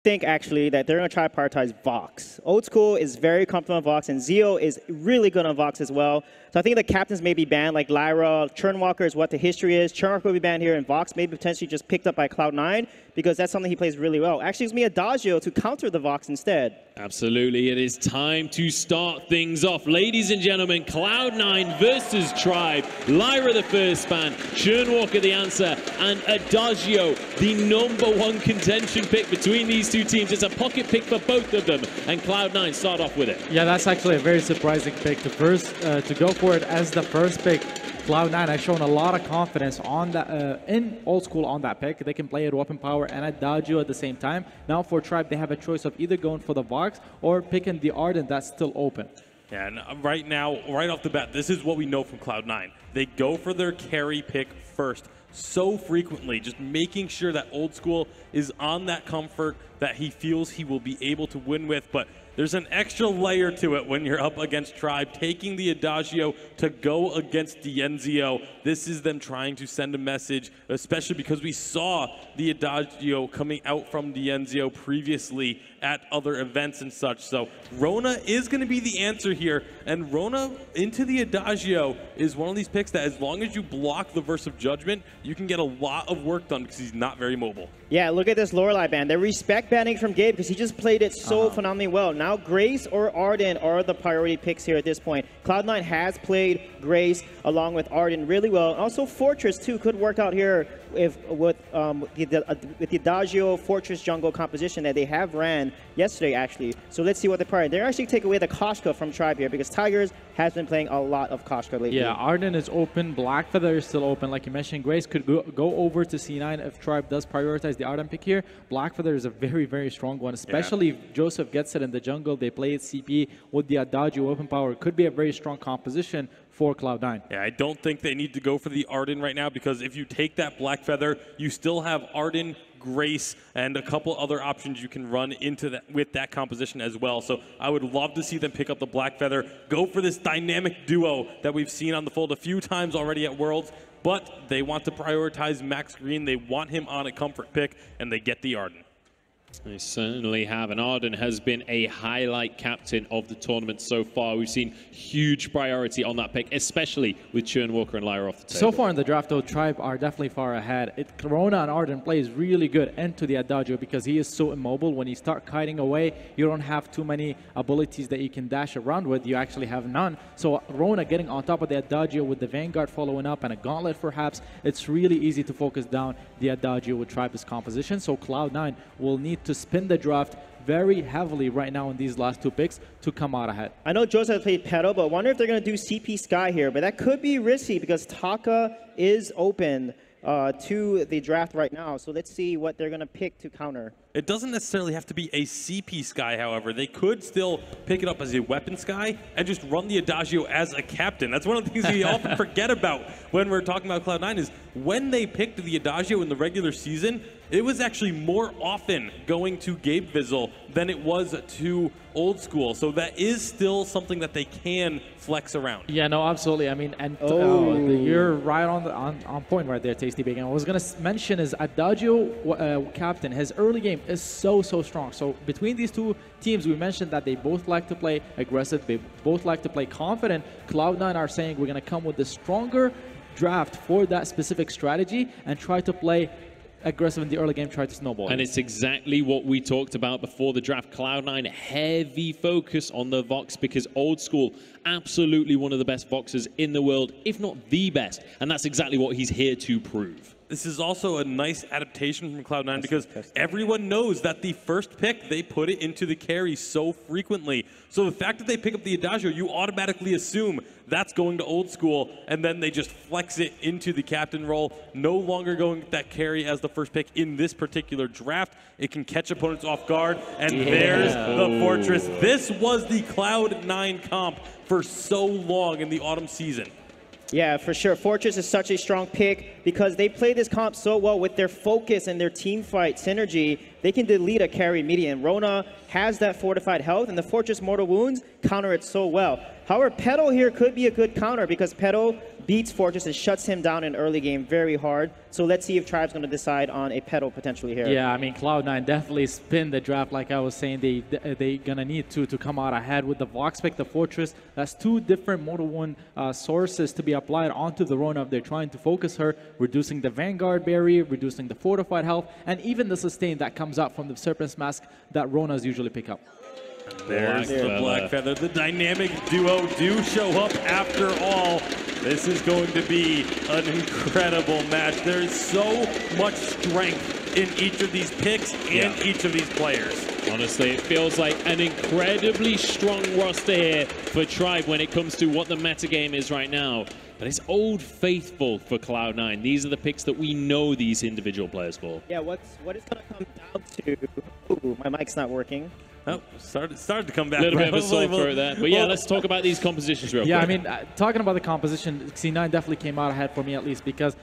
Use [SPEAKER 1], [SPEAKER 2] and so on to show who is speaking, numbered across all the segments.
[SPEAKER 1] think actually that they're going to try to prioritize Vox. Old School is very comfortable on Vox, and Zeo is really good on Vox as well. So I think the captains may be banned, like Lyra. Churnwalker is what the history is. Churnwalker will be banned here, and Vox may be potentially just picked up by Cloud9 because that's something he plays really well. Actually, it's me Adagio to counter the Vox instead.
[SPEAKER 2] Absolutely, it is time to start things off. Ladies and gentlemen, Cloud9 versus Tribe. Lyra the first ban, Churnwalker the answer, and Adagio the #1 contention pick between these two teams. It's a pocket pick for both of them, and Cloud9 start off with it.
[SPEAKER 3] Yeah, that's actually a very surprising pick. To go for it as the first pick. Cloud9 has shown a lot of confidence on that in Old School on that pick. They can play at weapon power and Adagio at the same time. Now for Tribe, they have a choice of either going for the Vox or picking the Ardent that's still open.
[SPEAKER 4] Yeah, and right now, right off the bat, this is what we know from Cloud9. They go for their carry pick first so frequently, just making sure that Old School is on that comfort that he feels he will be able to win with. But there's an extra layer to it when you're up against Tribe, taking the Adagio to go against Dienzio. This is them trying to send a message, especially because we saw the Adagio coming out from Dienzio previously at other events and such. So Rona is going to be the answer here, and Rona into the Adagio is one of these picks that as long as you block the Verse of Judgment, you can get a lot of work done because he's not very mobile.
[SPEAKER 1] Yeah, look at this Lorelei ban. They're respect banning from Gabe because he just played it so phenomenally well. Now Grace or Arden are the priority picks here at this point. Cloud9 has played Grace along with Arden really well. Also Fortress too could work out here with the Adagio Fortress jungle composition that they have ran yesterday actually. So let's see what they're actually take away the Koshka from Tribe here because Tigers has been playing a lot of Koshka lately.
[SPEAKER 3] Yeah, Arden is open, Blackfeather is still open. Like you mentioned, Grace could go over to C9 if Tribe does prioritize the Arden pick here. Blackfeather is a very, very strong one, especially if Joseph gets it in the jungle. They play it CP with the Adagio open power. It could be a very strong composition for Cloud9.
[SPEAKER 4] Yeah, I don't think they need to go for the Arden right now because if you take that Blackfeather, you still have Arden, Grace, and a couple other options you can run into that with that composition as well. So I would love to see them pick up the Blackfeather, go for this dynamic duo that we've seen on the fold a few times already at Worlds, but they want to prioritize Max Green. They want him on a comfort pick, and they get the Arden.
[SPEAKER 2] They certainly have, and Arden has been a highlight captain of the tournament so far. We've seen huge priority on that pick, especially with Churnwalker and Lyra off the table.
[SPEAKER 3] So far in the draft, though, Tribe are definitely far ahead. Rona and Arden plays really good into the Adagio because he is so immobile. When you start kiting away, you don't have too many abilities that you can dash around with. You actually have none. So Rona getting on top of the Adagio with the Vanguard following up and a Gauntlet perhaps, it's really easy to focus down the Adagio with Tribe's composition. So Cloud9 will need to spin the draft very heavily right now in these last two picks to come out ahead.
[SPEAKER 1] I know Joseph played Petal, but I wonder if they're going to do CP Sky here. But that could be risky because Taka is open to the draft right now. So let's see what they're going to pick to counter.
[SPEAKER 4] It doesn't necessarily have to be a CP Sky, however. They could still pick it up as a weapon Sky and just run the Adagio as a captain. That's one of the things we often forget about when we're talking about Cloud9 is when they picked the Adagio in the regular season, it was actually more often going to Gabe Vizzle than it was to Old School. So that is still something that they can flex around.
[SPEAKER 3] Yeah, no, absolutely. I mean, and you're right on point right there, Tasty Bacon. What I was going to mention is Adagio captain, his early game is so strong. So between these two teams, we mentioned that they both like to play aggressive, they both like to play confident. Cloud9 are saying we're going to come with the stronger draft for that specific strategy and try to play aggressive in the early game, try to snowball.
[SPEAKER 2] And it's exactly what we talked about before the draft. Cloud9, heavy focus on the Vox because Old School, absolutely one of the best Voxers in the world, if not the best. And that's exactly what he's here to prove.
[SPEAKER 4] This is also a nice adaptation from Cloud9 because everyone knows that the first pick, they put it into the carry so frequently. So the fact that they pick up the Adagio, you automatically assume that's going to Old School, and then they just flex it into the captain role, no longer going with that carry as the first pick in this particular draft. It can catch opponents off guard, and there's the Fortress. This was the Cloud9 comp for so long in the autumn season.
[SPEAKER 1] Yeah, for sure. Fortress is such a strong pick because they play this comp so well with their focus and their team fight synergy. They can delete a carry immediately, and Rona has that fortified health, and the Fortress Mortal Wounds counter it so well. However, Petal here could be a good counter because Petal beats Fortress and shuts him down in early game very hard. So let's see if Tribe's going to decide on a pedal potentially here.
[SPEAKER 3] Yeah, I mean, Cloud9 definitely spin the draft like I was saying. They gonna need to come out ahead with the Vox pick, the Fortress. That's two different Moto 1 sources to be applied onto the Rona if they're trying to focus her, reducing the Vanguard barrier, reducing the fortified health, and even the sustain that comes out from the Serpent's Mask that Ronas usually pick up.
[SPEAKER 4] There's the Black Feather. The dynamic duo do show up after all. This is going to be an incredible match. There is so much strength in each of these picks and each of these players.
[SPEAKER 2] Honestly, it feels like an incredibly strong roster here for Tribe when it comes to what the metagame is right now. But it's old faithful for Cloud9. These are the picks that we know these individual players for.
[SPEAKER 1] Yeah, what it's going to come down to... Ooh, my mic's not working.
[SPEAKER 4] Oh, started to come back.
[SPEAKER 2] A little bit of a sore throat there. But yeah, let's talk about these compositions real quick.
[SPEAKER 3] Yeah, I mean, talking about the composition, C9 definitely came out ahead for me at least, because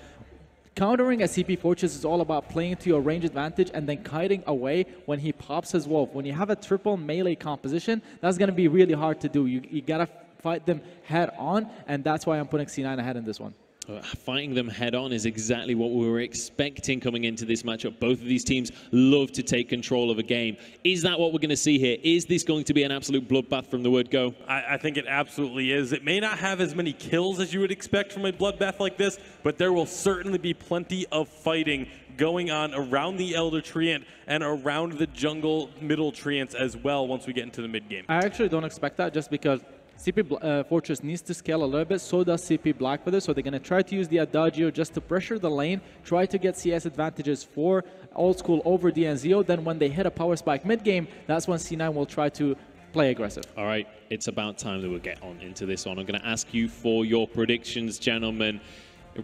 [SPEAKER 3] countering a CP Fortress is all about playing to your range advantage and then kiting away when he pops his wolf. When you have a triple melee composition, that's going to be really hard to do. You got to fight them head on, and that's why I'm putting C9 ahead in this one.
[SPEAKER 2] Fighting them head on is exactly what we were expecting coming into this matchup. Both of these teams love to take control of a game. Is that what we're going to see here? Is this going to be an absolute bloodbath from the word go?
[SPEAKER 4] I think it absolutely is. It may not have as many kills as you would expect from a bloodbath like this, but there will certainly be plenty of fighting going on around the Elder Treant and around the jungle middle Treants as well once we get into the mid game.
[SPEAKER 3] I actually don't expect that, just because CP Fortress needs to scale a little bit, so does CP Black Feather, so they're going to try to use the Adagio just to pressure the lane, try to get CS advantages for Old School over DNZO. Then when they hit a power spike mid-game, that's when C9 will try to play aggressive.
[SPEAKER 2] All right, it's about time that we get on into this one. I'm going to ask you for your predictions, gentlemen.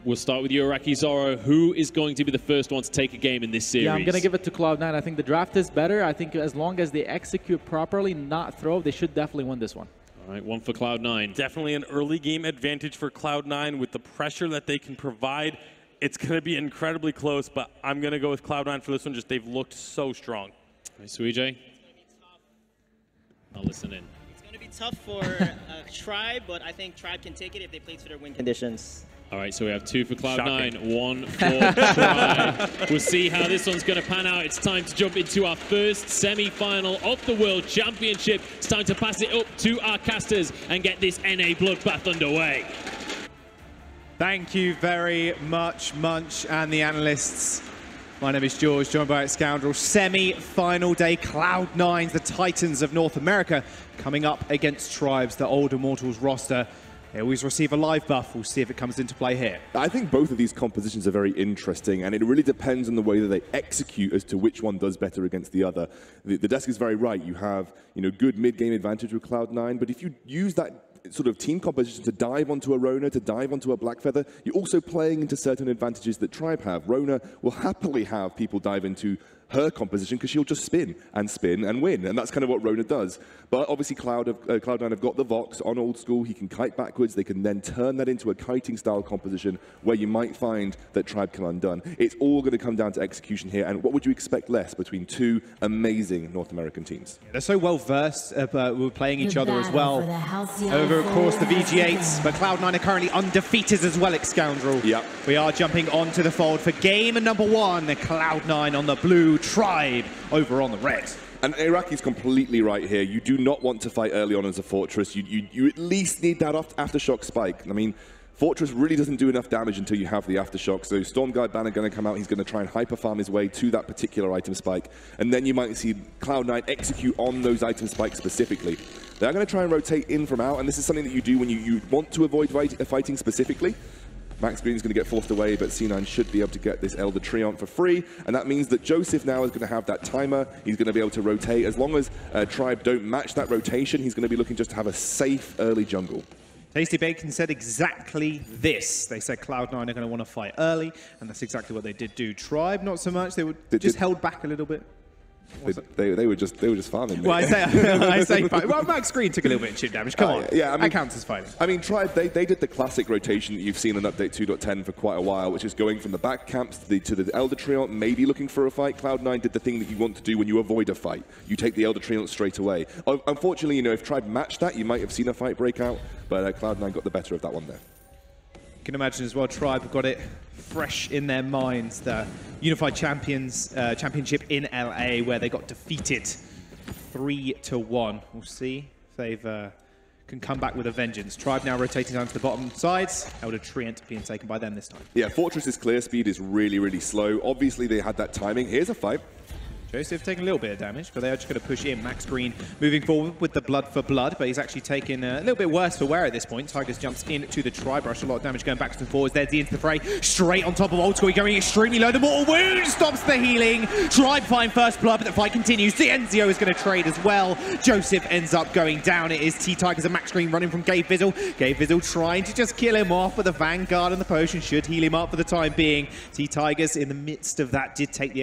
[SPEAKER 2] We'll start with you, Iraqi Zoro. Who is going to be the first one to take a game in this series?
[SPEAKER 3] Yeah, I'm going to give it to Cloud9. I think the draft is better. I think as long as they execute properly, not throw, they should definitely win this one.
[SPEAKER 2] All right, one for Cloud9.
[SPEAKER 4] Definitely an early game advantage for Cloud9 with the pressure that they can provide. It's going to be incredibly close, but I'm going to go with Cloud9 for this one. Just they've looked so strong.
[SPEAKER 2] All right, Suijay? I'll listen in.
[SPEAKER 5] It's going to be tough for Tribe, but I think Tribe can take it if they play to their win
[SPEAKER 1] Conditions.
[SPEAKER 2] All right, so we have two for Cloud9, one for Tribe. We'll see how this one's going to pan out. It's time to jump into our first semi-final of the World Championship. It's time to pass it up to our casters and get this NA bloodbath underway.
[SPEAKER 6] Thank you very much, Munch and the analysts. My name is George, joined by Scoundrel. Semi-final day, Cloud9, the Titans of North America, coming up against Tribes, the Old Immortals roster. They always receive a live buff. We'll see if it comes into play here.
[SPEAKER 7] I think both of these compositions are very interesting, and it really depends on the way that they execute as to which one does better against the other. The desk is very right. You have, good mid-game advantage with Cloud9, but if you use that sort of team composition to dive onto a Rona, to dive onto a Black Feather, you're also playing into certain advantages that Tribe have. Rona will happily have people dive into her composition because she'll just spin and win, and that's kind of what Rona does. But obviously Cloud9 have got the Vox on Old School. He can kite backwards. They can then turn that into a kiting style composition where you might find that Tribe come undone. It's all going to come down to execution here, and what would you expect less between two amazing North American teams?
[SPEAKER 6] They're so well versed, we're playing each other as well over, of course, the VG8s, but Cloud9 are currently undefeated as well, Scoundrel.
[SPEAKER 7] Yep.
[SPEAKER 6] We are jumping onto the fold for game number one. The Cloud9 on the blue, Tribe over on the red.
[SPEAKER 7] And Iraqi's completely right here. You do not want to fight early on as a Fortress. You at least need that aftershock spike. I mean, Fortress really doesn't do enough damage until you have the aftershock. So Stormguard Banner going to come out. He's going to try and hyper farm his way to that particular item spike. And then you might see Cloud9 execute on those item spikes specifically. They're going to try and rotate in from out. And this is something that you do when you want to avoid fighting specifically. Max Green's going to get forced away, but C9 should be able to get this Elder Treant for free, and that means that Joseph now is going to have that timer. He's going to be able to rotate. As long as Tribe don't match that rotation, he's going to be looking just to have a safe early jungle.
[SPEAKER 6] Tasty Bacon said exactly this. They said Cloud9 are going to want to fight early, and that's exactly what they did do. Tribe, not so much. They were just held back a little bit.
[SPEAKER 7] They were just farming.
[SPEAKER 6] Well, I say well, Max Green took a little bit of chip damage. Come on,
[SPEAKER 7] yeah, I mean,
[SPEAKER 6] that counts as fighting.
[SPEAKER 7] I mean, Tribe, they did the classic rotation that you've seen in Update 2.10 for quite a while, which is going from the back camps to the Elder Treant, maybe looking for a fight. Cloud9 did the thing that you want to do when you avoid a fight. You take the Elder Treant straight away. Unfortunately, if Tribe matched that, you might have seen a fight break out, but Cloud9 got the better of that one there.
[SPEAKER 6] You can imagine as well, Tribe have got it fresh in their minds, the Unified Championship in LA, where they got defeated 3-1. We'll see if they've can come back with a vengeance. Tribe now rotating down to the bottom sides. Elder Treant being taken by them this time.
[SPEAKER 7] Yeah, Fortress's clear speed is really, really slow. Obviously, they had that timing. Here's a fight.
[SPEAKER 6] Joseph taking a little bit of damage, but they are just going to push in. Max Green moving forward with the blood for blood, but he's actually taking a little bit worse for wear at this point. Tigers jumps into the Tribe Rush, a lot of damage going backwards and forwards. There's the into the fray, straight on top of Old School, going extremely low. The mortal wound stops the healing. Tribe find first blood, but the fight continues. Dienzio is going to trade as well. Joseph ends up going down. It is T-Tigers and Max Green running from Gabe Vizzle. Gabe Vizzle trying to just kill him off, but the Vanguard and the potion should heal him up for the time being. T-Tigers in the midst of that did take the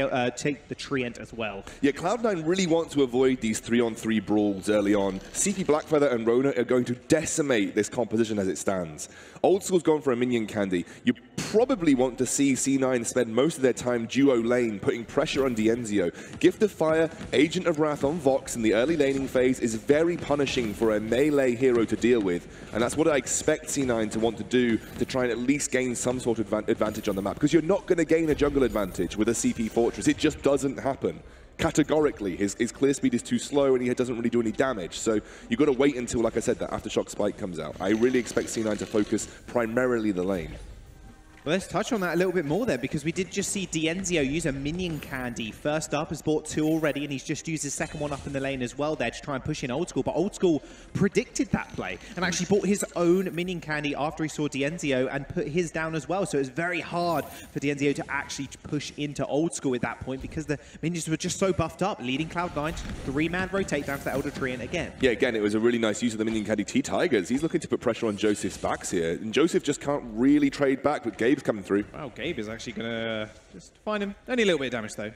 [SPEAKER 6] Treant as well.
[SPEAKER 7] Yeah, Cloud9 really want to avoid these 3-on-3 brawls early on. CP Blackfeather and Rona are going to decimate this composition as it stands. Old School's gone for a minion candy. You probably want to see C9 spend most of their time duo lane, putting pressure on Dienzio. Gift of Fire, Agent of Wrath on Vox in the early laning phase is very punishing for a melee hero to deal with, and that's what I expect C9 to want to do to try and at least gain some sort of advantage on the map, because you're not going to gain a jungle advantage with a CP Fortress. It just doesn't happen. Categorically, his clear speed is too slow and he doesn't really do any damage. So you've got to wait until, like I said, that Aftershock spike comes out. I really expect C9 to focus primarily the lane.
[SPEAKER 6] Well, let's touch on that a little bit more there, because we did just see Dienzio use a minion candy. First up, has bought 2 already, and he's just used his second one up in the lane as well there to try and push in Old School. But Old School predicted that play and actually bought his own minion candy after he saw Dienzio and put his down as well. So it was very hard for Dienzio to actually push into Old School at that point, because the minions were just so buffed up, leading Cloud9 to 3-man rotate down to the Elder Treant again.
[SPEAKER 7] Yeah, again, it was a really nice use of the minion candy. T-Tigers, he's looking to put pressure on Joseph's backs here, and Joseph just can't really trade back, but Gabe's coming through.
[SPEAKER 6] Wow, Gabe is actually going to just find him. Only a little bit of damage, though.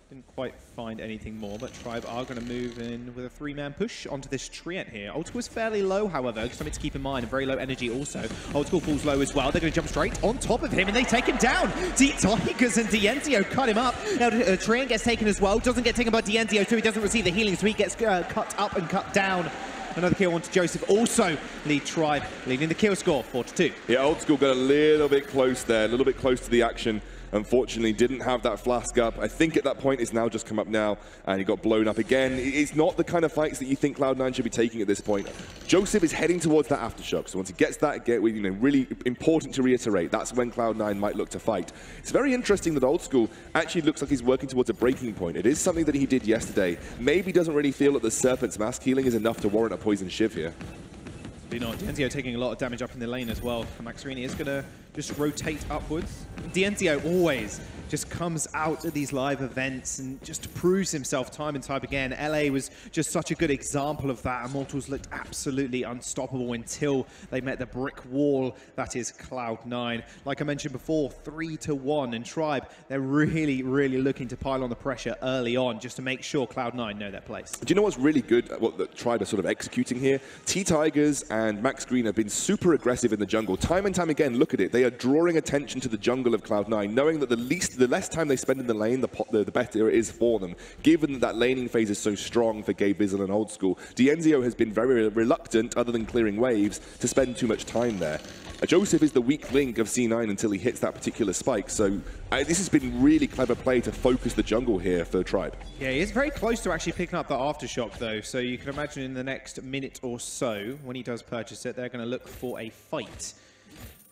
[SPEAKER 6] Didn't quite find anything more, but Tribe are going to move in with a 3-man push onto this Treant here. Old School is fairly low, however, something to keep in mind, and very low energy also. Old School falls low as well. They're going to jump straight on top of him, and they take him down. T-Tigers and Dienzio cut him up. Now, Treant gets taken as well. Doesn't get taken by Dienzio, so he doesn't receive the healing, so he gets cut up and cut down. Another kill onto Joseph. Also, lead Tribe, leading the kill score, 4-2.
[SPEAKER 7] Yeah, Old School got a little bit close there, a little bit close to the action. Unfortunately, didn't have that flask up. I think at that point it's now just come up now, and he got blown up again. It's not the kind of fights that you think Cloud9 should be taking at this point. Joseph is heading towards that Aftershock, so once he gets that, really important to reiterate, that's when Cloud9 might look to fight. It's very interesting that Old School actually looks like he's working towards a breaking point. It is something that he did yesterday. Maybe doesn't really feel that the Serpent's Mask healing is enough to warrant a Poison Shiv here.
[SPEAKER 6] Not. Dienzio taking a lot of damage up in the lane as well. Max Green is going to just rotate upwards. Dienzio always just comes out at these live events and just proves himself time and time again. LA was just such a good example of that. Immortals looked absolutely unstoppable until they met the brick wall that is Cloud9. Like I mentioned before, 3-1, and Tribe, they're really, really looking to pile on the pressure early on just to make sure Cloud9 know their place.
[SPEAKER 7] Do you know what's really good, what the Tribe are sort of executing here? T-Tigers and Max Green have been super aggressive in the jungle. Time and time again, look at it. They are drawing attention to the jungle of Cloud9, knowing that the less time they spend in the lane, the better it is for them, given that laning phase is so strong for Gabe Vizzle and Old School. Dienzio has been very reluctant, other than clearing waves, to spend too much time there. Joseph is the weak link of C9 until he hits that particular spike, so this has been really clever play to focus the jungle here for Tribe.
[SPEAKER 6] Yeah, he is very close to actually picking up the Aftershock, though, so you can imagine in the next minute or so, when he does purchase it, they're going to look for a fight.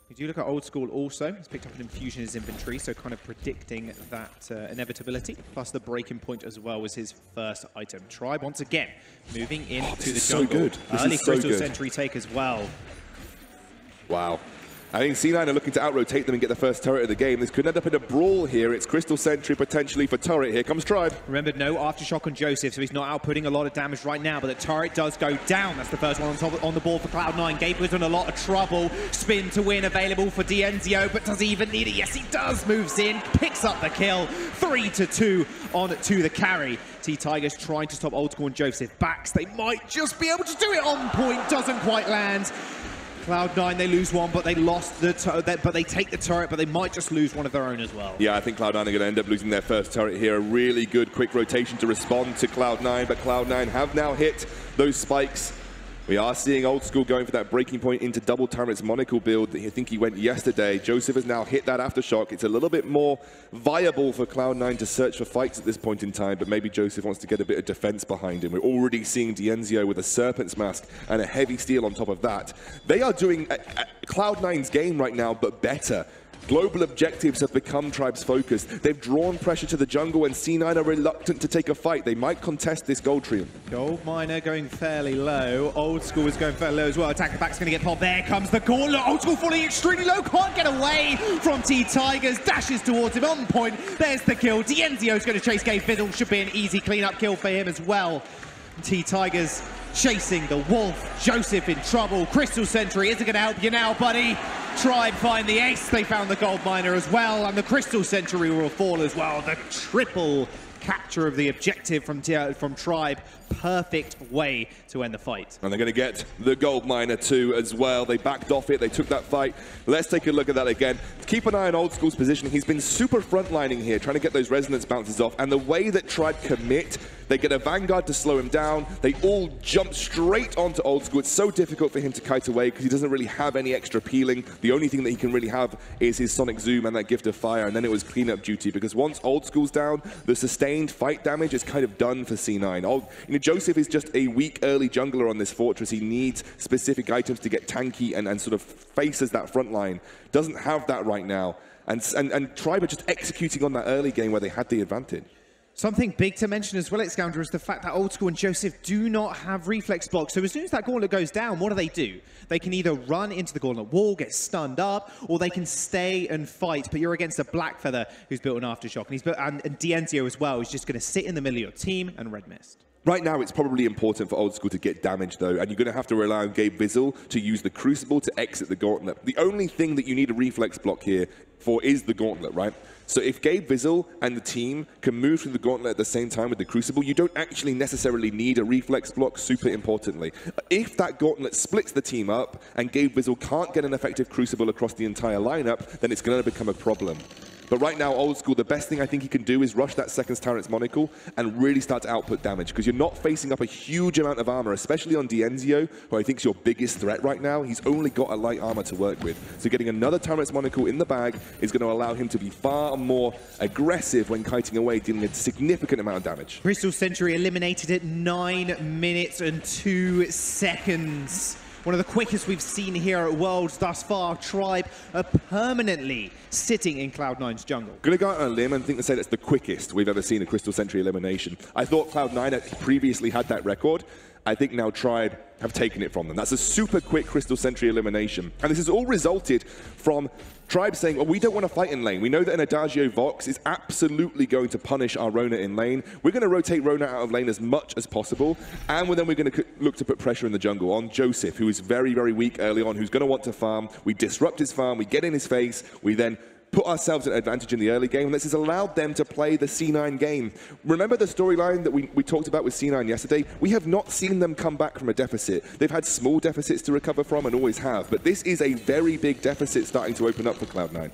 [SPEAKER 6] We do look at Old School also. He's picked up an infusion in his inventory, so kind of predicting that inevitability. Plus the breaking point as well was his first item. Tribe once again moving into the jungle.
[SPEAKER 7] So good.
[SPEAKER 6] Early Crystal Sentry take as well.
[SPEAKER 7] Wow. I think C9 are looking to out-rotate them and get the first turret of the game. This could end up in a brawl here. It's Crystal Sentry potentially for turret. Here comes Tribe.
[SPEAKER 6] Remember, no Aftershock on Joseph, so he's not outputting a lot of damage right now, but the turret does go down. That's the first one on the board for Cloud9. Gabe was in a lot of trouble. Spin to win available for Dienzio, but does he even need it? Yes, he does. Moves in, picks up the kill. 3-2 on to the carry. T-Tigers trying to stop Old School and Joseph. Backs, they might just be able to do it on point. Doesn't quite land. Cloud9, they lose one, but they lost but they take the turret, but they might just lose one of their own as well.
[SPEAKER 7] Yeah, I think Cloud9 are going to end up losing their first turret here. A really good quick rotation to respond to Cloud9, but Cloud9 have now hit those spikes. We are seeing Old School going for that breaking point into double turrets monocle build that I think he went yesterday. Joseph has now hit that aftershock. It's a little bit more viable for Cloud9 to search for fights at this point in time, but maybe Joseph wants to get a bit of defense behind him. We're already seeing Dienzio with a Serpent's Mask and a heavy steel on top of that. They are doing Cloud9's game right now, but better. Global objectives have become Tribe's focus. They've drawn pressure to the jungle, and C9 are reluctant to take a fight. They might contest this gold trio.
[SPEAKER 6] Gold Miner going fairly low. Old School is going fairly low as well. Attack the back's going to get popped. There comes the Gauntlet. Old School falling extremely low. Can't get away from T-Tigers. Dashes towards him on point. There's the kill. Dienzio's going to chase Gabe Fizzle. Should be an easy cleanup kill for him as well. T-Tigers chasing the Wolf. Joseph in trouble. Crystal Sentry isn't going to help you now, buddy. Tribe find the ace. They found the Gold Miner as well, and the Crystal Sentry will fall as well. The triple capture of the objective from Tribe. Perfect way to end the fight.
[SPEAKER 7] And they're going to get the Gold Miner too as well. They backed off it. They took that fight. Let's take a look at that again. Keep an eye on Old School's positioning. He's been super frontlining here, trying to get those resonance bounces off. And the way that Tribe commit, they get a Vanguard to slow him down. They all jump straight onto Old School. It's so difficult for him to kite away because he doesn't really have any extra peeling. The only thing that he can really have is his Sonic Zoom and that Gift of Fire. And then it was cleanup duty because once Old School's down, the sustained fight damage is kind of done for C9. Joseph is just a weak early jungler on this fortress. He needs specific items to get tanky and sort of faces that front line. Doesn't have that right now. And Tribe are just executing on that early game where they had the advantage.
[SPEAKER 6] Something big to mention as well, Scoundrel, is the fact that Old School and Joseph do not have reflex blocks. So as soon as that gauntlet goes down, what do? They can either run into the gauntlet wall, get stunned up, or they can stay and fight. But you're against a Blackfeather who's built an aftershock, and Dienzio as well, who's just going to sit in the middle of your team and red mist.
[SPEAKER 7] Right now, it's probably important for Old School to get damage, though, and you're going to have to rely on Gabe Fizzle to use the Crucible to exit the Gauntlet. The only thing that you need a reflex block here for is the Gauntlet, right? So if Gabe Fizzle and the team can move through the Gauntlet at the same time with the Crucible, you don't actually necessarily need a reflex block, super importantly. If that Gauntlet splits the team up and Gabe Fizzle can't get an effective Crucible across the entire lineup, then it's going to become a problem. But right now, Old School, the best thing I think he can do is rush that second turret's monocle and really start to output damage, because you're not facing up a huge amount of armor, especially on Dienzio, who I think is your biggest threat right now. He's only got a light armor to work with. So getting another turret's monocle in the bag is going to allow him to be far more aggressive when kiting away, dealing a significant amount of damage.
[SPEAKER 6] Crystal Sentry eliminated at 9 minutes and 2 seconds. One of the quickest we've seen here at Worlds thus far. Tribe are permanently sitting in Cloud9's jungle.
[SPEAKER 7] Going to go out on a limb and think to say that's the quickest we've ever seen a Crystal Sentry elimination. I thought Cloud9 had previously had that record. I think now Tribe have taken it from them. That's a super quick Crystal Sentry elimination. And this has all resulted from Tribe saying, well, we don't want to fight in lane. We know that an Adagio Vox is absolutely going to punish our Rona in lane. We're going to rotate Rona out of lane as much as possible. And then we're going to look to put pressure in the jungle on Joseph, who is very, very weak early on, who's going to want to farm. We disrupt his farm. We get in his face. We then put ourselves at advantage in the early game, and this has allowed them to play the C9 game. Remember the storyline that we talked about with C9 yesterday? We have not seen them come back from a deficit. They've had small deficits to recover from and always have, but this is a very big deficit starting to open up for Cloud9.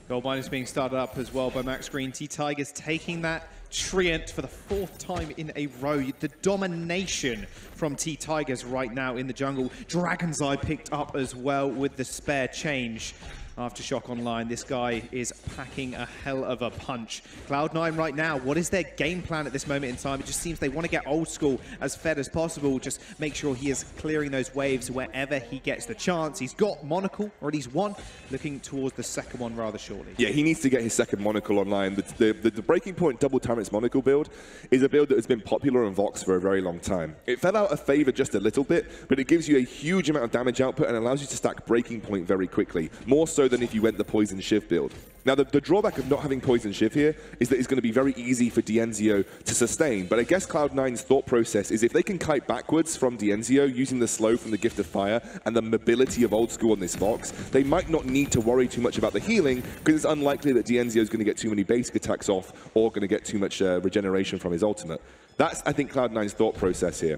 [SPEAKER 6] Gold Mine is being started up as well by Max Green. T-Tigers taking that Treant for the 4th time in a row. The domination from T-Tigers right now in the jungle. Dragon's Eye picked up as well with the spare change. Aftershock online, this guy is packing a hell of a punch. Cloud9 right now, what is their game plan at this moment in time? It just seems they want to get Old School as fed as possible, just make sure he is clearing those waves wherever he gets the chance. He's got Monocle, or at least one, looking towards the second one rather shortly.
[SPEAKER 7] Yeah, he needs to get his second Monocle online. The Breaking Point double turrets Monocle build is a build that has been popular on Vox for a very long time. It fell out of favor just a little bit, but it gives you a huge amount of damage output and allows you to stack Breaking Point very quickly, more so than if you went the Poison Shiv build. Now, the drawback of not having Poison Shiv here is that it's going to be very easy for Dienzio to sustain, but I guess Cloud9's thought process is if they can kite backwards from Dienzio using the slow from the Gift of Fire and the mobility of Old School on this Vox, they might not need to worry too much about the healing because it's unlikely that Dienzio is going to get too many basic attacks off or going to get too much regeneration from his ultimate. That's, I think, Cloud9's thought process here.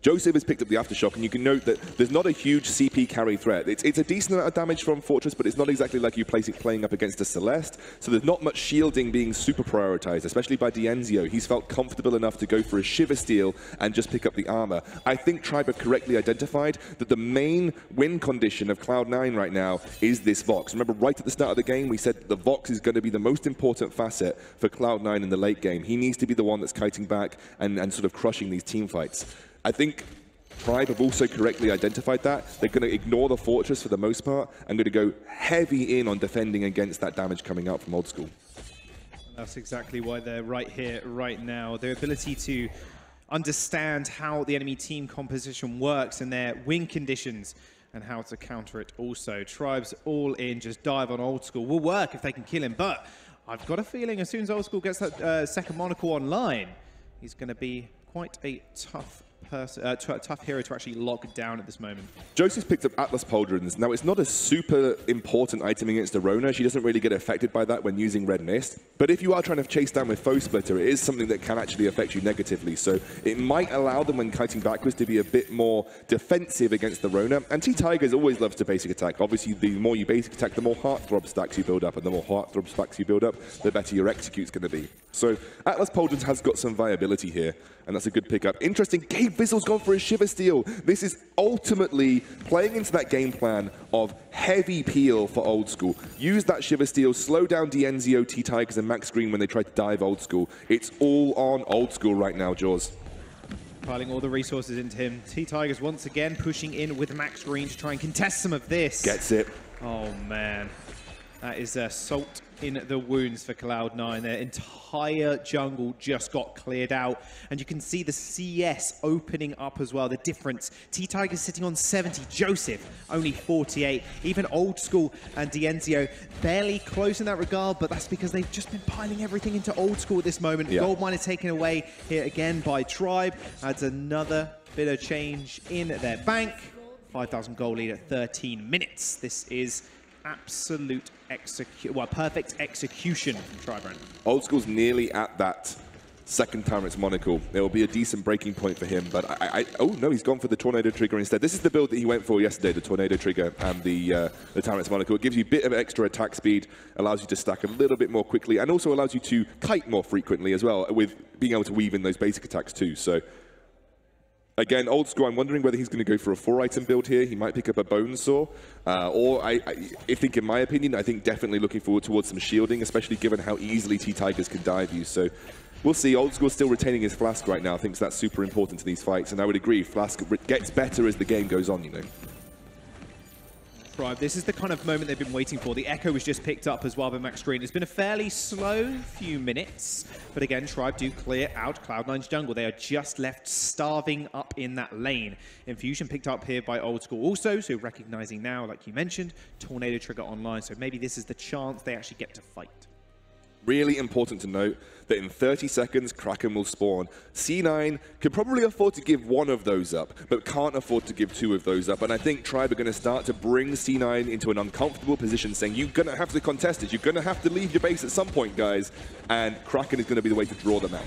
[SPEAKER 7] Joseph has picked up the Aftershock, and you can note that there's not a huge CP carry threat. It's a decent amount of damage from Fortress, but it's not exactly like you playing up against a Celeste, so there's not much shielding being super prioritized, especially by Dienzio. He's felt comfortable enough to go for a Shiver Steel and just pick up the armor. I think Tribe have correctly identified that the main win condition of Cloud9 right now is this Vox. Remember, right at the start of the game, we said the Vox is going to be the most important facet for Cloud9 in the late game. He needs to be the one that's kiting back and sort of crushing these team fights. I think Tribe have also correctly identified that. They're going to ignore the Fortress for the most part and going to go heavy in on defending against that damage coming out from Old School.
[SPEAKER 6] That's exactly why they're right here, right now. Their ability to understand how the enemy team composition works and their win conditions and how to counter it also. Tribe's all in, just dive on Old School. Will work if they can kill him, but I've got a feeling as soon as Old School gets that second Monocle online, he's going to be quite a tough hero to actually lock down at this moment.
[SPEAKER 7] Joseph's picked up Atlas Pauldrons. Now, it's not a super important item against Arona. She doesn't really get affected by that when using Red Mist. But if you are trying to chase down with Foe Splitter, it is something that can actually affect you negatively. So it might allow them, when kiting backwards, to be a bit more defensive against the Rona. And T-Tigers always loves to basic attack. Obviously, the more you basic attack, the more Heartthrob stacks you build up. And the more Heartthrob stacks you build up, the better your execute's going to be. So Atlas Pauldrons has got some viability here. And that's a good pickup. Interesting, Gabe Vizzle's gone for a Shiver Steel. This is ultimately playing into that game plan of heavy peel for Old School. Use that Shiver Steel, slow down Dienzio, T-Tigers, and Max Green when they try to dive Old School. It's all on Old School right now, Jaws.
[SPEAKER 6] Piling all the resources into him. T-Tigers once again pushing in with Max Green to try and contest some of this.
[SPEAKER 7] Gets it.
[SPEAKER 6] Oh, man. That is salt in the wounds for Cloud9. Their entire jungle just got cleared out. And you can see the CS opening up as well, the difference. T-Tiger's sitting on 70, Joseph only 48. Even Old School and Dienzio barely close in that regard, but that's because they've just been piling everything into Old School at this moment.
[SPEAKER 7] Yeah.
[SPEAKER 6] Goldmine is taken away here again by Tribe. Adds another bit of change in their bank. 5,000 gold lead at 13 minutes. This is absolute perfect execution from Tribe.
[SPEAKER 7] Old School's nearly at that second Tyrant's Monocle. It will be a decent breaking point for him, but oh no, he's gone for the Tornado Trigger instead. This is the build that he went for yesterday, the Tornado Trigger and the Tyrant's Monocle. It gives you a bit of extra attack speed, allows you to stack a little bit more quickly, and also allows you to kite more frequently as well, with being able to weave in those basic attacks too. So again, Old School, I'm wondering whether he's going to go for a 4-item build here. He might pick up a Bonesaw. Or I think, in my opinion, I think definitely looking forward towards some shielding, especially given how easily T-Tigers can dive you. So we'll see. Old School still retaining his Flask right now. Thinks that's super important to these fights. And I would agree, Flask gets better as the game goes on, you know.
[SPEAKER 6] Tribe, this is the kind of moment they've been waiting for. The Echo was just picked up as well by Max Green. It's been a fairly slow few minutes, but again, Tribe do clear out Cloud9's jungle. They are just left starving up in that lane. Infusion picked up here by Old School also, so recognizing now, like you mentioned, Tornado Trigger online, so maybe this is the chance they actually get to fight.
[SPEAKER 7] Really important to note that in 30 seconds, Kraken will spawn. C9 could probably afford to give one of those up, but can't afford to give two of those up. And I think Tribe are going to start to bring C9 into an uncomfortable position, saying, you're going to have to contest it. You're going to have to leave your base at some point, guys. And Kraken is going to be the way to draw them out.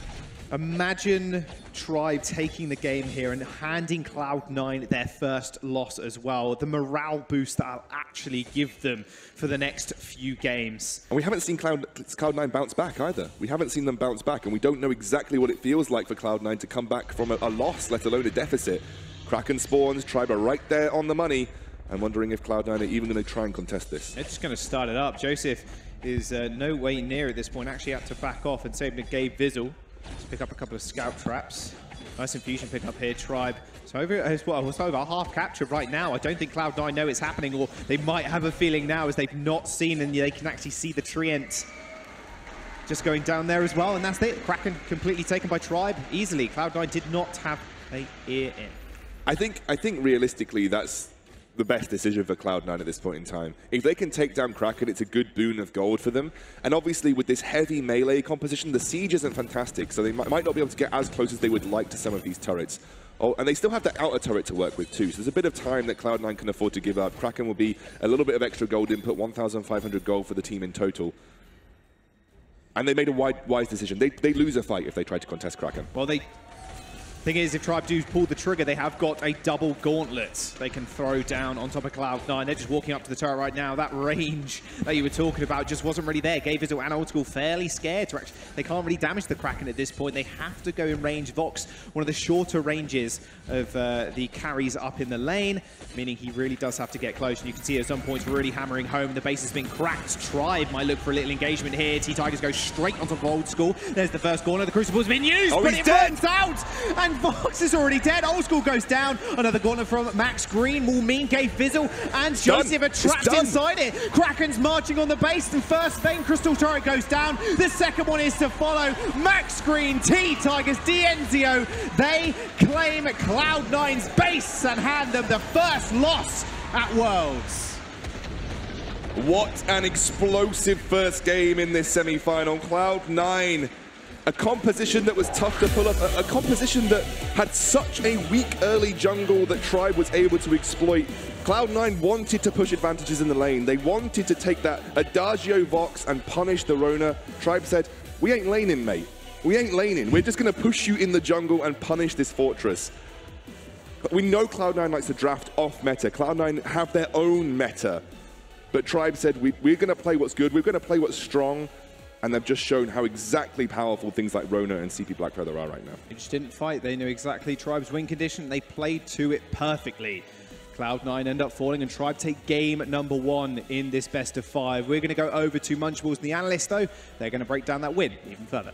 [SPEAKER 6] Imagine Tribe taking the game here and handing Cloud9 their first loss as well. The morale boost that I'll actually give them for the next few games.
[SPEAKER 7] And we haven't seen Cloud9 bounce back either. We haven't seen them bounce back, and we don't know exactly what it feels like for Cloud9 to come back from a loss, let alone a deficit. Kraken spawns, Tribe are right there on the money. I'm wondering if Cloud9 are even going to try and contest this.
[SPEAKER 6] They're just going to start it up. Joseph is no way near at this point. Actually had to back off and save the Gabe Vizzle. Let's pick up a couple of scout traps. Nice infusion pick up here, Tribe. So it's over half captured right now. I don't think Cloud9 know it's happening, or they might have a feeling now as they've not seen, and they can actually see the Treant just going down there as well. And that's it. Kraken completely taken by Tribe easily. Cloud9 did not have a ear in.
[SPEAKER 7] I think realistically that's the best decision for Cloud9 at this point in time. If they can take down Kraken, it's a good boon of gold for them. And obviously with this heavy melee composition, the siege isn't fantastic, so they might not be able to get as close as they would like to some of these turrets. Oh, and they still have the outer turret to work with too, so there's a bit of time that Cloud9 can afford to give up. Kraken will be a little bit of extra gold input, 1,500 gold for the team in total. And they made a wise decision. They lose a fight if they try to contest Kraken.
[SPEAKER 6] Well, Thing is, if Tribe do pull the trigger, they have got a double gauntlet they can throw down on top of Cloud9. They're just walking up to the turret right now. That range that you were talking about just wasn't really there. Gave Visual and Old School fairly scared to actually, they can't really damage the Kraken at this point. They have to go in range. Vox, one of the shorter ranges of the carries up in the lane, meaning he really does have to get close. And you can see at some points really hammering home. The base has been cracked. Tribe might look for a little engagement here. T-Tigers go straight on top of Old School. There's the first corner. The Crucible's been used, but it burns out. And Vox is already dead. Old School goes down. Another corner from Max Green. Mulmeen gave Fizzle and Joseph are trapped inside it. Kraken's marching on the base. The first Vayne Crystal turret goes down. The second one is to follow. Max Green, T-Tigers, Dienzio. They claim Cloud9's base and hand them the first loss at Worlds.
[SPEAKER 7] What an explosive first game in this semi-final. Cloud9, a composition that was tough to pull up, a composition that had such a weak early jungle that Tribe was able to exploit. Cloud9 wanted to push advantages in the lane. They wanted to take that Adagio Vox and punish the Rona. Tribe said, we ain't laning, mate. We ain't laning. We're just going to push you in the jungle and punish this fortress. We know Cloud9 likes to draft off meta. Cloud9 have their own meta. But Tribe said, we're going to play what's good. We're going to play what's strong. And they've just shown how exactly powerful things like Rona and CP Blackfeather are right now.
[SPEAKER 6] They just didn't fight. They knew exactly Tribe's win condition. They played to it perfectly. Cloud9 end up falling and Tribe take game number 1 in this best of 5. We're going to go over to Munchables and the analyst, though. They're going to break down that win even further.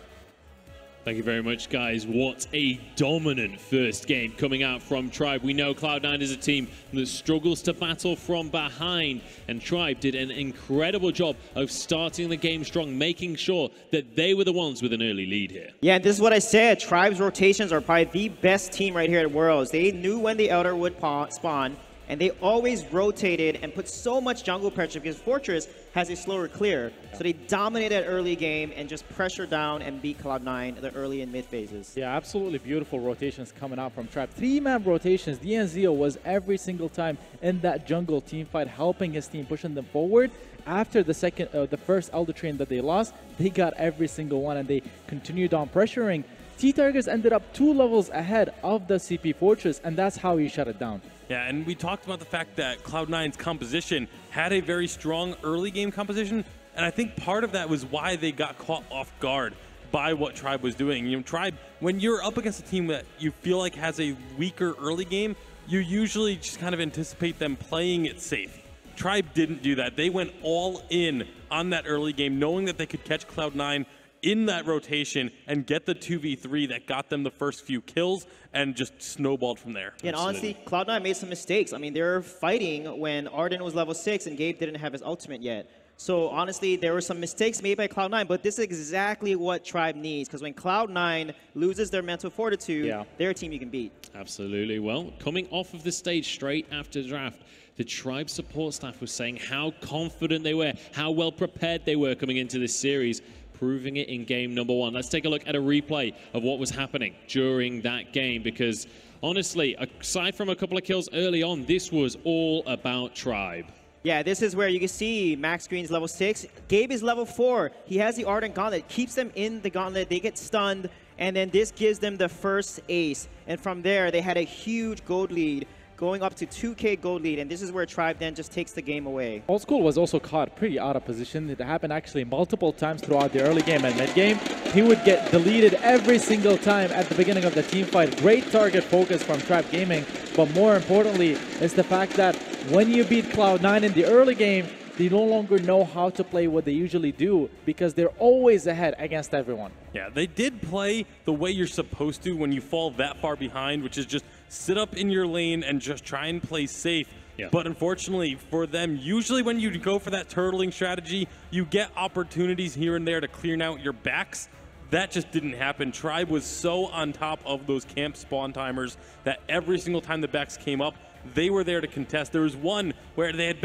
[SPEAKER 2] Thank you very much, guys. What a dominant first game coming out from Tribe. We know Cloud9 is a team that struggles to battle from behind, and Tribe did an incredible job of starting the game strong, making sure that they were the ones with an early lead here.
[SPEAKER 1] Yeah, this is what I said. Tribe's rotations are probably the best team right here at Worlds. They knew when the Elder would spawn, and they always rotated and put so much jungle pressure because Fortress has a slower clear. So they dominated early game and just pressure down and beat Cloud9 the early and mid phases.
[SPEAKER 3] Yeah, absolutely beautiful rotations coming out from Tribe. 3-man rotations. Dienzio was every single time in that jungle team fight, helping his team, pushing them forward. After the first Elder Train that they lost, they got every single one and they continued on pressuring. T-Tigers ended up 2 levels ahead of the CP Fortress, and that's how he shut it down.
[SPEAKER 4] Yeah, and we talked about the fact that Cloud9's composition had a very strong early game composition, and I think part of that was why they got caught off guard by what Tribe was doing. You know, Tribe, when you're up against a team that you feel like has a weaker early game, you usually just kind of anticipate them playing it safe. Tribe didn't do that. They went all in on that early game, knowing that they could catch Cloud9 in that rotation and get the 2v3 that got them the first few kills and just snowballed from there.
[SPEAKER 1] Yeah, and honestly, Cloud9 made some mistakes. I mean, they were fighting when Arden was level 6 and Gabe didn't have his ultimate yet. So honestly, there were some mistakes made by Cloud9, but this is exactly what Tribe needs, because when Cloud9 loses their mental fortitude, they're a team you can beat.
[SPEAKER 2] Absolutely. Well, coming off of the stage straight after the draft, the Tribe support staff was saying how confident they were, how well prepared they were coming into this series, proving it in game number 1. Let's take a look at a replay of what was happening during that game, because honestly, aside from a couple of kills early on, this was all about Tribe.
[SPEAKER 1] Yeah, this is where you can see Max Green's level 6. Gabe is level 4. He has the Ardent Gauntlet, keeps them in the Gauntlet. They get stunned, and then this gives them the first ace. And from there, they had a huge gold lead, going up to 2K gold lead, and this is where Tribe then just takes the game away.
[SPEAKER 3] Old School was also caught pretty out of position. It happened actually multiple times throughout the early game and mid game. He would get deleted every single time at the beginning of the team fight. Great target focus from Tribe Gaming, but more importantly is the fact that when you beat Cloud9 in the early game, they no longer know how to play what they usually do because they're always ahead against everyone.
[SPEAKER 4] Yeah, they did play the way you're supposed to when you fall that far behind, which is just sit up in your lane and just try and play safe. Yeah. But unfortunately for them, usually when you go for that turtling strategy, you get opportunities here and there to clear out your backs. That just didn't happen. Tribe was so on top of those camp spawn timers that every single time the backs came up, they were there to contest. There was one where it had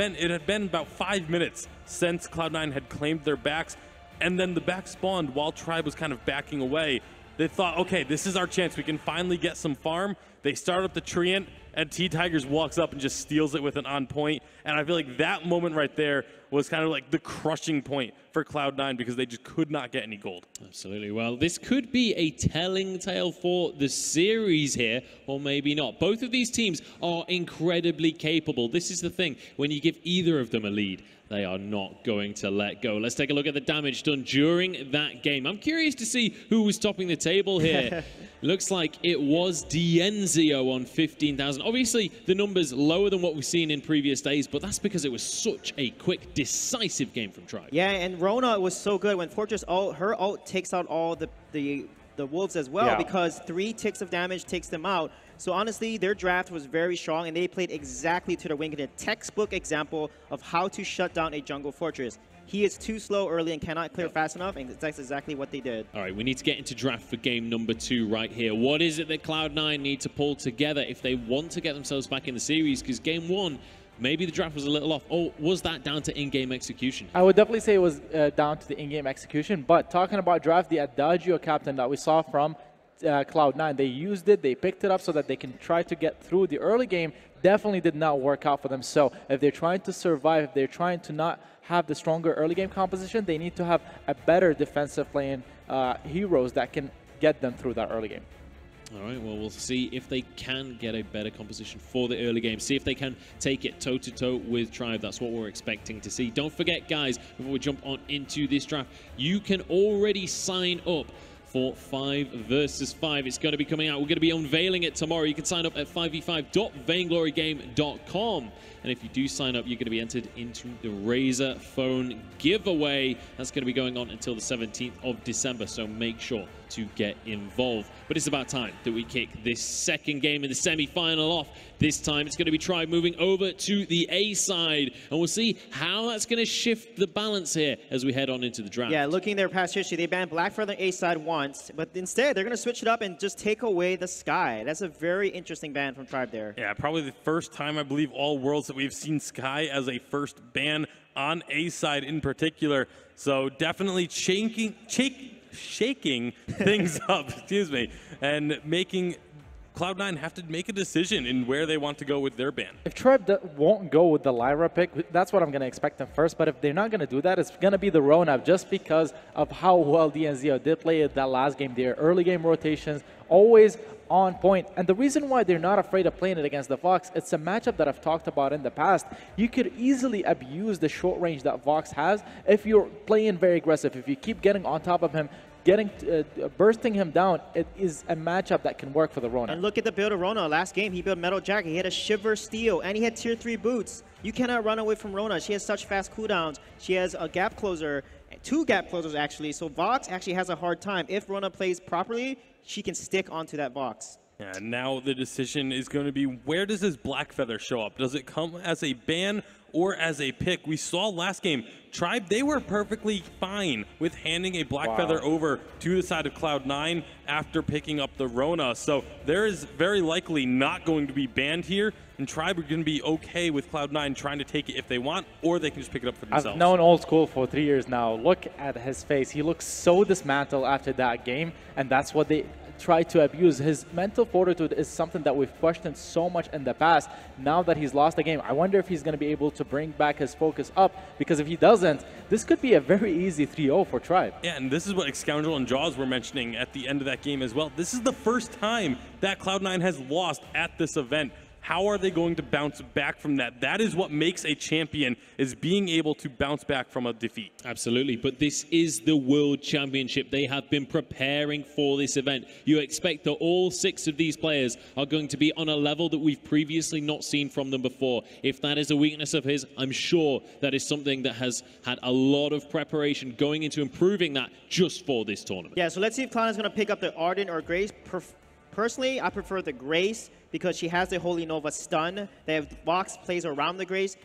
[SPEAKER 4] been about 5 minutes since Cloud9 had claimed their backs, and then the back spawned while Tribe was kind of backing away. They thought, okay, this is our chance. We can finally get some farm. They start up the Treant, and T-Tigers walks up and just steals it with an on point. And I feel like that moment right there was kind of like the crushing point for Cloud9 because they just could not get any gold.
[SPEAKER 2] Absolutely. Well, this could be a telling tale for the series here, or maybe not. Both of these teams are incredibly capable. This is the thing. When you give either of them a lead, they are not going to let go. Let's take a look at the damage done during that game. I'm curious to see who was topping the table here. Looks like it was Dienzio on 15,000. Obviously, the number's lower than what we've seen in previous days, but that's because it was such a quick, decisive game from Tribe.
[SPEAKER 1] Yeah, and Rona was so good when Fortress ult, her ult takes out all the wolves as well, because 3 ticks of damage takes them out. So honestly, their draft was very strong, and they played exactly to their wing. A textbook example of how to shut down a jungle fortress. He is too slow early and cannot clear fast enough, and that's exactly what they did.
[SPEAKER 2] All right, we need to get into draft for game number 2 right here. What is it that Cloud9 need to pull together if they want to get themselves back in the series? Because game 1, maybe the draft was a little off. Or was that down to in-game execution?
[SPEAKER 3] I would definitely say it was down to the in-game execution. But talking about draft, the Adagio captain that we saw from Cloud9, they used it, they picked it up so that they can try to get through the early game. Definitely did not work out for them. So if they're trying to survive, if they're trying to not have the stronger early game composition, they need to have a better defensive playing heroes that can get them through that early game.
[SPEAKER 2] All right, well, we'll see if they can get a better composition for the early game. See if they can take it toe-to-toe with Tribe. That's what we're expecting to see. Don't forget, guys, before we jump on into this draft, you can already sign up for 5 versus 5. It's going to be coming out. We're going to be unveiling it tomorrow. You can sign up at 5v5.vainglorygame.com. And if you do sign up, you're going to be entered into the Razer phone giveaway. That's going to be going on until the 17th of December, so make sure to get involved. But it's about time that we kick this second game in the semi-final off. This time it's going to be Tribe moving over to the A side, and we'll see how that's going to shift the balance here as we head on into the draft.
[SPEAKER 1] Yeah, looking at their past history, they banned Black Feather A side once, but instead they're going to switch it up and just take away the Sky. That's a very interesting ban from Tribe there.
[SPEAKER 4] Yeah, probably the first time, I believe, all Worlds that we've seen Sky as a first ban on A side in particular. So definitely shaking things up, excuse me, and making Cloud9 have to make a decision in where they want to go with their ban.
[SPEAKER 3] If Tribe won't go with the Lyra pick, that's what I'm going to expect them first. But if they're not going to do that, it's going to be the Rona, just because of how well Dienzio did play it that last game. Their early game rotations, always on point. And the reason why they're not afraid of playing it against the Vox, it's a matchup that I've talked about in the past. You could easily abuse the short range that Vox has if you're playing very aggressive. If you keep getting on top of him, bursting him down, it is a matchup that can work for the Rona.
[SPEAKER 1] And look at the build of Rona. Last game, he built Metal Jacket. He had a Shiver Steel, and he had Tier 3 boots. You cannot run away from Rona. She has such fast cooldowns. She has a gap closer, 2 gap closers actually. So Vox actually has a hard time. If Rona plays properly, she can stick onto that Vox.
[SPEAKER 4] Yeah, now the decision is going to be, where does this Black Feather show up? Does it come as a ban or as a pick? We saw last game, Tribe, they were perfectly fine with handing a Black Feather over to the side of Cloud9 after picking up the Rona. So there is very likely not going to be banned here, and Tribe are going to be okay with Cloud9 trying to take it if they want, or they can just pick it up for themselves.
[SPEAKER 3] I've known Old School for 3 years now. Look at his face. He looks so dismantled after that game, and that's what they try to abuse. His mental fortitude is something that we've questioned so much in the past. Now that he's lost the game, I wonder if he's going to be able to bring back his focus up, because if he doesn't, this could be a very easy 3-0 for Tribe.
[SPEAKER 4] Yeah, and this is what Scoundrel and Jaws were mentioning at the end of that game as well. This is the first time that Cloud9 has lost at this event. How are they going to bounce back from that? That is what makes a champion, is being able to bounce back from a defeat.
[SPEAKER 2] Absolutely, but this is the World Championship. They have been preparing for this event. You expect that all 6 of these players are going to be on a level that we've previously not seen from them before. If that is a weakness of his, I'm sure that is something that has had a lot of preparation going into improving that just for this tournament.
[SPEAKER 1] Yeah, so let's see if Cloud9 is going to pick up the Arden or Grace. Personally, I prefer the Grace because she has the Holy Nova stun. They have Vox plays around the Grace.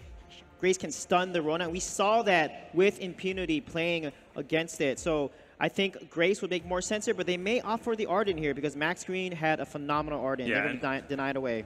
[SPEAKER 1] Grace can stun the Rona. We saw that with Impunity playing against it. So I think Grace would make more sense here, but they may opt for the Arden here because Max Green had a phenomenal Arden.
[SPEAKER 4] Yeah,
[SPEAKER 1] Never denied away.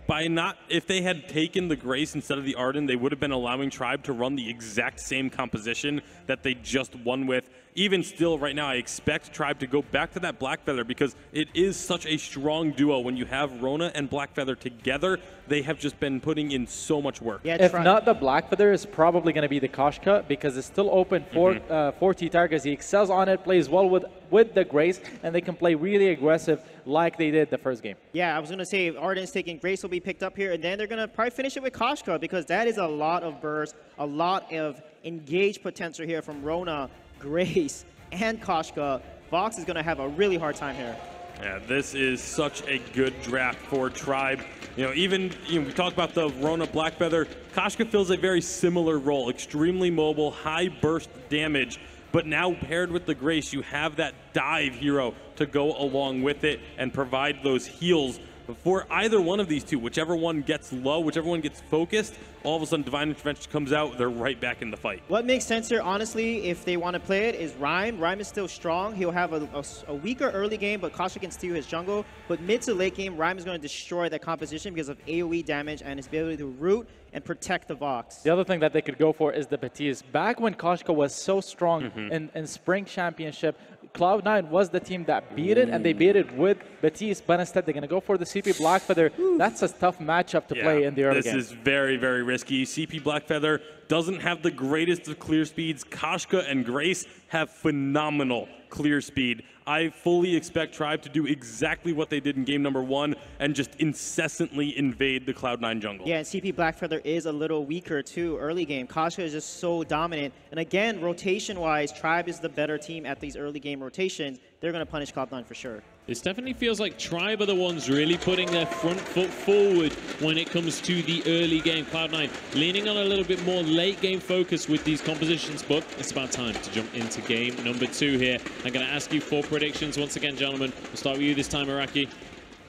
[SPEAKER 4] If they had taken the Grace instead of the Arden, they would have been allowing Tribe to run the exact same composition that they just won with. Even still, right now, I expect Tribe to go back to that Blackfeather because it is such a strong duo. When you have Rona and Blackfeather together, they have just been putting in so much work.
[SPEAKER 1] Yeah,
[SPEAKER 3] if not the Blackfeather, it's probably going to be the Koshka because it's still open for T-Tigers. He excels on it, plays well with the Grace, and they can play really aggressive like they did the first game.
[SPEAKER 1] Yeah, I was going to say Arden's taking Grace will be picked up here, and then they're going to probably finish it with Koshka because that is a lot of burst, a lot of engaged potential here from Rona, Grace, and Koshka. Vox is going to have a really hard time here.
[SPEAKER 4] Yeah, this is such a good draft for Tribe. We talk about the Rona Blackfeather. Koshka fills a very similar role, extremely mobile, high burst damage. But now paired with the Grace, you have that dive hero to go along with it and provide those heals for either one of these two. Whichever one gets low, whichever one gets focused, all of a sudden Divine Intervention comes out, they're right back in the fight.
[SPEAKER 1] What makes sense here, honestly, if they want to play it, is Rhyme. Rhyme is still strong. He'll have a weaker early game, but Koshka can steal his jungle. But mid to late game, Rhyme is going to destroy that composition because of AoE damage and his ability to root and protect the Vox.
[SPEAKER 3] The other thing that they could go for is the Baptiste. Back when Koshka was so strong in Spring Championship, Cloud9 was the team that beat it, and they beat it with Baptiste, but instead they're going to go for the CP Blackfeather. That's a tough matchup to play in the early game.
[SPEAKER 4] This is very, very risky. CP Blackfeather doesn't have the greatest of clear speeds. Koshka and Grace have phenomenal clear speed. I fully expect Tribe to do exactly what they did in game number 1 and just incessantly invade the Cloud9 jungle.
[SPEAKER 1] Yeah, and CP Blackfeather is a little weaker too early game. Koshka is just so dominant. And again, rotation-wise, Tribe is the better team at these early game rotations. They're going to punish Cloud9 for sure.
[SPEAKER 2] This definitely feels like Tribe are the ones really putting their front foot forward when it comes to the early game. Cloud9 leaning on a little bit more late game focus with these compositions, but it's about time to jump into game number 2 here. I'm going to ask you for predictions once again, gentlemen. We'll start with you this time, Iraqi.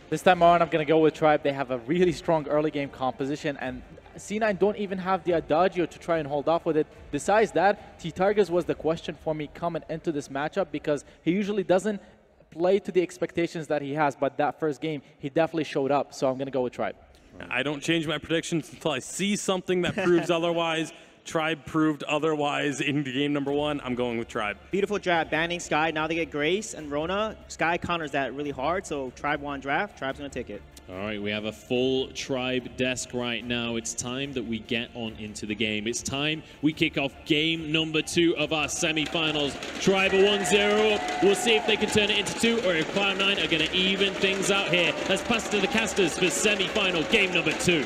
[SPEAKER 3] This time on, I'm going to go with Tribe. They have a really strong early game composition, and C9 don't even have the Adagio to try and hold off with it. Besides that, T-Targus was the question for me coming into this matchup because he usually doesn't play to the expectations that he has, but that first game, he definitely showed up, so I'm going to go with Tribe.
[SPEAKER 4] I don't change my predictions until I see something that proves otherwise. Tribe proved otherwise in game number 1. I'm going with Tribe.
[SPEAKER 1] Beautiful draft, banning Sky. Now they get Grace and Rona. Sky counters that really hard, so Tribe won draft. Tribe's going to take it.
[SPEAKER 2] All right, we have a full Tribe desk right now. It's time that we get on into the game. It's time we kick off game number 2 of our semifinals. Tribe are 1-0 up. We'll see if they can turn it into 2 or if Cloud9 are going to even things out here. Let's pass to the casters for semifinal game number 2.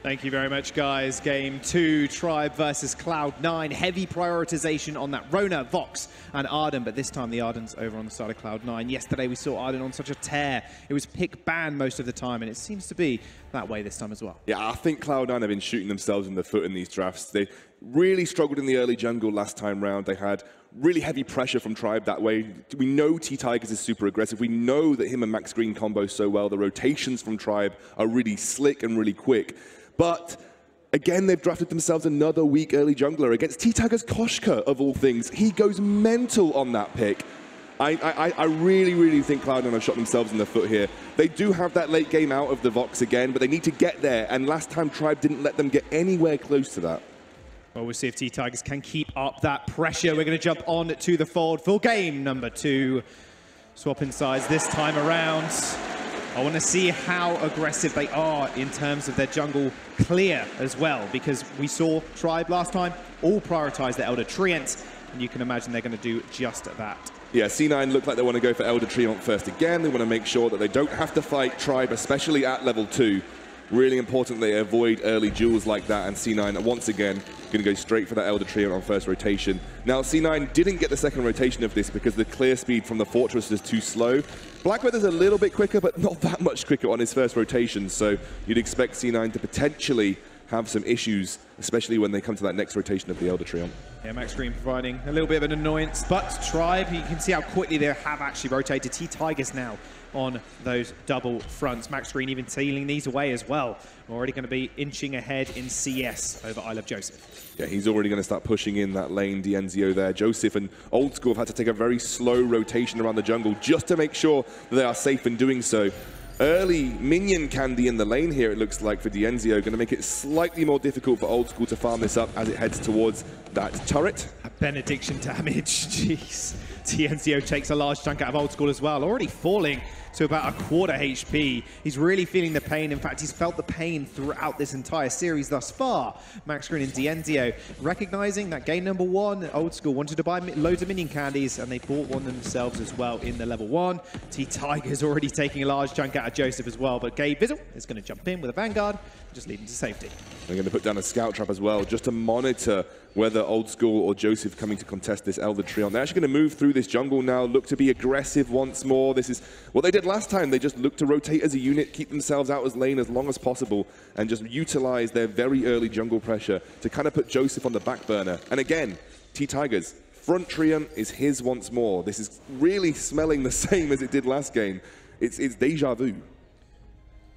[SPEAKER 6] Thank you very much, guys. Game 2, Tribe versus Cloud9. Heavy prioritization on that Rona, Vox, and Arden, but this time the Arden's over on the side of Cloud9. Yesterday we saw Arden on such a tear. It was pick ban most of the time, and it seems to be that way this time as well.
[SPEAKER 7] Yeah, I think Cloud9 have been shooting themselves in the foot in these drafts. They really struggled in the early jungle last time round. They had really heavy pressure from Tribe that way. We know T-Tigers is super aggressive. We know that him and Max Green combo so well. The rotations from Tribe are really slick and really quick. But again, they've drafted themselves another weak early jungler against T-Tigers Koshka, of all things. He goes mental on that pick. I really, really think Cloud9 have shot themselves in the foot here. They do have that late game out of the Vox again, but they need to get there. And last time, Tribe didn't let them get anywhere close to that.
[SPEAKER 6] Well, we'll see if T-Tigers can keep up that pressure. We're going to jump on to the fold for game number 2. Swapping sides this time around. I want to see how aggressive they are in terms of their jungle clear as well, because we saw Tribe last time all prioritize the Elder Treant, and you can imagine they're going to do just that.
[SPEAKER 7] Yeah, C9 look like they want to go for Elder Treant first again. They want to make sure that they don't have to fight Tribe, especially at level 2. Really important they avoid early duels like that, and C9 once again going to go straight for that Elder Treant on first rotation. Now, C9 didn't get the second rotation of this because the clear speed from the Fortress is too slow. Blackfeather's a little bit quicker, but not that much quicker on his first rotation, so you'd expect C9 to potentially have some issues, especially when they come to that next rotation of the Elder Treant.
[SPEAKER 6] Yeah, Max Green providing a little bit of an annoyance, but Tribe, you can see how quickly they have actually rotated. T-Tigers now on those double fronts. Max Green even sealing these away as well. Already going to be inching ahead in CS over I Love Joseph.
[SPEAKER 7] Yeah, he's already going to start pushing in that lane, Dienzio there. Joseph and Old School have had to take a very slow rotation around the jungle just to make sure that they are safe in doing so. Early minion candy in the lane here, it looks like, for Dienzio. Going to make it slightly more difficult for Old School to farm this up as it heads towards that turret.
[SPEAKER 6] A benediction damage, jeez. Dienzio takes a large chunk out of Old School as well, already falling to about a quarter HP. He's really feeling the pain. In fact, he's felt the pain throughout this entire series thus far. Max Green and Dienzio recognizing that game number 1, Old School wanted to buy loads of minion candies, and they bought one themselves as well in the level 1. T-Tiger's already taking a large chunk out of Joseph as well, but Gabe Vizzle is going to jump in with a Vanguard, just lead him to safety.
[SPEAKER 7] They're going to put down a scout trap as well, just to monitor whether Old School or Joseph coming to contest this Elder Treon. They're actually going to move through this jungle now, look to be aggressive once more. This is what they did last time. They just looked to rotate as a unit, keep themselves out as lane as long as possible, and just utilize their very early jungle pressure to kind of put Joseph on the back burner. And again, T-Tigers, front Treon is his once more. This is really smelling the same as it did last game. It's deja vu.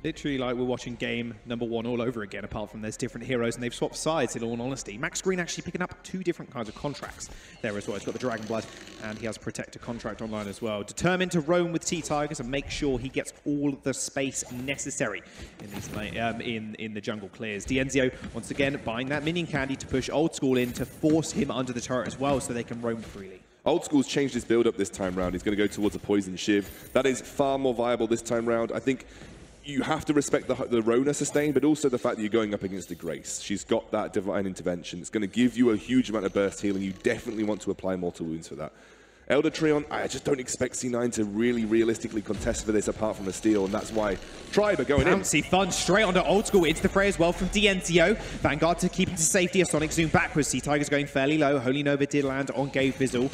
[SPEAKER 6] Literally like we're watching game number 1 all over again, apart from there's different heroes and they've swapped sides, in all honesty. Max Green actually picking up 2 different kinds of contracts there as well. He's got the Dragon Blood and he has Protector contract online as well. Determined to roam with T-Tigers and make sure he gets all the space necessary in these in the jungle clears. Dienzio, once again, buying that minion candy to push Old School in to force him under the turret as well so they can roam freely.
[SPEAKER 7] Old School's changed his build-up this time round. He's going to go towards a Poison Shiv. That is far more viable this time round. I think you have to respect the Rona sustain, but also the fact that you're going up against the Grace. She's got that Divine Intervention. It's going to give you a huge amount of burst healing. You definitely want to apply Mortal Wounds for that. Elder Treon, I just don't expect C9 to really realistically contest for this apart from a steal, and that's why Tribe are going in.
[SPEAKER 6] Bouncy fun straight onto Old School into the fray as well from Dienzio. Vanguard to keep him to safety. A Sonic Zoom backwards. T-Tigers going fairly low. Holy Nova did land on Gabe Vizzle.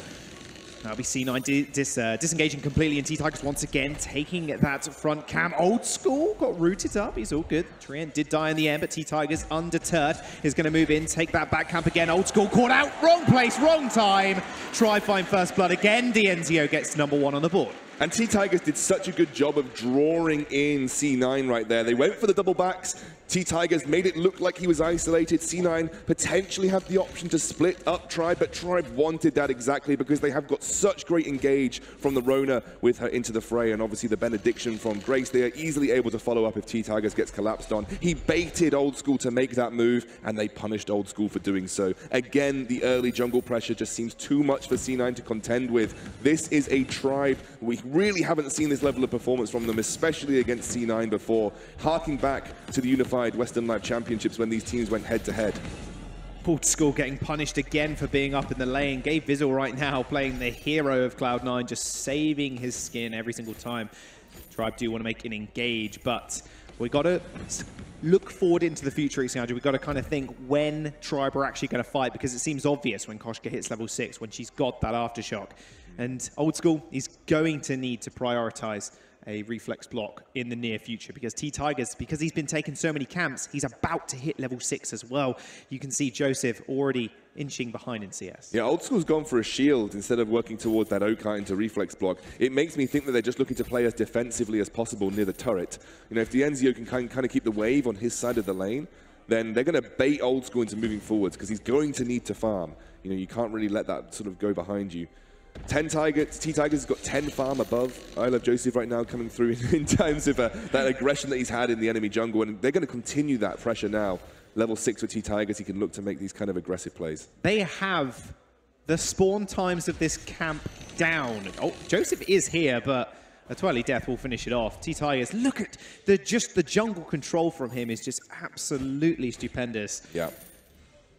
[SPEAKER 6] That'll be C9 disengaging completely, and T-Tigers once again taking that front cam. Old School got rooted up. He's all good. Treon did die in the end, but T-Tigers undeterred is going to move in, take that back camp again. Old School caught out. Wrong place, wrong time. Try find first blood again. Dienzio gets number 1 on the board.
[SPEAKER 7] And T-Tigers did such a good job of drawing in C9 right there. They went for the double backs. T-Tigers made it look like he was isolated. C9 potentially had the option to split up Tribe, but Tribe wanted that exactly because they have got such great engage from the Rona with her into the fray, and obviously the benediction from Grace. They are easily able to follow up if T-Tigers gets collapsed on. He baited Old School to make that move, and they punished Old School for doing so. Again, the early jungle pressure just seems too much for C9 to contend with. This is a Tribe. We really haven't seen this level of performance from them, especially against C9 before, harking back to the Unified Western Live Championships when these teams went head-to-head.
[SPEAKER 6] Old School getting punished again for being up in the lane. Gabe Vizzle right now playing the hero of Cloud9, just saving his skin every single time. Tribe do want to make an engage, but we got to look forward into the future, We've got to kind of think when Tribe are actually going to fight, because it seems obvious when Koshka hits level 6, when she's got that aftershock. And Old School is going to need to prioritize a reflex block in the near future, because T-Tigers, because he's been taking so many camps, he's about to hit level 6 as well. You can see Joseph already inching behind in CS.
[SPEAKER 7] Yeah, Old School's gone for a shield instead of working towards that Okai into reflex block. It makes me think that they're just looking to play as defensively as possible near the turret. You know, if Dienzio can kind of keep the wave on his side of the lane, then they're going to bait Old School into moving forwards, because he's going to need to farm. You know, you can't really let that sort of go behind you. T-Tigers has got 10 farm above I Love Joseph right now, coming through in terms of that aggression that he's had in the enemy jungle, and they're going to continue that pressure now. Level 6 with T-Tigers, he can look to make these kind of aggressive plays.
[SPEAKER 6] They have the spawn times of this camp down. Oh, Joseph is here, but a Twirly Death will finish it off. T-Tigers, look at the jungle control from him is just absolutely stupendous.
[SPEAKER 7] Yeah.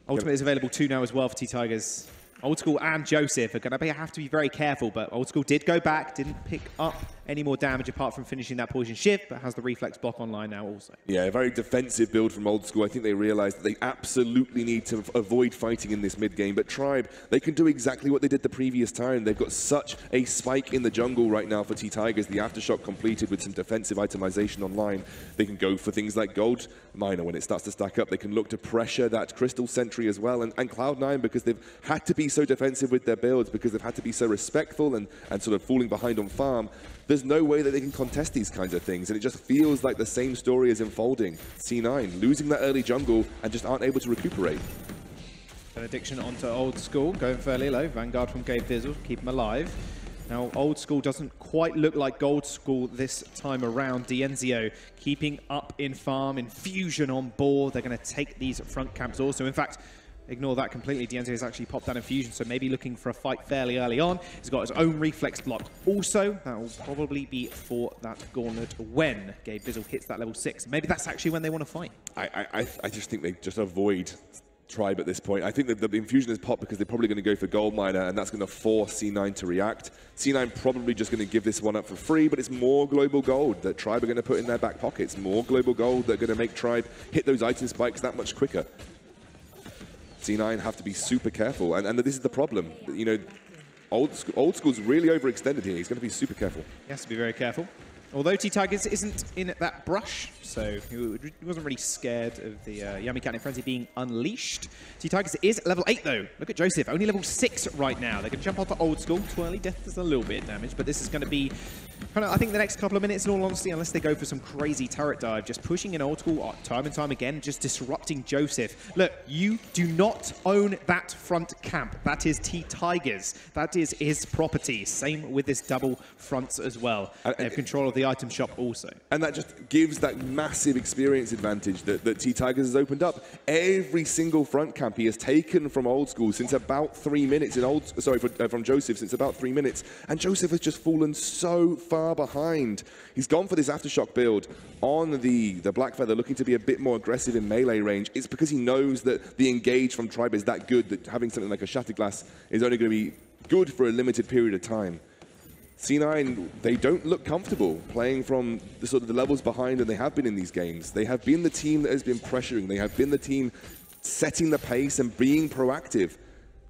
[SPEAKER 6] Ultimate is available too now as well for T-Tigers. Old School and Joseph are going to have to be very careful, but Old School did go back, didn't pick up any more damage apart from finishing that poison shift, but has the reflex block online now also. Yeah,
[SPEAKER 7] a very defensive build from Old School. I think they realized that they absolutely need to avoid fighting in this mid game, but Tribe, they can do exactly what they did the previous time. They've got such a spike in the jungle right now for T-Tigers. The aftershock completed with some defensive itemization online. They can go for things like Gold Miner when it starts to stack up. They can look to pressure that Crystal Sentry as well, and Cloud9, because they've had to be so defensive with their builds, because they've had to be so respectful and sort of falling behind on farm. there's no way that they can contest these kinds of things. And it just feels like the same story is unfolding. C9 losing that early jungle and just aren't able to recuperate.
[SPEAKER 6] Benediction onto Old School, going fairly low. Vanguard from Gabe Bizzle, keep him alive. Now, Old School doesn't quite look like Gold School this time around. Dienzio keeping up in farm, Infusion on board. They're going to take these front camps also. In fact, ignore that completely. Dienzio has actually popped down Infusion, so maybe looking for a fight fairly early on. He's got his own reflex block also. That will probably be for that gauntlet when Gabe Bizzle hits that level 6. Maybe that's actually when they want to fight.
[SPEAKER 7] I just think they just avoid Tribe at this point. I think that the Infusion is popped because they're probably going to go for Gold Miner, and that's going to force C9 to react. C9 probably just going to give this one up for free, but it's more global gold that Tribe are going to put in their back pockets. More global gold that are going to make Tribe hit those item spikes that much quicker. C9 have to be super careful, and this is the problem. You know, Old School's really overextended here. He's going to be super careful.
[SPEAKER 6] He has to be very careful. Although T-Tigers isn't in that brush, so he wasn't really scared of the Yummy Cat Frenzy being unleashed. T-Tigers is level 8 though. Look at Joseph, only level 6 right now. They're going to jump onto Old School. Too early, Death does a little bit of damage, but this is going to be kind of, I think, the next couple of minutes, in all honesty, unless they go for some crazy turret dive, just pushing in Old School time and time again, just disrupting Joseph. Look, you do not own that front camp. That is T-Tigers. That is his property. Same with this double fronts as well. They have control of the item shop also.
[SPEAKER 7] And that just gives that massive experience advantage that T-Tigers has opened up. Every single front camp he has taken from Old School since about 3 minutes from Joseph since about 3 minutes. And Joseph has just fallen so far behind. He's gone for this Aftershock build on the Black Feather, looking to be a bit more aggressive in melee range. It's because he knows that the engage from Tribe is that good, that having something like a Shattered Glass is only going to be good for a limited period of time. C9, they don't look comfortable playing from the sort of the levels behind, and they have been in these games. They have been the team that has been pressuring. They have been the team setting the pace and being proactive.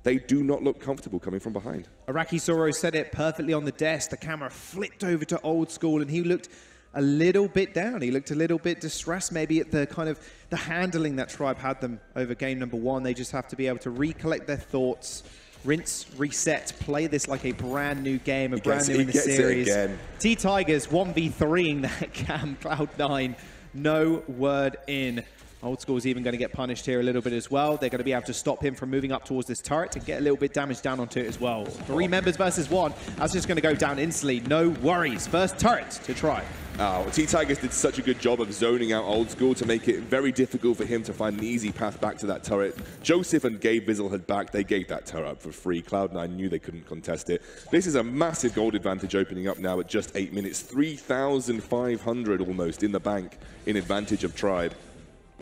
[SPEAKER 7] They do not look comfortable coming from behind.
[SPEAKER 6] Araki Soro said it perfectly on the desk. The camera flipped over to Old School, and he looked a little bit down. He looked a little bit distressed, maybe at the kind of the handling that Tribe had them over game number 1. They just have to be able to recollect their thoughts, rinse, reset, play this like a brand new game, a brand new in the series. T-Tigers 1v3ing that cam, Cloud9, no word in. Old School is even going to get punished here a little bit as well. They're going to be able to stop him from moving up towards this turret and get a little bit damage down onto it as well. 3 members versus 1. That's just going to go down instantly. No worries. First turret to try.
[SPEAKER 7] Oh, T-Tigers did such a good job of zoning out Old School to make it very difficult for him to find an easy path back to that turret. Joseph and Gabe Bizzle had back. They gave that turret up for free. Cloud9 knew they couldn't contest it. This is a massive gold advantage opening up now at just 8 minutes. 3,500 almost in the bank in advantage of Tribe.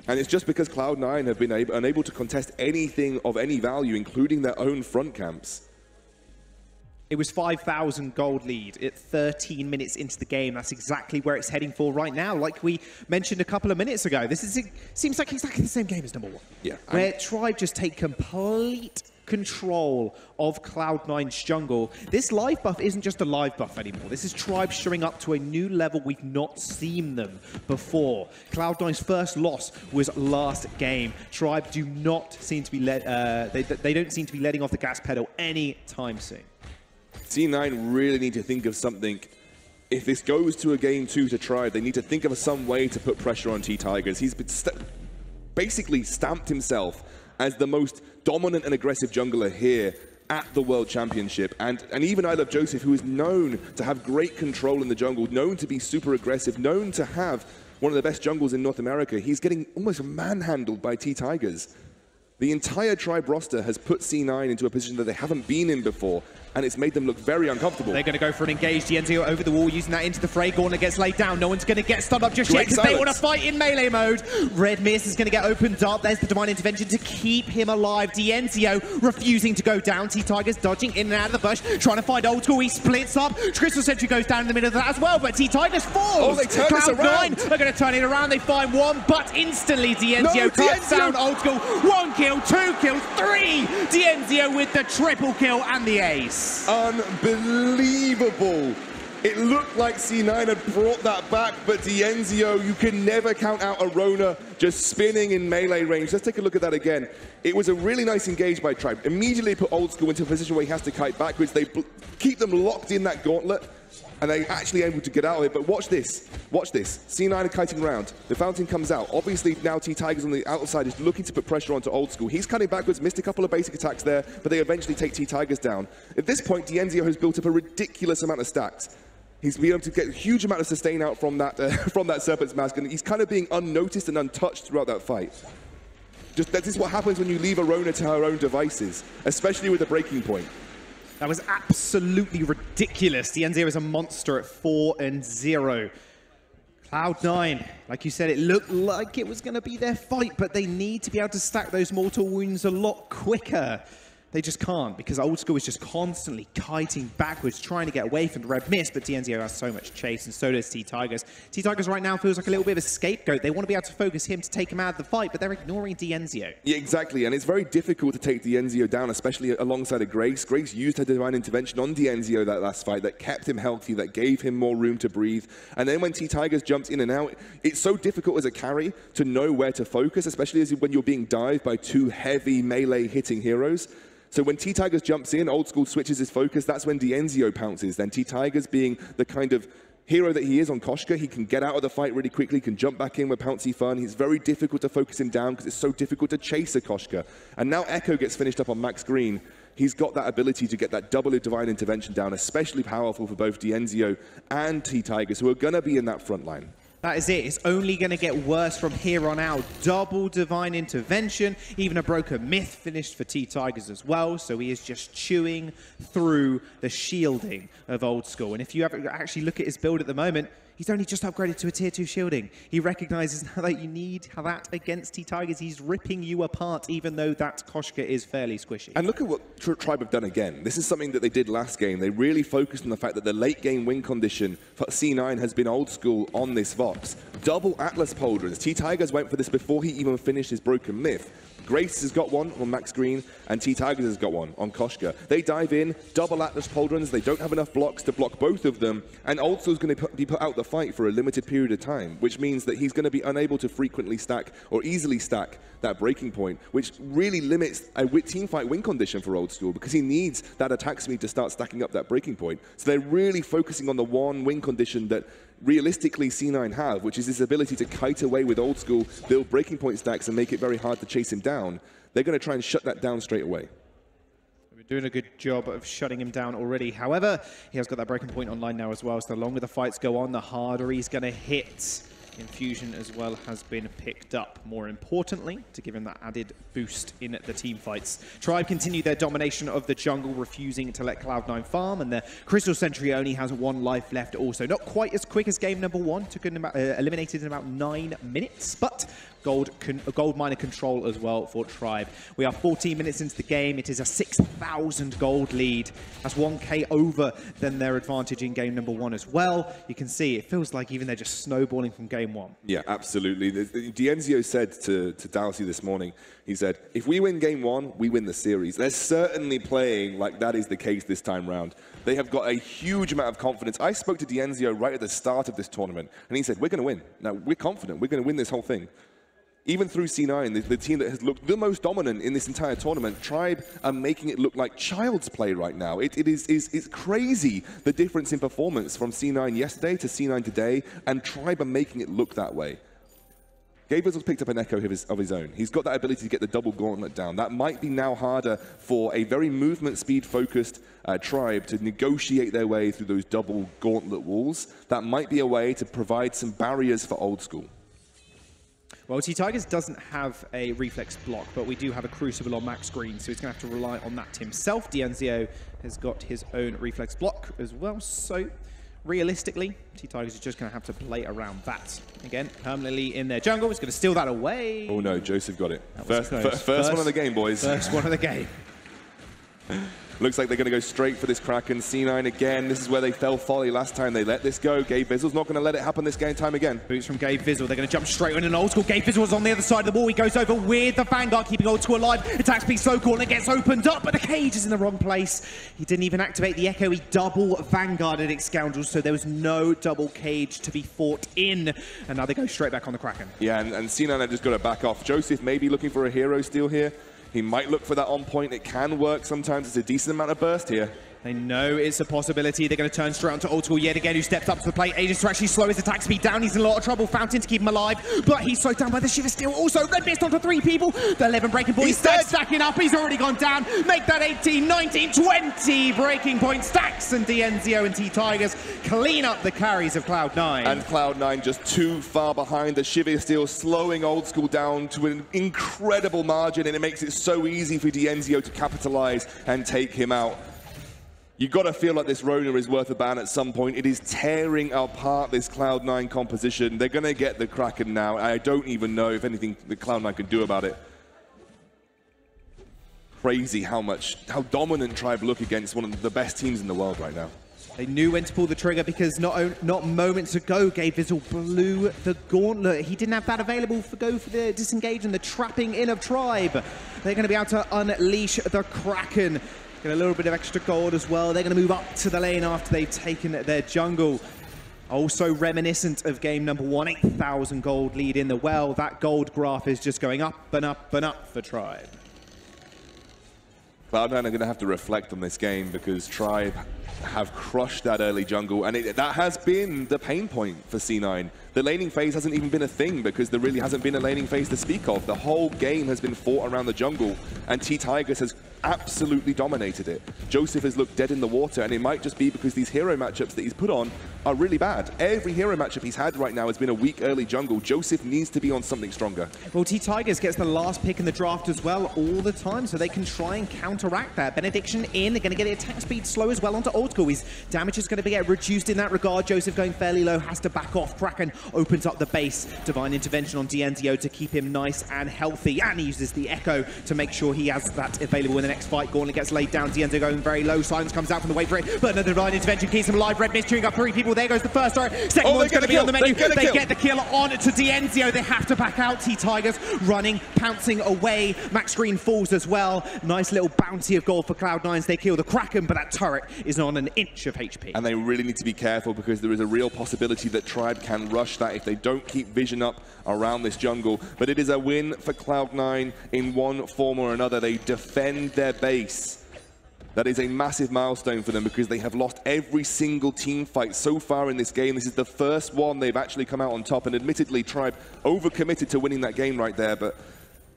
[SPEAKER 7] And it's just because Cloud9 have been unable to contest anything of any value, including their own front camps.
[SPEAKER 6] It was 5,000 gold lead at 13 minutes into the game. That's exactly where it's heading for right now. Like we mentioned a couple of minutes ago, this seems like exactly the same game as number 1.
[SPEAKER 7] Yeah.
[SPEAKER 6] Where Tribe just take complete control of Cloud9's jungle. This live buff isn't just a live buff anymore. This is Tribe showing up to a new level we've not seen them before. Cloud9's first loss was last game. Tribe do not seem to be they don't seem to be letting off the gas pedal anytime soon.
[SPEAKER 7] C9 really need to think of something. If this goes to a game 2 to Tribe, they need to think of some way to put pressure on T-Tigers. He's been basically stamped himself as the most dominant and aggressive jungler here at the World Championship. And even I Love Joseph, who is known to have great control in the jungle, known to be super aggressive, known to have one of the best jungles in North America, he's getting almost manhandled by T-Tigers. The entire Tribe roster has put C9 into a position that they haven't been in before, and it's made them look very uncomfortable.
[SPEAKER 6] They're going to go for an engage. Dienzio over the wall, using that into the fray. Gauntlet gets laid down. No one's going to get stunned up just yet because they want to fight in melee mode. Red Mist is going to get opened up. There's the Divine Intervention to keep him alive. Dienzio refusing to go down. T-Tigers dodging in and out of the bush, trying to find Old School. He splits up. Crystal Sentry goes down in the middle of that as well, but T-Tigers falls.
[SPEAKER 7] Oh, they turn this around.
[SPEAKER 6] Cloud9 are going to turn it around. They find one, but instantly Dienzio cuts down Old School. 1 kill, 2 kills, 3. Dienzio with the triple kill and the ace.
[SPEAKER 7] Unbelievable. It looked like C9 had brought that back, but Dienzio, you can never count out a Rona just spinning in melee range. Let's take a look at that again. It was a really nice engage by Tribe. Immediately put Old School into a position where he has to kite backwards. They keep them locked in that gauntlet. and they're actually able to get out of it. But watch this. Watch this. C9 are kiting around. The fountain comes out. Obviously, now T-Tigers on the outside is looking to put pressure onto Old School. He's cutting backwards, missed a couple of basic attacks there, but they eventually take T-Tigers down. At this point, Dienzio has built up a ridiculous amount of stacks. He's been able to get a huge amount of sustain out from that Serpent's Mask, and he's kind of being unnoticed and untouched throughout that fight. This is what happens when you leave a Rona to her own devices, especially with the breaking point.
[SPEAKER 6] That was absolutely ridiculous. Dienzio is a monster at 4-0. Cloud9, like you said, it looked like it was going to be their fight, but they need to be able to stack those mortal wounds a lot quicker. They just can't, because Old School is just constantly kiting backwards, trying to get away from the red mist, but Dienzio has so much chase, and so does T-Tigers. T-Tigers right now feels like a little bit of a scapegoat. They want to be able to focus him to take him out of the fight, but they're ignoring Dienzio.
[SPEAKER 7] Yeah, exactly, and it's very difficult to take Dienzio down, especially alongside a Grace. Grace used her divine intervention on Dienzio that last fight, that kept him healthy, that gave him more room to breathe. And then when T-Tigers jumps in and out, it's so difficult as a carry to know where to focus, especially when you're being dived by two heavy melee hitting heroes. So when T-Tigers jumps in, Old School switches his focus, that's when Dienzio pounces. Then T-Tigers, being the kind of hero that he is on Koshka, he can get out of the fight really quickly, can jump back in with Pouncy Fun. It's very difficult to focus him down because it's so difficult to chase a Koshka. And now Echo gets finished up on Max Green. He's got that ability to get that double divine intervention down, especially powerful for both Dienzio and T-Tigers, who are going to be in that front line.
[SPEAKER 6] That is it. It's only going to get worse from here on out. Double divine intervention, even a broken myth finished for T-Tigers as well. So he is just chewing through the shielding of Old School. And if you ever actually look at his build at the moment, he's only just upgraded to a tier 2 shielding. He recognizes now that you need that against T-Tigers. He's ripping you apart, even though that Koshka is fairly squishy.
[SPEAKER 7] And look at what Tribe have done again. This is something that they did last game. They really focused on the fact that the late game win condition for C9 has been Old School on this Vox. Double Atlas Pauldrons. T-Tigers went for this before he even finished his broken myth. Grace has got one on Max Green, and T-Tigers has got one on Koshka. They dive in, double Atlas Pauldrons, they don't have enough blocks to block both of them, and Old School's going to be put out the fight for a limited period of time, which means that he's going to be unable to frequently stack or easily stack that breaking point, which really limits a team fight win condition for Old School, because he needs that attack speed to start stacking up that breaking point. So they're really focusing on the one win condition that realistically C9 have, which is this ability to kite away with Old School, build breaking point stacks, and make it very hard to chase him down. They're going to try and shut that down straight away.
[SPEAKER 6] We're doing a good job of shutting him down already. However, he has got that breaking point online now as well, so the longer the fights go on, the harder he's going to hit. Infusion as well has been picked up, more importantly, to give him that added boost in the team fights. Tribe continue their domination of the jungle, refusing to let Cloud9 farm, and their Crystal Sentry only has 1 life left also. Not quite as quick as game number 1, eliminated in about 9 minutes, but gold miner control as well for Tribe. We are 14 minutes into the game. It is a 6,000 gold lead. That's 1k over than their advantage in game number 1 as well. You can see it feels like even they're just snowballing from game 1.
[SPEAKER 7] Yeah, absolutely. Dienzio said to Dalsy this morning, he said, if we win game 1, we win the series. They're certainly playing like that is the case this time round. They have got a huge amount of confidence. I spoke to Dienzio right at the start of this tournament, and he said, we're going to win. Now, we're confident. We're going to win this whole thing. Even through C9, the team that has looked the most dominant in this entire tournament, Tribe are making it look like child's play right now. It's crazy, the difference in performance from C9 yesterday to C9 today, and Tribe are making it look that way. Gabriel's picked up an Echo of his own. He's got that ability to get the double gauntlet down. That might be now harder for a very movement speed focused Tribe to negotiate their way through those double gauntlet walls. That might be a way to provide some barriers for Old School.
[SPEAKER 6] Well, T-Tigers doesn't have a reflex block, but we do have a Crucible on Max Green, so he's going to have to rely on that himself. Dienzio has got his own reflex block as well, so realistically, T-Tigers is just going to have to play around that. Again, permanently in their jungle, he's going to steal that away.
[SPEAKER 7] Oh no, Joseph got it. First one of the game, boys.
[SPEAKER 6] First one of the game.
[SPEAKER 7] Looks like they're going to go straight for this Kraken. C9 again. This is where they fell folly last time. They let this go. Gabe Vizzle's not going to let it happen this game time again.
[SPEAKER 6] Boots from Gabe Vizzle. They're going to jump straight on an Old School. Gabe Vizzle was on the other side of the wall. He goes over with the Vanguard, keeping Old School alive. Attacks being so cool and it gets opened up, but the cage is in the wrong place. He didn't even activate the Echo. He double Vanguarded it, scoundrels, so there was no double cage to be fought in. And now they go straight back on the Kraken.
[SPEAKER 7] Yeah, and C9 have just got to back off. Joseph may be looking for a hero steal here. He might look for that on point. It can work sometimes. It's a decent amount of burst here.
[SPEAKER 6] They know it's a possibility. They're going to turn straight onto Old School yet again, who steps up to the plate. Aegis to actually slow his attack speed down. He's in a lot of trouble. Fountain to keep him alive, but he's slowed down by the Shiver Steel. Also, Red Mist onto 3 people. The 11 breaking point stacking up. He's already gone down. Make that 18, 19, 20 breaking point stacks. And Dienzio and T-Tigers clean up the carries of Cloud9.
[SPEAKER 7] And Cloud9 just too far behind. The Shiver Steel slowing Old School down to an incredible margin, and it makes it so easy for Dienzio to capitalize and take him out. You've got to feel like this Rona is worth a ban at some point. It is tearing apart this Cloud9 composition. They're going to get the Kraken now. I don't even know if anything the Cloud9 can do about it. Crazy how dominant Tribe look against one of the best teams in the world right now.
[SPEAKER 6] They knew when to pull the trigger because not moments ago, Gabe Vizzle blew the gauntlet. He didn't have that available for go for the disengage and the trapping in of Tribe. They're going to be able to unleash the Kraken. Get a little bit of extra gold as well. They're going to move up to the lane after they've taken their jungle. Also reminiscent of game number 1, 8,000 gold lead in the well. That gold graph is just going up and up and up for Tribe.
[SPEAKER 7] Cloud9 are going to have to reflect on this game because Tribe have crushed that early jungle, and that has been the pain point for C9. The laning phase hasn't even been a thing because there really hasn't been a laning phase to speak of. The whole game has been fought around the jungle, and T-Tigers has absolutely dominated it. Joseph has looked dead in the water, and it might just be because these hero matchups that he's put on are really bad. Every hero matchup he's had right now has been a weak early jungle. Joseph needs to be on something stronger.
[SPEAKER 6] Well, T-Tigers gets the last pick in the draft as well all the time, so they can try and counteract that. Benediction in, they're going to get the attack speed slow as well onto Old School. His damage is going to get reduced in that regard. Joseph going fairly low, has to back off. Kraken opens up the base. Divine Intervention on Dienzio to keep him nice and healthy, and he uses the Echo to make sure he has that available in the next fight. Gauntlet gets laid down. Dienzio going very low. Silence comes out from the way for it, but another Divine Intervention keeps him alive. Red Mist chewing up 3 people. There goes the first arrow. Second one's going to be on the menu. They get the kill on to Dienzio. They have to back out. T-Tigers running, pouncing away. Max Green falls as well. Nice little bounty of gold for Cloud9. They kill the Kraken, but that turret is on an inch of HP.
[SPEAKER 7] And they really need to be careful because there is a real possibility that Tribe can rush that if they don't keep vision up around this jungle. But it is a win for Cloud9 in one form or another. They defend their base. That is a massive milestone for them because they have lost every single team fight so far in this game. This is the first one they've actually come out on top, and admittedly Tribe overcommitted to winning that game right there, but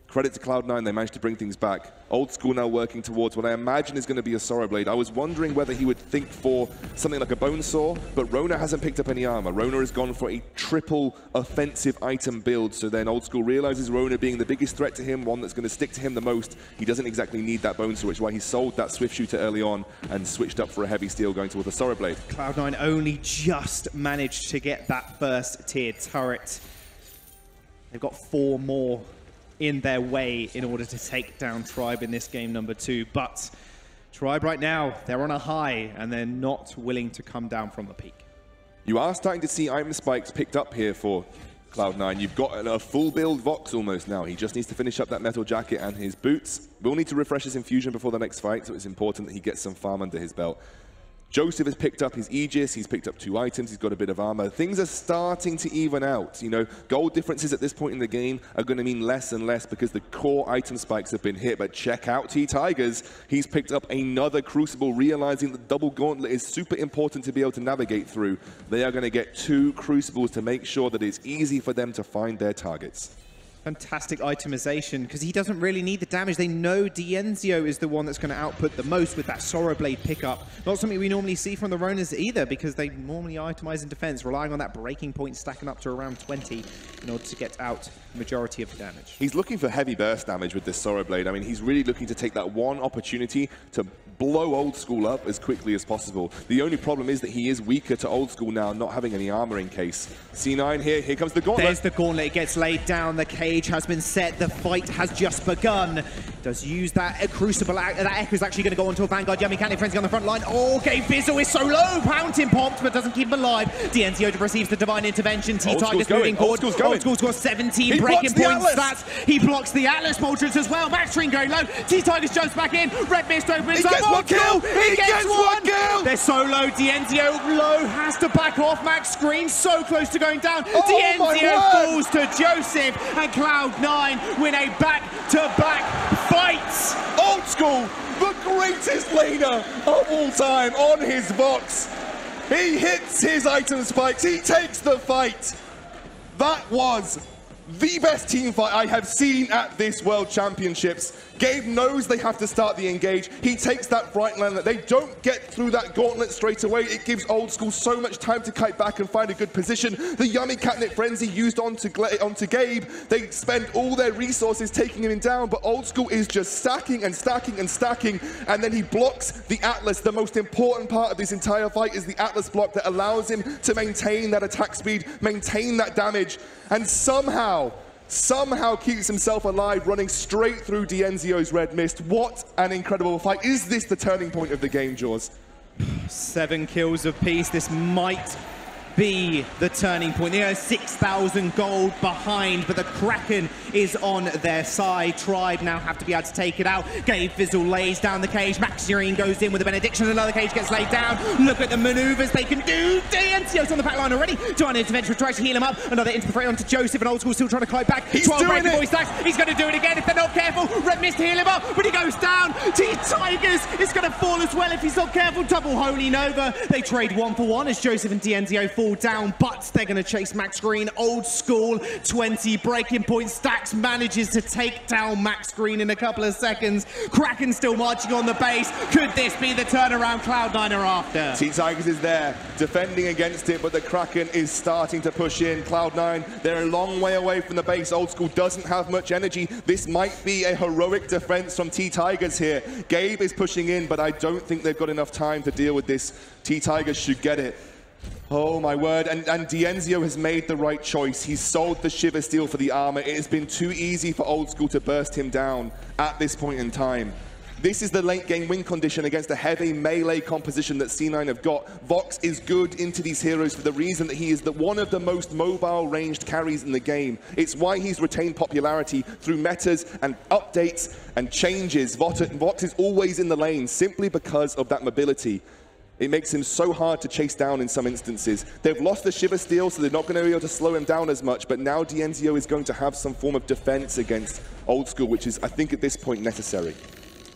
[SPEAKER 7] credit to Cloud9, they managed to bring things back. Old School now working towards what I imagine is going to be a Sorrow Blade. I was wondering whether he would think for something like a Bone Saw, but Rona hasn't picked up any armor. Rona has gone for a triple offensive item build, so then Old School realizes Rona being the biggest threat to him, one that's going to stick to him the most. He doesn't exactly need that Bone Saw, which is why he sold that Swift Shooter early on and switched up for a Heavy Steel going towards a Sorrow Blade.
[SPEAKER 6] Cloud9 only just managed to get that first tier turret. They've got 4 more in their way in order to take down Tribe in this game number 2. But Tribe right now, they're on a high and they're not willing to come down from the peak.
[SPEAKER 7] You are starting to see item spikes picked up here for Cloud9. You've got a full build Vox almost now. He just needs to finish up that metal jacket and his boots. Will need to refresh his infusion before the next fight, so it's important that he gets some farm under his belt. Joseph has picked up his Aegis, he's picked up 2 items, he's got a bit of armor. Things are starting to even out. You know, gold differences at this point in the game are going to mean less and less because the core item spikes have been hit. But check out T-Tigers. He's picked up another Crucible, realizing that double gauntlet is super important to be able to navigate through. They are going to get 2 Crucibles to make sure that it's easy for them to find their targets.
[SPEAKER 6] Fantastic itemization, because he doesn't really need the damage. They know Dienzio is the one that's going to output the most with that Sorrow Blade pickup. Not something we normally see from the Ronas either, because they normally itemize in defense, relying on that breaking point stacking up to around 20 in order to get out the majority of the damage.
[SPEAKER 7] He's looking for heavy burst damage with this Sorrow Blade. I mean, he's really looking to take that one opportunity to blow Old School up as quickly as possible. The only problem is that he is weaker to Old School now, not having any armor in case. C9 here comes the gauntlet.
[SPEAKER 6] There's the gauntlet, it gets laid down, the cage has been set, the fight has just begun. Does use that Crucible, that Echo is actually going to go onto a Vanguard. Yummy Candy Frenzy on the front line. Oh, Gabe Vizzle is so low, Fountain popped, but doesn't keep him alive. Dienzio receives the Divine Intervention, T-Tigers moving forward. Old School's got 17 breaking point stats. He blocks the Atlas Moltres as well. Max Green going low, T-Tigers jumps back in, Red Mist opens up.
[SPEAKER 7] He gets 1 kill! He gets 1 kill!
[SPEAKER 6] They're so low, Dienzio low, has to back off. Max Green so close to going down.
[SPEAKER 7] Oh,
[SPEAKER 6] Dienzio falls to Joseph, and Cloud9 win a back-to-back fight.
[SPEAKER 7] Old Old School, the greatest laner of all time, on his Vox. He hits his item spikes, he takes the fight. That was the best team fight I have seen at this World Championships. Gabe knows they have to start the engage. He takes that front line. They don't get through that gauntlet straight away. It gives Old School so much time to kite back and find a good position. The yummy catnip frenzy used onto Gabe. They spend all their resources taking him down, but Old School is just stacking and stacking and stacking, and then he blocks the Atlas. The most important part of this entire fight is the Atlas block that allows him to maintain that attack speed, maintain that damage, and somehow keeps himself alive, running straight through Dienzio's red mist. What an incredible fight. Is this the turning point of the game, Jaws?
[SPEAKER 6] 7 kills apiece. This might be the turning point. They are 6,000 gold behind, but the Kraken is on their side. Tribe now have to be able to take it out. Gabe Fizzle lays down the cage. Maxurine goes in with a benediction. Another cage gets laid down. Look at the maneuvers they can do. Diencio's on the back line already. Giant intervention tries to heal him up. Another into the fray onto Joseph, and Old School still trying to climb back.
[SPEAKER 7] He's doing it.
[SPEAKER 6] Stacks. He's going to do it again if they're not careful. Red Mist to heal him up, but he goes down. T-Tigers is going to fall as well if he's not careful. Double Holy Nova. They trade 1-for-1 as Joseph and Diencio fall down, but they're going to chase Max Green. Old School, 20 breaking point. Stacks manages to take down Max Green in a couple of seconds. Kraken still marching on the base. Could this be the turnaround Cloud9 are after?
[SPEAKER 7] T-Tigers is there, defending against it, but the Kraken is starting to push in. Cloud9, they're a long way away from the base. Old School doesn't have much energy. This might be a heroic defense from T-Tigers here. Gabe is pushing in, but I don't think they've got enough time to deal with this. T-Tigers should get it. Oh my word, and Dienzio has made the right choice. He's sold the Shiver Steel for the armor. It has been too easy for Old School to burst him down at this point in time. This is the late game win condition against a heavy melee composition that C9 have got. Vox is good into these heroes for the reason that he is one of the most mobile ranged carries in the game. It's why he's retained popularity through metas and updates and changes. Vox is always in the lane simply because of that mobility. It makes him so hard to chase down in some instances. They've lost the Shiver Steel, so they're not going to be able to slow him down as much, but now Dienzio is going to have some form of defense against Old School, which is, I think, at this point necessary.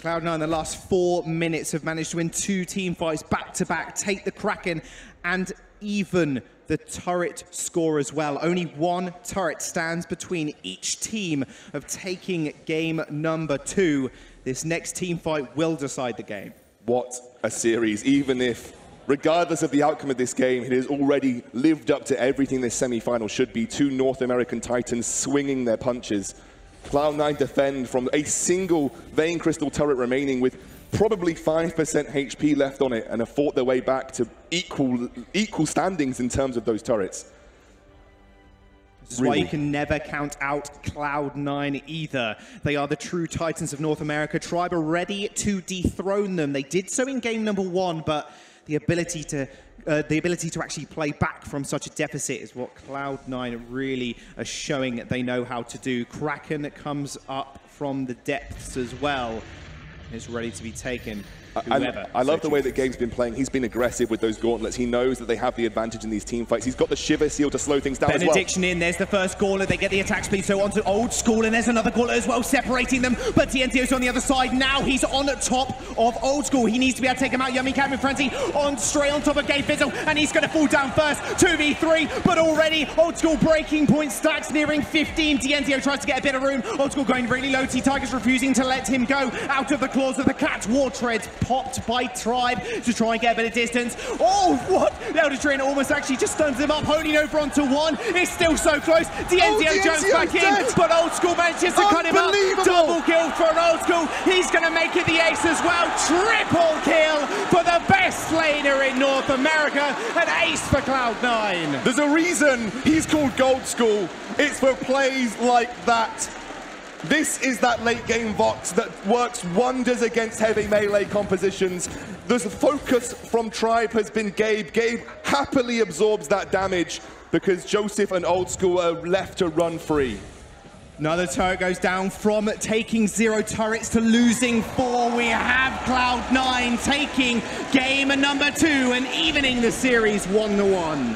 [SPEAKER 6] Cloud9 the last 4 minutes have managed to win 2 team fights back-to-back, take the Kraken, and even the turret score as well. Only 1 turret stands between each team of taking game number 2. This next team fight will decide the game.
[SPEAKER 7] What a series, even if, regardless of the outcome of this game, it has already lived up to everything this semi-final should be. 2 North American Titans swinging their punches. Cloud9 defend from a single Vein Crystal turret remaining with probably 5% HP left on it, and have fought their way back to equal standings in terms of those turrets.
[SPEAKER 6] This is why you can never count out Cloud9 either. They are the true Titans of North America. Tribe are ready to dethrone them. They did so in game number 1, but the ability to actually play back from such a deficit is what Cloud9 really are showing they know how to do. Kraken comes up from the depths as well. Is ready to be taken.
[SPEAKER 7] I love the way that Gabe's been playing. He's been aggressive with those gauntlets. He knows that they have the advantage in these team fights. He's got the Shiver Seal to slow things down as well.
[SPEAKER 6] Benediction in, there's the first gauntlet. They get the attack speed, so onto Old School, and there's another gauntlet as well, separating them. But Diencio's on the other side. Now he's on top of Old School. He needs to be able to take him out. Yummy Cat with Frenzy straight on top of Gabe Fizzle, and he's going to fall down first. 2v3, but already Old School breaking point stacks nearing 15. Diencio tries to get a bit of room. Old School going really low. T-Tigers refusing to let him go out of the claws of the cat. War Treads popped by Tribe to try and get a bit of distance. Oh, what? The Elder Trainer almost actually just stuns him up. Holding over onto 1. It's still so close. Diencio jumps back in, but Old School manages to cut him up. Double kill for Old School. He's going to make it the ace as well. Triple kill for the best laner in North America. An ace for Cloud9.
[SPEAKER 7] There's a reason he's called Gold School. It's for plays like that. This is that late game Vox that works wonders against heavy melee compositions. The focus from Tribe has been Gabe. Gabe happily absorbs that damage because Joseph and Old School are left to run free.
[SPEAKER 6] Another turret goes down from taking 0 turrets to losing 4. We have Cloud9 taking game number 2 and evening the series 1-1.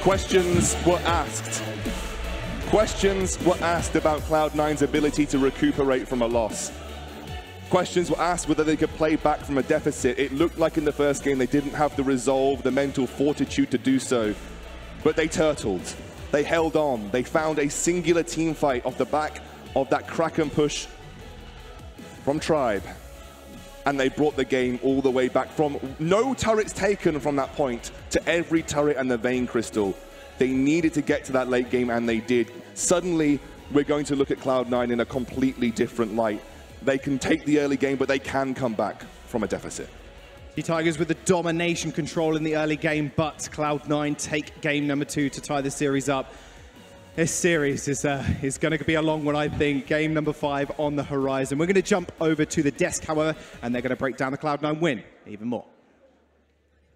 [SPEAKER 7] Questions were asked. Questions were asked about Cloud9's ability to recuperate from a loss. Questions were asked whether they could play back from a deficit. It looked like in the first game they didn't have the resolve, the mental fortitude to do so, but they turtled. They held on. They found a singular team fight off the back of that Kraken push from Tribe, and they brought the game all the way back from no turrets taken from that point to every turret and the Vein Crystal. They needed to get to that late game, and they did. Suddenly, we're going to look at Cloud9 in a completely different light. They can take the early game, but they can come back from a deficit.
[SPEAKER 6] The Tigers with the domination control in the early game, but Cloud9 take game number 2 to tie the series up. This series is going to be a long one, I think. Game number 5 on the horizon. We're going to jump over to the desk, however, and they're going to break down the Cloud9 win even more.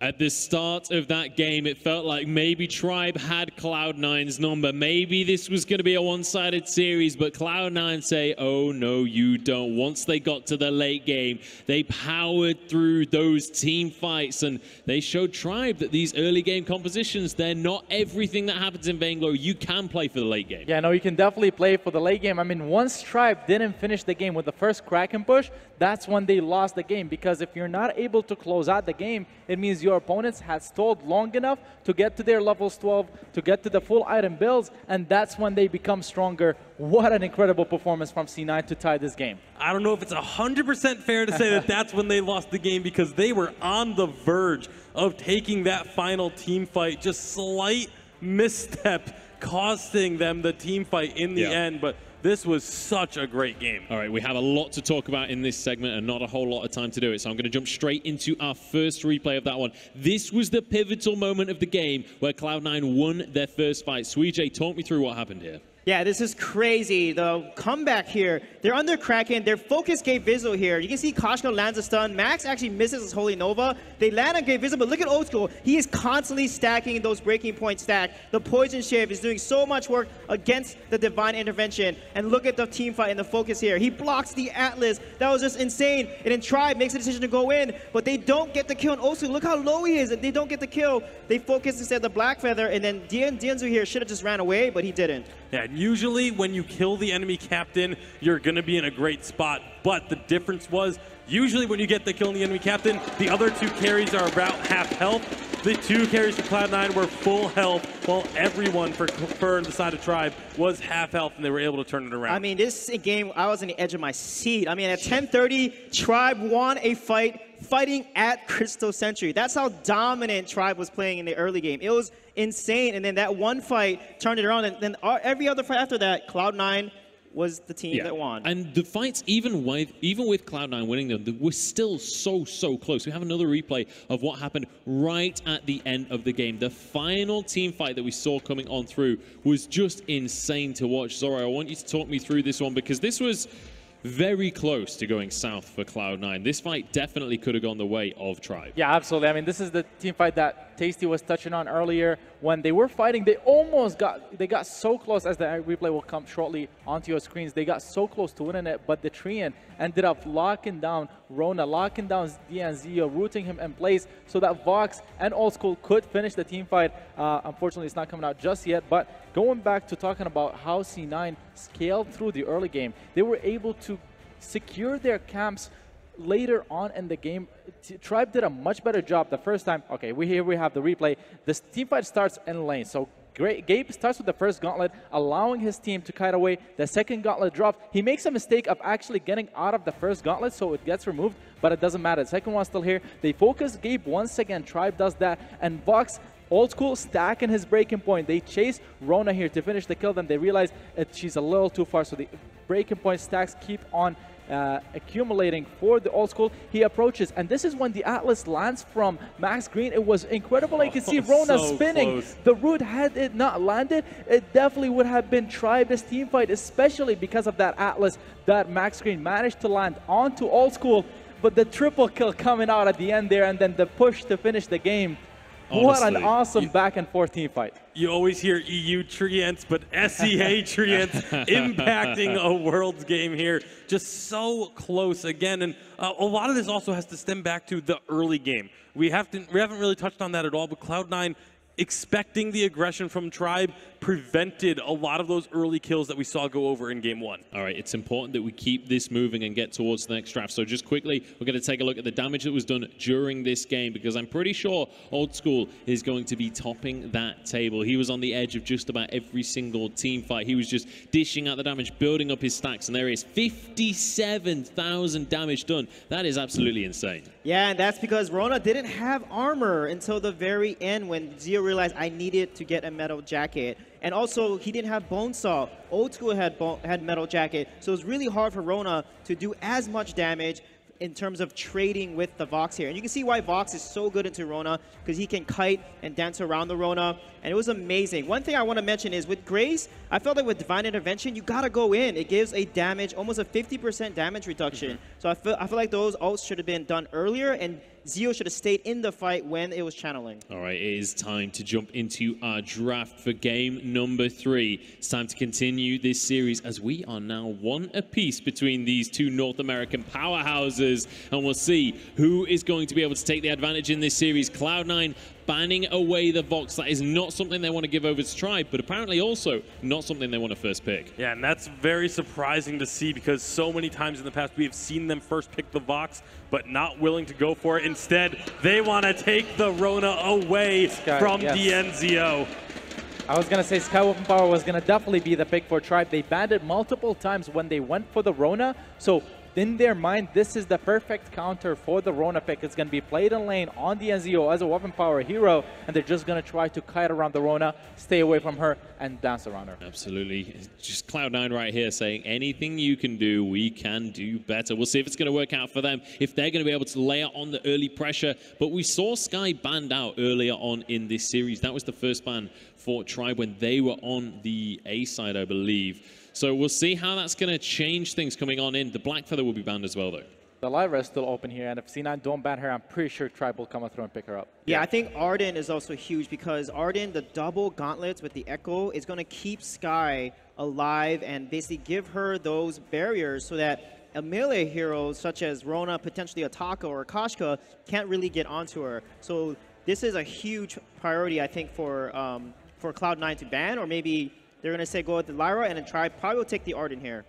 [SPEAKER 2] At the start of that game, it felt like maybe Tribe had Cloud9's number. Maybe this was going to be a one-sided series, but Cloud9 say, oh, no, you don't. Once they got to the late game, they powered through those team fights, and they showed Tribe that these early game compositions, they're not everything that happens in Vainglory. You can play for the late game.
[SPEAKER 3] Yeah, no, you can definitely play for the late game. I mean, once Tribe didn't finish the game with the first Kraken push, that's when they lost the game, because if you're not able to close out the game, it means your opponents had stalled long enough to get to their levels 12, to get to the full item builds, and that's when they become stronger. What an incredible performance from C9 to tie this game.
[SPEAKER 4] I don't know if it's 100% fair to say that that's when they lost the game, because they were on the verge of taking that final team fight. Just slight misstep costing them the team fight in the end, but this was such a great game.
[SPEAKER 2] All right, we have a lot to talk about in this segment and not a whole lot of time to do it, so I'm going to jump straight into our first replay of that one. This was the pivotal moment of the game where Cloud9 won their first fight. Suijay, talk me through what happened here.
[SPEAKER 1] Yeah, this is crazy. The comeback here. They're under Kraken. Their focus gave Vizzle here. You can see Koshko lands a stun. Max actually misses his Holy Nova. They land on Gave Vizzle, but look at Old School. He is constantly stacking those breaking point stack. The Poison Shift is doing so much work against the Divine Intervention. And look at the team fight and the focus here. He blocks the Atlas. That was just insane. And then Tribe makes a decision to go in, but they don't get the kill on Old School. Look how low he is. They don't get the kill. They focus instead the Black Feather, and then Dianzu here should have just ran away, but he didn't.
[SPEAKER 4] Yeah, usually when you kill the enemy captain, you're going to be in a great spot. But the difference was, usually when you get the kill on the enemy captain, the other two carries are about half health. The two carries for Cloud9 were full health, while everyone for the side of Tribe was half health, and they were able to turn it around.
[SPEAKER 1] I mean, this game, I was on the edge of my seat. I mean, at 10:30, Tribe won a fight fighting at Crystal Century. That's how dominant Tribe was playing in the early game. It was insane, and then that one fight turned it around, and then every other fight after that, Cloud9 was the team that won.
[SPEAKER 2] And the fights, even with Cloud9 winning them, they were still so close. We have another replay of what happened right at the end of the game. The final team fight that we saw coming on through was just insane to watch. Zoro, I want you to talk me through this one, because this was very close to going south for Cloud9. This fight definitely could have gone the way of Tribe.
[SPEAKER 3] Yeah, absolutely. I mean, this is the team fight that Tasty was touching on earlier. When they were fighting, they got so close, as the replay will come shortly onto your screens. They got so close to winning it, but the Treant ended up locking down Rona, locking down DNZ, rooting him in place so that Vox and Old School could finish the team fight. Unfortunately, it's not coming out just yet, but going back to talking about how C9 scaled through the early game, they were able to secure their camps later on in the game. Tribe did a much better job the first time. Okay, here we have the replay. This team fight starts in lane. So Gabe starts with the first gauntlet, allowing his team to kite away. The second gauntlet drops. He makes a mistake of actually getting out of the first gauntlet, so it gets removed, but it doesn't matter. The second one's still here. They focus Gabe once again. Tribe does that, and Vox, Old School, stacking his breaking point. They chase Rona here to finish the kill. Then they realize she's a little too far, so the breaking point stacks keep on accumulating for the Old School. He approaches, and this is when the Atlas lands from Max Green. It was incredible. You can see Rona
[SPEAKER 4] so
[SPEAKER 3] spinning.
[SPEAKER 4] Close.
[SPEAKER 3] The root, had it not landed, it definitely would have been Tribe's team fight, especially because of that Atlas that Max Green managed to land onto Old School. But the triple kill coming out at the end there, and then the push to finish the game.
[SPEAKER 2] Honestly,
[SPEAKER 3] what an awesome back and forth team fight.
[SPEAKER 4] You always hear EU Treants, but SEA Treants impacting a Worlds game here. Just so close again. And a lot of this also has to stem back to the early game. We haven't really touched on that at all, but Cloud9 expecting the aggression from Tribe prevented a lot of those early kills that we saw go over in game 1.
[SPEAKER 2] All right, it's important that we keep this moving and get towards the next draft. So just quickly, we're going to take a look at the damage that was done during this game, because I'm pretty sure Old School is going to be topping that table. He was on the edge of just about every single team fight. He was just dishing out the damage, building up his stacks, and there is 57,000 damage done. That is absolutely insane.
[SPEAKER 1] Yeah, and that's because Rona didn't have armor until the very end when Zio realized I needed to get a metal jacket. And also, he didn't have Bonesaw. Old School had metal jacket, so it was really hard for Rona to do as much damage in terms of trading with the Vox here. And you can see why Vox is so good into Rona, because he can kite and dance around the Rona, and it was amazing. One thing I want to mention is with Grace, I felt like with Divine Intervention, you gotta go in. It gives a damage, almost a 50% damage reduction. So I feel like those ults should have been done earlier, and Zio should have stayed in the fight when it was channeling.
[SPEAKER 2] All right, it is time to jump into our draft for game number 3. It's time to continue this series as we are now 1 apiece between these two North American powerhouses, and we'll see who is going to be able to take the advantage in this series. Cloud9 banning away the Vox. That is not something they want to give over to Tribe, but apparently also not something they want to first pick.
[SPEAKER 4] Yeah, and that's very surprising to see, because so many times in the past we have seen them first pick the Vox, but not willing to go for it. Instead, they want to take the Rona away from DNZO.
[SPEAKER 3] I was going to say Sky Weapon Power was going to definitely be the pick for Tribe. They banned it multiple times when they went for the Rona, so in their mind, this is the perfect counter for the Rona pick. It's going to be played in lane on the NZO as a weapon power hero, and they're just going to try to kite around the Rona, stay away from her, and dance around her.
[SPEAKER 2] Absolutely. Just Cloud9 right here saying, anything you can do, we can do better. We'll see if it's going to work out for them, if they're going to be able to layer on the early pressure. But we saw Sky banned out earlier on in this series. That was the first ban for Tribe when they were on the A side, I believe. So we'll see how that's going to change things coming on in. The Black Feather will be banned as well, though.
[SPEAKER 3] The Lyra is still open here, and if C9 don't ban her, I'm pretty sure Tribe will come through and pick her up.
[SPEAKER 1] Yeah, I think Arden is also huge, because Arden, the double gauntlets with the Echo, is going to keep Sky alive and basically give her those barriers so that a melee hero such as Rona, potentially Ataka or Akashka, can't really get onto her. So this is a huge priority, I think, for Cloud9 to ban, or maybe they're going to say go with the Lyra, and then Tribe probably will take the Arden here.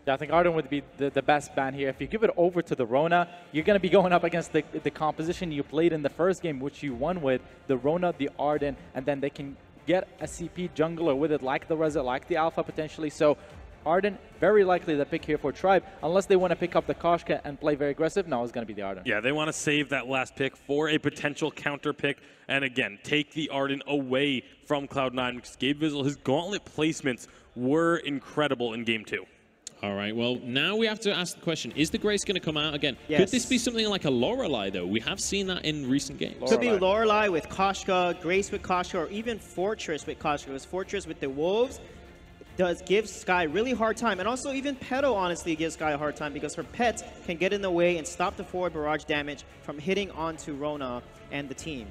[SPEAKER 3] Yeah, I think Arden would be the best ban here. If you give it over to the Rona, you're going to be going up against the composition you played in the first game, which you won with, the Rona, the Arden, and then they can get a CP jungler with it, like the Razer, like the Alpha potentially. So Arden, very likely the pick here for Tribe, unless they want to pick up the Koshka and play very aggressive. No, it's going to be the Arden.
[SPEAKER 4] Yeah, they want to save that last pick for a potential counter pick, and again, take the Arden away from Cloud9, because Gabe Vizzle, his gauntlet placements were incredible in Game 2.
[SPEAKER 2] All right, well, now we have to ask the question, is the Grace going to come out again?
[SPEAKER 1] Yes.
[SPEAKER 2] Could this be something like a Lorelei, though? We have seen that in recent games.
[SPEAKER 1] Could be Lorelei with Koshka, Grace with Koshka, or even Fortress with Koshka, because Fortress with the Wolves does give Sky really hard time. And also even Petal honestly gives Sky a hard time, because her pets can get in the way and stop the forward barrage damage from hitting onto Rona and the team.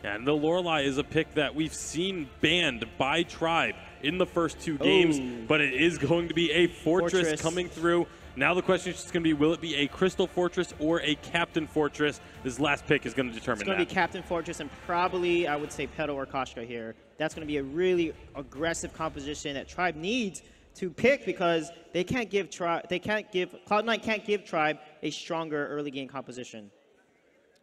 [SPEAKER 4] And the Lorelei is a pick that we've seen banned by Tribe in the first 2 games, but it is going to be a Fortress coming through. Now the question is just going to be, will it be a Crystal Fortress or a Captain Fortress? This last pick is going to determine that.
[SPEAKER 1] It's going to be Captain Fortress, and probably, I would say, Petal or Koshka here. That's going to be a really aggressive composition that Tribe needs to pick, because they can't give Cloud9 can't give Tribe a stronger early game composition.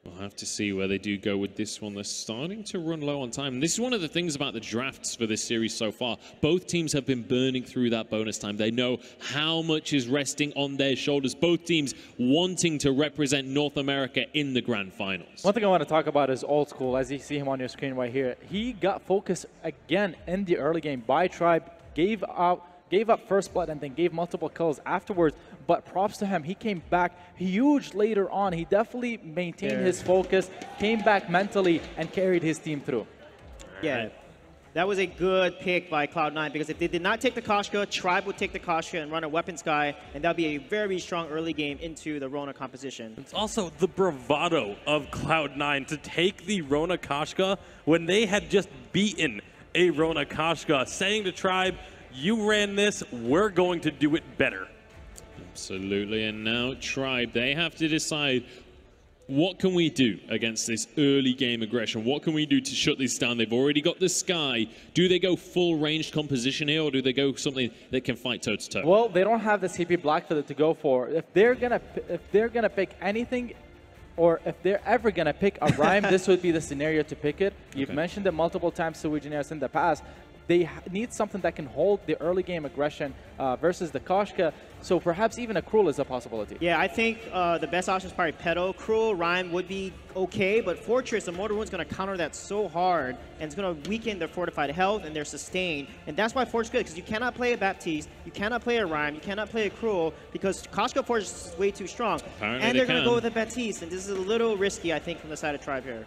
[SPEAKER 2] We'll have to see where they do go with this one. They're starting to run low on time. And this is one of the things about the drafts for this series so far. Both teams have been burning through that bonus time. They know how much is resting on their shoulders. Both teams wanting to represent North America in the grand finals.
[SPEAKER 3] One thing I want to talk about is Old School. As you see him on your screen right here, he got focused again in the early game by Tribe, gave up first blood, and then gave multiple kills afterwards. But props to him, he came back huge later on. He definitely maintained his focus, came back mentally, and carried his team through.
[SPEAKER 1] Yeah, that was a good pick by Cloud9, because if they did not take the Koshka, Tribe would take the Koshka and run a Weapons Guy, and that would be a very strong early game into the Rona composition.
[SPEAKER 4] It's also the bravado of Cloud9 to take the Rona Koshka when they had just beaten a Rona Koshka, saying to Tribe, you ran this, we're going to do it better.
[SPEAKER 2] Absolutely, and now Tribe, they have to decide What can we do against this early game aggression? What can we do to shut this down? They've already got the Sky. Do they go full ranged composition here, or do they go something that can fight toe to toe?
[SPEAKER 3] Well, they don't have the CP Blackfeather to go for. If they're gonna pick anything, or if they're ever gonna pick a Rhyme, this would be the scenario to pick it. You've mentioned it multiple times to Engineers in the past. They need something that can hold the early game aggression versus the Koshka. So perhaps even a Cruel is a possibility.
[SPEAKER 1] Yeah, I think the best option is probably Pedo. Cruel, Rhyme would be okay, but Fortress, the Mortar Wound's going to counter that so hard, and it's going to weaken their fortified health and their sustain. And that's why Fortress is good, because you cannot play a Baptiste, you cannot play a Rhyme, you cannot play a Cruel, because Koshka Fortress is way too strong.
[SPEAKER 2] Apparently
[SPEAKER 1] and they're going to go with a Baptiste, and this is a little risky, I think, from the side of Tribe here.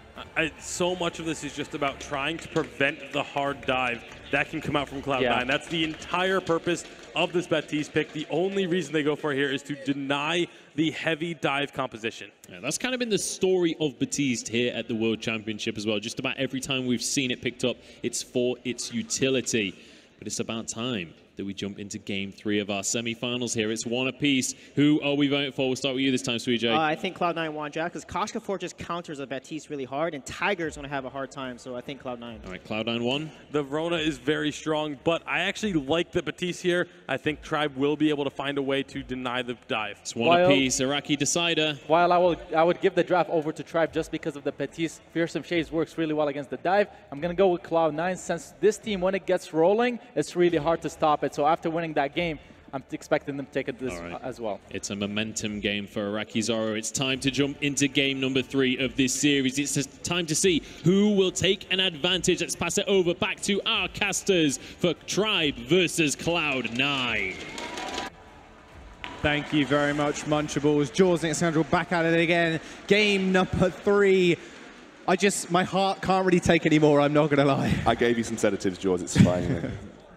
[SPEAKER 4] So much of this is just about trying to prevent the hard dive that can come out from Cloud9.
[SPEAKER 3] Yeah.
[SPEAKER 4] That's the entire purpose of this Baptiste pick. The only reason they go for it here is to deny the heavy dive composition.
[SPEAKER 2] Yeah, that's kind of been the story of Baptiste here at the World Championship as well. Just about every time we've seen it picked up, it's for its utility. But it's about time that we jump into Game 3 of our semifinals here. It's one apiece. Who are we voting for? We'll start with you this time, Sweet J.
[SPEAKER 1] I think Cloud9 won, Jack, because Koshka Fortress counters a Baptiste really hard, and Tiger's going to have a hard time, so I think Cloud9.
[SPEAKER 2] All right, Cloud9 won.
[SPEAKER 4] The Rona is very strong, but I actually like the Baptiste here. I think Tribe will be able to find a way to deny the dive.
[SPEAKER 2] It's one apiece. Iraqi decider.
[SPEAKER 3] While I would give the draft over to Tribe just because of the Baptiste. Fearsome Shades works really well against the dive. I'm going to go with Cloud9 since this team, when it gets rolling, it's really hard to stop it. So after winning that game, I'm expecting them to take it as well.
[SPEAKER 2] It's a momentum game for Iraqi Zoro. It's time to jump into game number 3 of this series. It's time to see who will take an advantage. Let's pass it over back to our casters for Tribe versus Cloud9.
[SPEAKER 6] Thank you very much, Munchables. Jaws and Scoundrel back at it again. Game number 3. My heart can't really take any more, I'm not going to lie.
[SPEAKER 7] I gave you some sedatives, Jaws. It's fine.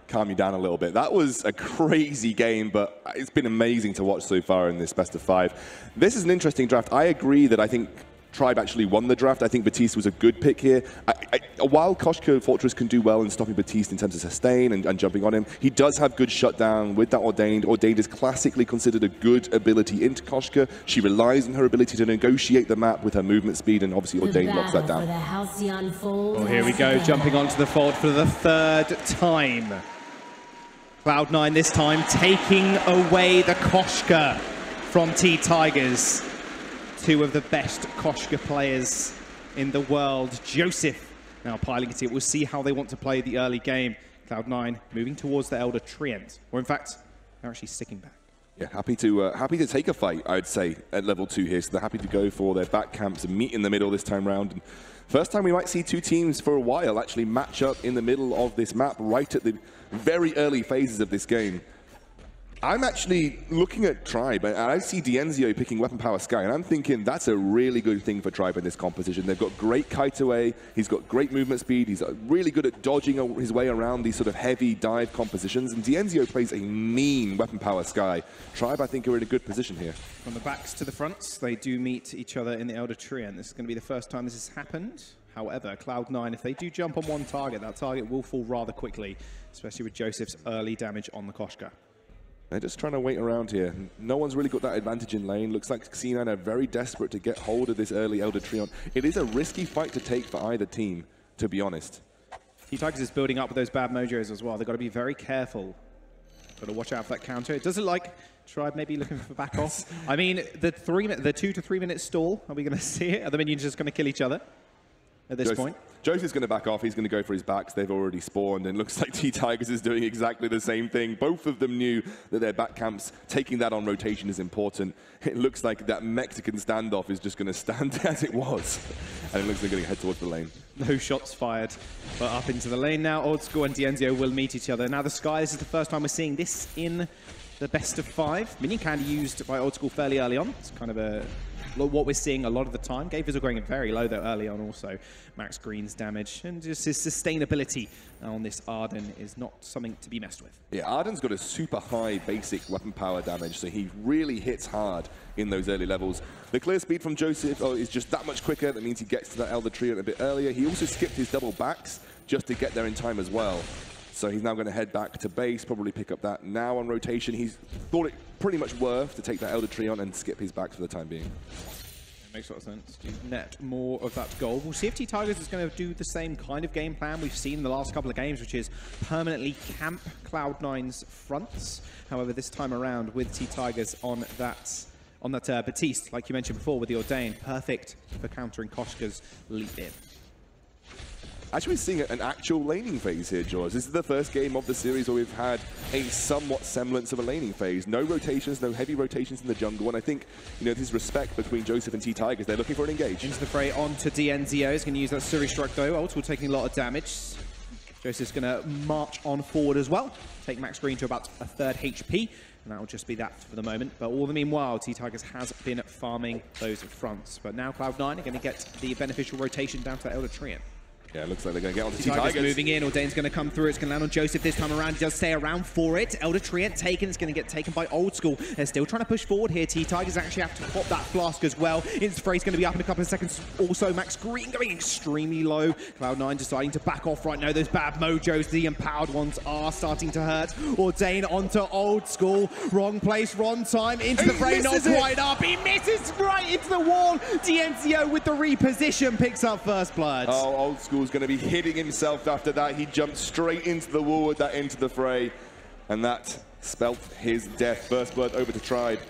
[SPEAKER 7] Calm you down a little bit. That was a crazy game, but it's been amazing to watch so far in this best of 5. This is an interesting draft. I agree that I think Tribe actually won the draft. I think Baptiste was a good pick here. While Koshka Fortress can do well in stopping Baptiste in terms of sustain and jumping on him, he does have good shutdown with that Ordained. Ordained is classically considered a good ability into Koshka. She relies on her ability to negotiate the map with her movement speed, and obviously Ordained locks that down.
[SPEAKER 6] Oh, here we go, jumping onto the fold for the 3rd time. Cloud9 this time taking away the Koshka from T-Tigers. 2 of the best Koshka players in the world. Joseph now piling it in. We'll see how they want to play the early game. Cloud9 moving towards the Elder Treant. Or in fact, they're actually sticking back.
[SPEAKER 7] Yeah, happy to take a fight, I'd say, at level 2 here. So they're happy to go for their back camps and meet in the middle this time round. And first time we might see 2 teams for a while actually match up in the middle of this map, right at the very early phases of this game. I'm actually looking at Tribe, and I see Dienzio picking Weapon Power Sky, and I'm thinking that's a really good thing for Tribe in this composition. They've got great kite away, he's got great movement speed, he's really good at dodging his way around these sort of heavy dive compositions, and Dienzio plays a mean Weapon Power Sky. Tribe, I think, are in a good position here.
[SPEAKER 6] From the backs to the fronts, they do meet each other in the Elder Treant. This is going to be the first time this has happened. However, Cloud9, if they do jump on one target, that target will fall rather quickly, especially with Joseph's early damage on the Koshka.
[SPEAKER 7] They're just trying to wait around here. No one's really got that advantage in lane. Looks like C9 are very desperate to get hold of this early Elder Treant. It is a risky fight to take for either team, to be honest.
[SPEAKER 6] T-Tigers is building up with those bad mojos as well. They've got to be very careful. Got to watch out for that counter. It doesn't like Tribe maybe looking for back off. I mean, the 2 to 3 minute stall, are we going to see it? Are the minions just going to kill each other at this point?
[SPEAKER 7] Joseph's going to back off. He's going to go for his backs. They've already spawned, and looks like T-Tigers is doing exactly the same thing. Both of them knew that their back camps, taking that on rotation is important. It looks like that Mexican standoff is just going to stand as it was. And it looks like they're going to head towards the lane.
[SPEAKER 6] No shots fired, but up into the lane now. Old School and Dienzio will meet each other. Now the Sky, this is the first time we're seeing this in the best of 5. Minion candy used by Old School fairly early on. It's kind of what we're seeing a lot of the time. Gave Visual going very low though early on also. Max Green's damage and just his sustainability on this Arden is not something to be messed with.
[SPEAKER 7] Yeah, Arden's got a super high basic weapon power damage, so he really hits hard in those early levels. The clear speed from Joseph is just that much quicker. That means he gets to that Elder Treant a bit earlier. He also skipped his double backs just to get there in time as well. So he's now going to head back to base, probably pick up that now on rotation. He's thought it pretty much worth to take that Elder Treant and skip his backs for the time being.
[SPEAKER 6] Makes a lot of sense to net more of that gold. We'll see if T-Tigers is going to do the same kind of game plan we've seen in the last couple of games, which is permanently camp Cloud9's fronts. However, this time around with T-Tigers on that Baptiste, like you mentioned before, with the Ordain, perfect for countering Koshka's leap in.
[SPEAKER 7] Actually, we're seeing an actual laning phase here, George. This is the first game of the series where we've had a somewhat semblance of a laning phase. No rotations, no heavy rotations in the jungle. And I think, you know, this respect between Joseph and T-Tigers. They're looking for an engage.
[SPEAKER 6] Into the fray onto DNZO. He's going to use that Suri Strike, though. Ultimate taking a lot of damage. Joseph's going to march on forward as well. Take Max Green to about a third HP. And that will just be that for the moment. But all the meanwhile, T-Tigers has been farming those fronts. But now Cloud9 are going to get the beneficial rotation down to the Elder Treant.
[SPEAKER 7] Yeah, it looks like they're going to get on to
[SPEAKER 6] T-Tigers moving in. Ordain's going to come through. It's going to land on Joseph this time around. He does stay around for it. Elder Treant taken. It's going to get taken by Old School. They're still trying to push forward here. T-Tigers actually have to pop that flask as well. Insta-Fray's going to be up in a couple of seconds. Also, Max Green going extremely low. Cloud9 deciding to back off right now. Those bad mojos, the empowered ones, are starting to hurt. Ordain onto Old School. Wrong place, wrong time. Into the fray, not quite up. He misses right into the wall. DNZO with the reposition picks up first blood.
[SPEAKER 7] Oh, Old School's going to be hitting himself after that. He jumped straight into the wall with that into the fray, and that spelt his death. First blood over to Tribe.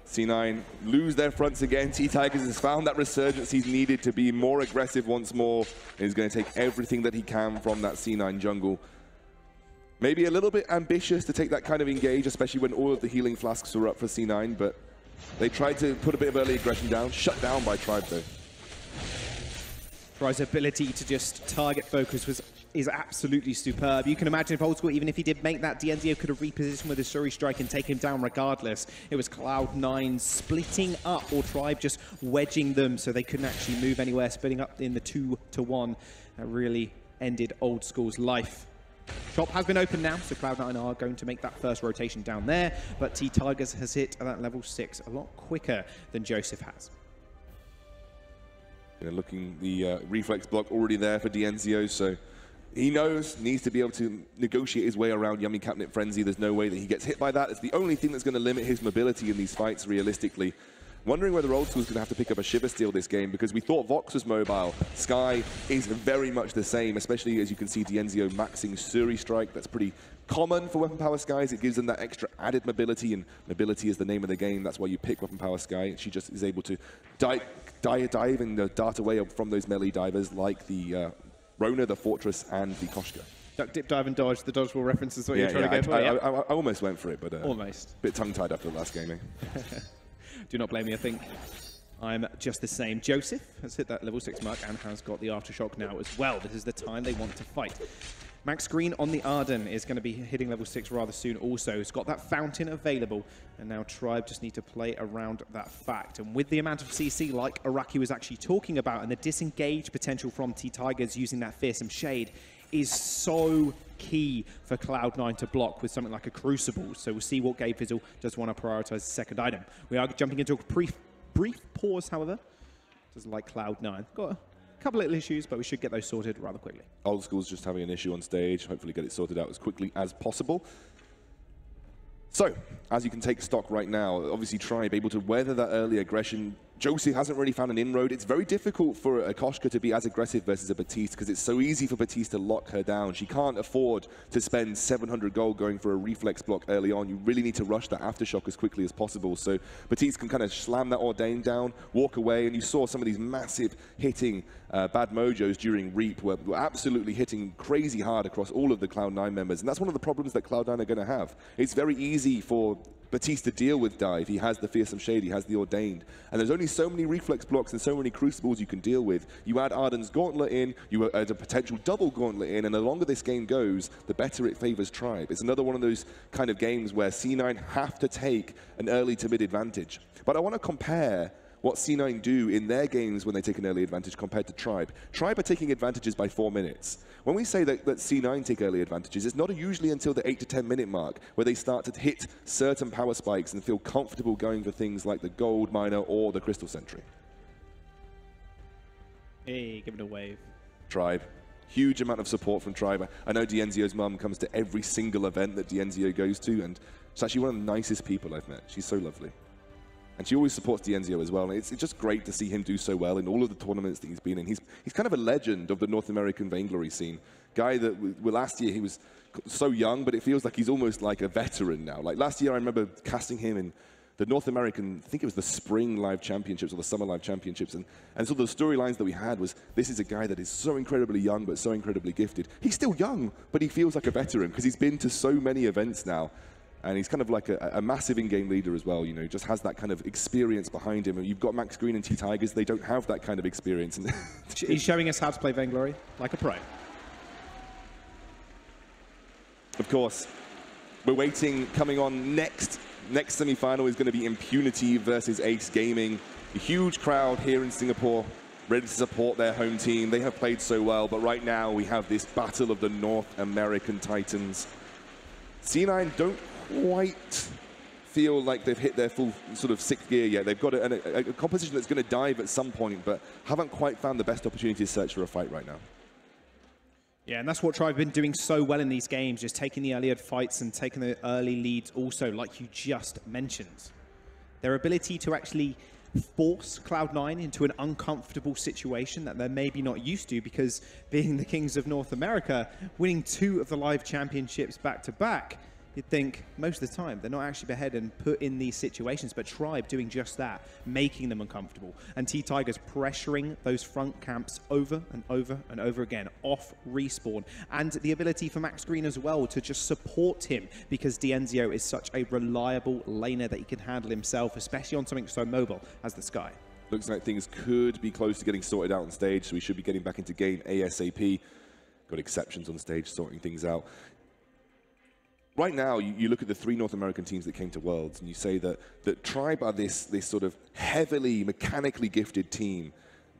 [SPEAKER 7] C9 lose their fronts again. T-Tigers has found that resurgence he's needed to be more aggressive once more. He's going to take everything that he can from that C9 jungle. Maybe a little bit ambitious to take that kind of engage, especially when all of the healing flasks were up for C9, but they tried to put a bit of early aggression down. Shut down by Tribe, though.
[SPEAKER 6] Tribe's ability to just target focus is absolutely superb. You can imagine if Old School, even if he did make that, DNZO could have repositioned with a Suri Strike and taken him down regardless. It was Cloud9 splitting up, or Tribe just wedging them so they couldn't actually move anywhere, splitting up in the 2-to-1. That really ended Old School's life. Shop has been opened now, so Cloud9 are going to make that first rotation down there, but T-Tigers has hit that level 6 a lot quicker than Joseph has.
[SPEAKER 7] You know, looking the reflex block already there for DNZO, so he needs to be able to negotiate his way around Yummy Catnip Frenzy. There's no way that he gets hit by that. It's the only thing that's going to limit his mobility in these fights, realistically. Wondering whether Old School's going to have to pick up a Shiver Steel this game, because we thought Vox was mobile. Sky is very much the same, especially as you can see DNZO maxing Suri Strike. That's pretty common for Weapon Power Skies. It gives them that extra added mobility, and mobility is the name of the game. That's why you pick Weapon Power Sky. She just is able to dive and dart away from those melee divers like the Rona, the Fortress, and the Koshka.
[SPEAKER 6] Duck, dip, dive, and dodge. The dodgeball reference is what you're trying to go for.
[SPEAKER 7] I almost went for it, but
[SPEAKER 6] almost.
[SPEAKER 7] A bit tongue-tied after the last game, eh?
[SPEAKER 6] Do not blame me, I think I'm just the same. Joseph has hit that level 6 mark and has got the Aftershock now as well. This is the time they want to fight. Max Green on the Arden is going to be hitting level 6 rather soon also. He's got that Fountain available, and now Tribe just need to play around that fact. And with the amount of CC, like Araki was actually talking about, and the disengage potential from T-Tigers using that Fearsome Shade is so key for Cloud9 to block with something like a Crucible. So we'll see what Gabe Fizzle does want to prioritize the second item. We are jumping into a brief pause, however. Doesn't like Cloud9. Got a couple little issues, but we should get those sorted rather quickly.
[SPEAKER 7] Old School's just having an issue on stage. Hopefully get it sorted out as quickly as possible. So, as you can take stock right now, obviously Tribe able to weather that early aggression. Joseph hasn't really found an inroad. It's very difficult for a Koshka to be as aggressive versus a Baptiste, because it's so easy for Baptiste to lock her down. She can't afford to spend 700 gold going for a reflex block early on. You really need to rush that Aftershock as quickly as possible. So Baptiste can kind of slam that Ordain down, walk away, and you saw some of these massive hitting bad mojos during Reap were absolutely hitting crazy hard across all of the Cloud9 members. And that's one of the problems that Cloud9 are going to have. It's very easy for Baptiste to deal with dive. He has the Fearsome Shade, he has the Ordained. And there's only so many reflex blocks and so many Crucibles you can deal with. You add Arden's Gauntlet in, you add a potential double Gauntlet in, and the longer this game goes, the better it favors Tribe. It's another one of those kind of games where C9 have to take an early to mid advantage. But I want to compare what C9 do in their games when they take an early advantage compared to Tribe. Tribe are taking advantages by 4 minutes. When we say that C9 take early advantages, it's not usually until the 8 to 10 minute mark where they start to hit certain power spikes and feel comfortable going for things like the Gold Miner or the Crystal Sentry.
[SPEAKER 6] Hey, give it a wave.
[SPEAKER 7] Tribe. Huge amount of support from Tribe. I know DNZO's mum comes to every single event that DNZO goes to, and it's actually one of the nicest people I've met. She's so lovely. And she always supports Dienzio as well. And it's just great to see him do so well in all of the tournaments that he's been in. He's kind of a legend of the North American Vainglory scene. Guy that, last year he was so young, but it feels like he's almost like a veteran now. Like last year I remember casting him in the North American, I think it was the Spring Live Championships or the Summer Live Championships. And so the storylines that we had was, this is a guy that is so incredibly young, but so incredibly gifted. He's still young, but he feels like a veteran because he's been to so many events now. And he's kind of like a massive in-game leader as well, you know, just has that kind of experience behind him. And you've got Max Green and T-Tigers, they don't have that kind of experience.
[SPEAKER 6] He's showing us how to play Vainglory like a pro. Of course, we're waiting, coming on next semi-final is going to be Impunity versus Ace Gaming. A huge crowd here in Singapore, ready to support their home team. They have played so well, but right now we have this battle of the North American Titans. C9 don't quite feel like they've hit their full sort of sixth gear yet. They've got a composition that's going to dive at some point, but haven't quite found the best opportunity to search for a fight right now.
[SPEAKER 8] Yeah, and that's what Tribe have been doing so well in these games, just taking the earlier fights and taking the early leads also, like you just mentioned. Their ability to actually force Cloud9 into an uncomfortable situation that they're maybe not used to, because being the Kings of North America, winning 2 of the live championships back-to-back, you'd think most of the time they're not actually ahead and put in these situations, but Tribe doing just that, making them uncomfortable. And T-Tigers pressuring those front camps over and over and over again, off respawn. And the ability for Max Green as well to just support him, because Dienzio is such a reliable laner that he can handle himself, especially on something so mobile as the Sky.
[SPEAKER 7] Looks like things could be close to getting sorted out on stage, so we should be getting back into game ASAP. Got exceptions on stage, sorting things out. Right now, you look at the 3 North American teams that came to Worlds, and you say that Tribe are this sort of heavily, mechanically gifted team,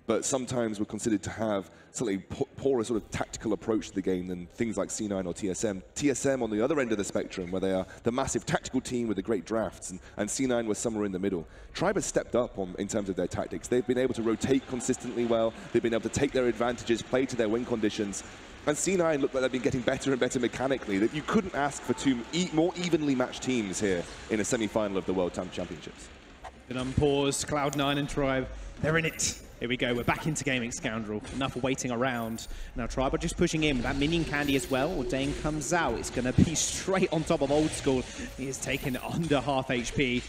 [SPEAKER 7] but sometimes we're considered to have slightly poorer sort of tactical approach to the game than things like C9 or TSM. TSM on the other end of the spectrum, where they are the massive tactical team with the great drafts, and C9 was somewhere in the middle. Tribe has stepped up in terms of their tactics. They've been able to rotate consistently well. They've been able to take their advantages, play to their win conditions. And C9 look like they've been getting better and better mechanically, that you couldn't ask for 2 more evenly matched teams here in a semi-final of the World Championships.
[SPEAKER 8] Been unpaused, Cloud9 and Tribe, they're in it. Here we go, we're back into gaming, Scoundrel. Enough waiting around. Now Tribe are just pushing in with that minion candy as well. Dane comes out, it's gonna be straight on top of Old School. He is taken under half HP.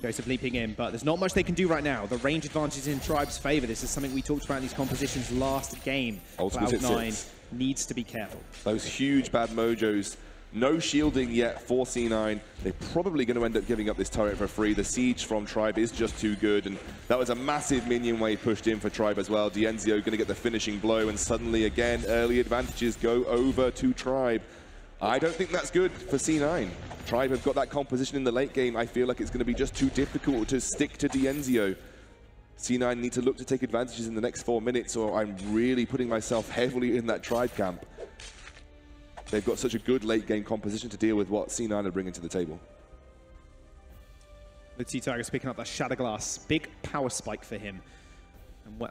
[SPEAKER 8] Joseph leaping in, but there's not much they can do right now. The range advantage is in Tribe's favor. This is something we talked about in these compositions last game. Cloud9 needs to be careful.
[SPEAKER 7] Those huge bad mojos. No shielding yet for C9. They're probably going to end up giving up this turret for free. The siege from Tribe is just too good, and that was a massive minion wave pushed in for Tribe as well. Dienzio going to get the finishing blow, and suddenly again, early advantages go over to Tribe. I don't think that's good for C9. Tribe have got that composition in the late game. I feel like it's going to be just too difficult to stick to Dienzio. C9 need to look to take advantages in the next 4 minutes, or I'm really putting myself heavily in that Tribe camp. They've got such a good late game composition to deal with what C9 are bringing to the table.
[SPEAKER 8] The T-Tigers picking up that Shatter Glass. Big power spike for him.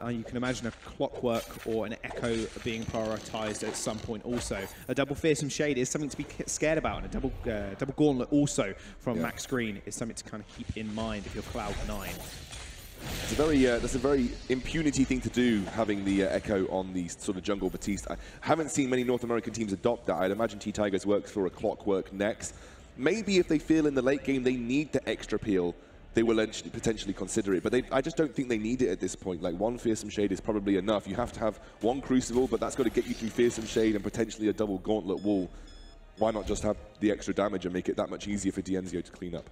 [SPEAKER 8] And you can imagine a Clockwork or an Echo being prioritized at some point also. A double Fearsome Shade is something to be scared about, and a double Gauntlet also from Max Green is something to kind of keep in mind if you're Cloud9.
[SPEAKER 7] That's a very Impunity thing to do, having the Echo on the sort of jungle Batiste. I haven't seen many North American teams adopt that. I'd imagine T-Tigers works for a Clockwork next. Maybe if they feel in the late game they need the extra peel, they will potentially consider it, but I just don't think they need it at this point. Like, 1 Fearsome Shade is probably enough. You have to have 1 Crucible, but that's got to get you through Fearsome Shade and potentially a double Gauntlet wall. Why not just have the extra damage and make it that much easier for Dienzio to clean up?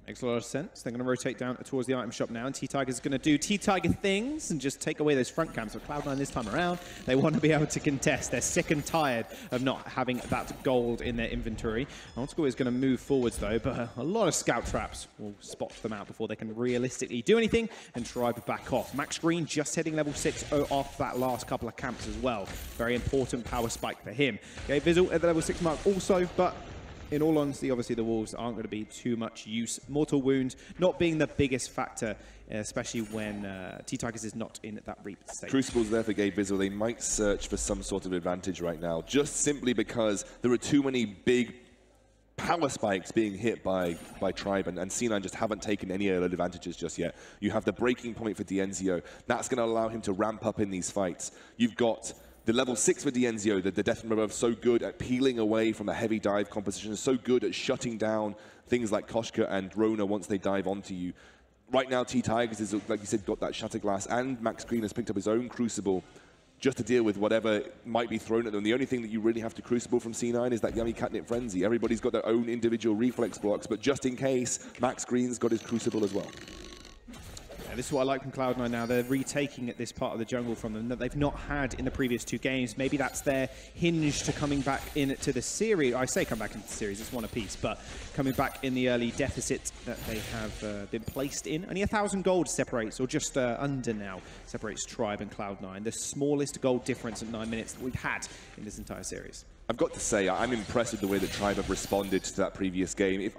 [SPEAKER 8] Makes a lot of sense. They're going to rotate down towards the item shop now, and T-Tiger's going to do T-Tiger things and just take away those front camps. But Cloud9 this time around, they want to be able to contest. They're sick and tired of not having that gold in their inventory. Old School is going to move forwards, though, but a lot of scout traps will spot them out before they can realistically do anything, and Tribe back off. Max Green just hitting level 6 off that last couple of camps as well. Very important power spike for him. Okay, Vizzle at the level 6 mark also, but in all honesty, obviously the Wolves aren't going to be too much use. Mortal Wound not being the biggest factor, especially when T-Tigers is not in that Reap state.
[SPEAKER 7] Crucible's there for Gabe Vizzle. They might search for some sort of advantage right now, just simply because there are too many big power spikes being hit by Tribe, and C9 just haven't taken any early advantages just yet. You have the breaking point for Dienzio. That's going to allow him to ramp up in these fights. You've got the level 6 for Dienzio, the Death from Above, so good at peeling away from a heavy dive composition, so good at shutting down things like Koshka and Rona once they dive onto you. Right now, T-Tigers is, like you said, got that Shatterglass, and Max Green has picked up his own Crucible just to deal with whatever might be thrown at them. The only thing that you really have to Crucible from C9 is that Yummy Catnip Frenzy. Everybody's got their own individual reflex blocks, but just in case, Max Green's got his Crucible as well.
[SPEAKER 8] Yeah, this is what I like from Cloud9 now. They're retaking at this part of the jungle from them that they've not had in the previous 2 games. Maybe that's their hinge to coming back into the series. I say come back into the series, it's one apiece, but coming back in the early deficit that they have been placed in. Only 1,000 gold separates, or just under now, separates Tribe and Cloud9. The smallest gold difference at 9 minutes that we've had in this entire series.
[SPEAKER 7] I've got to say, I'm impressed with the way that Tribe have responded to that previous game. If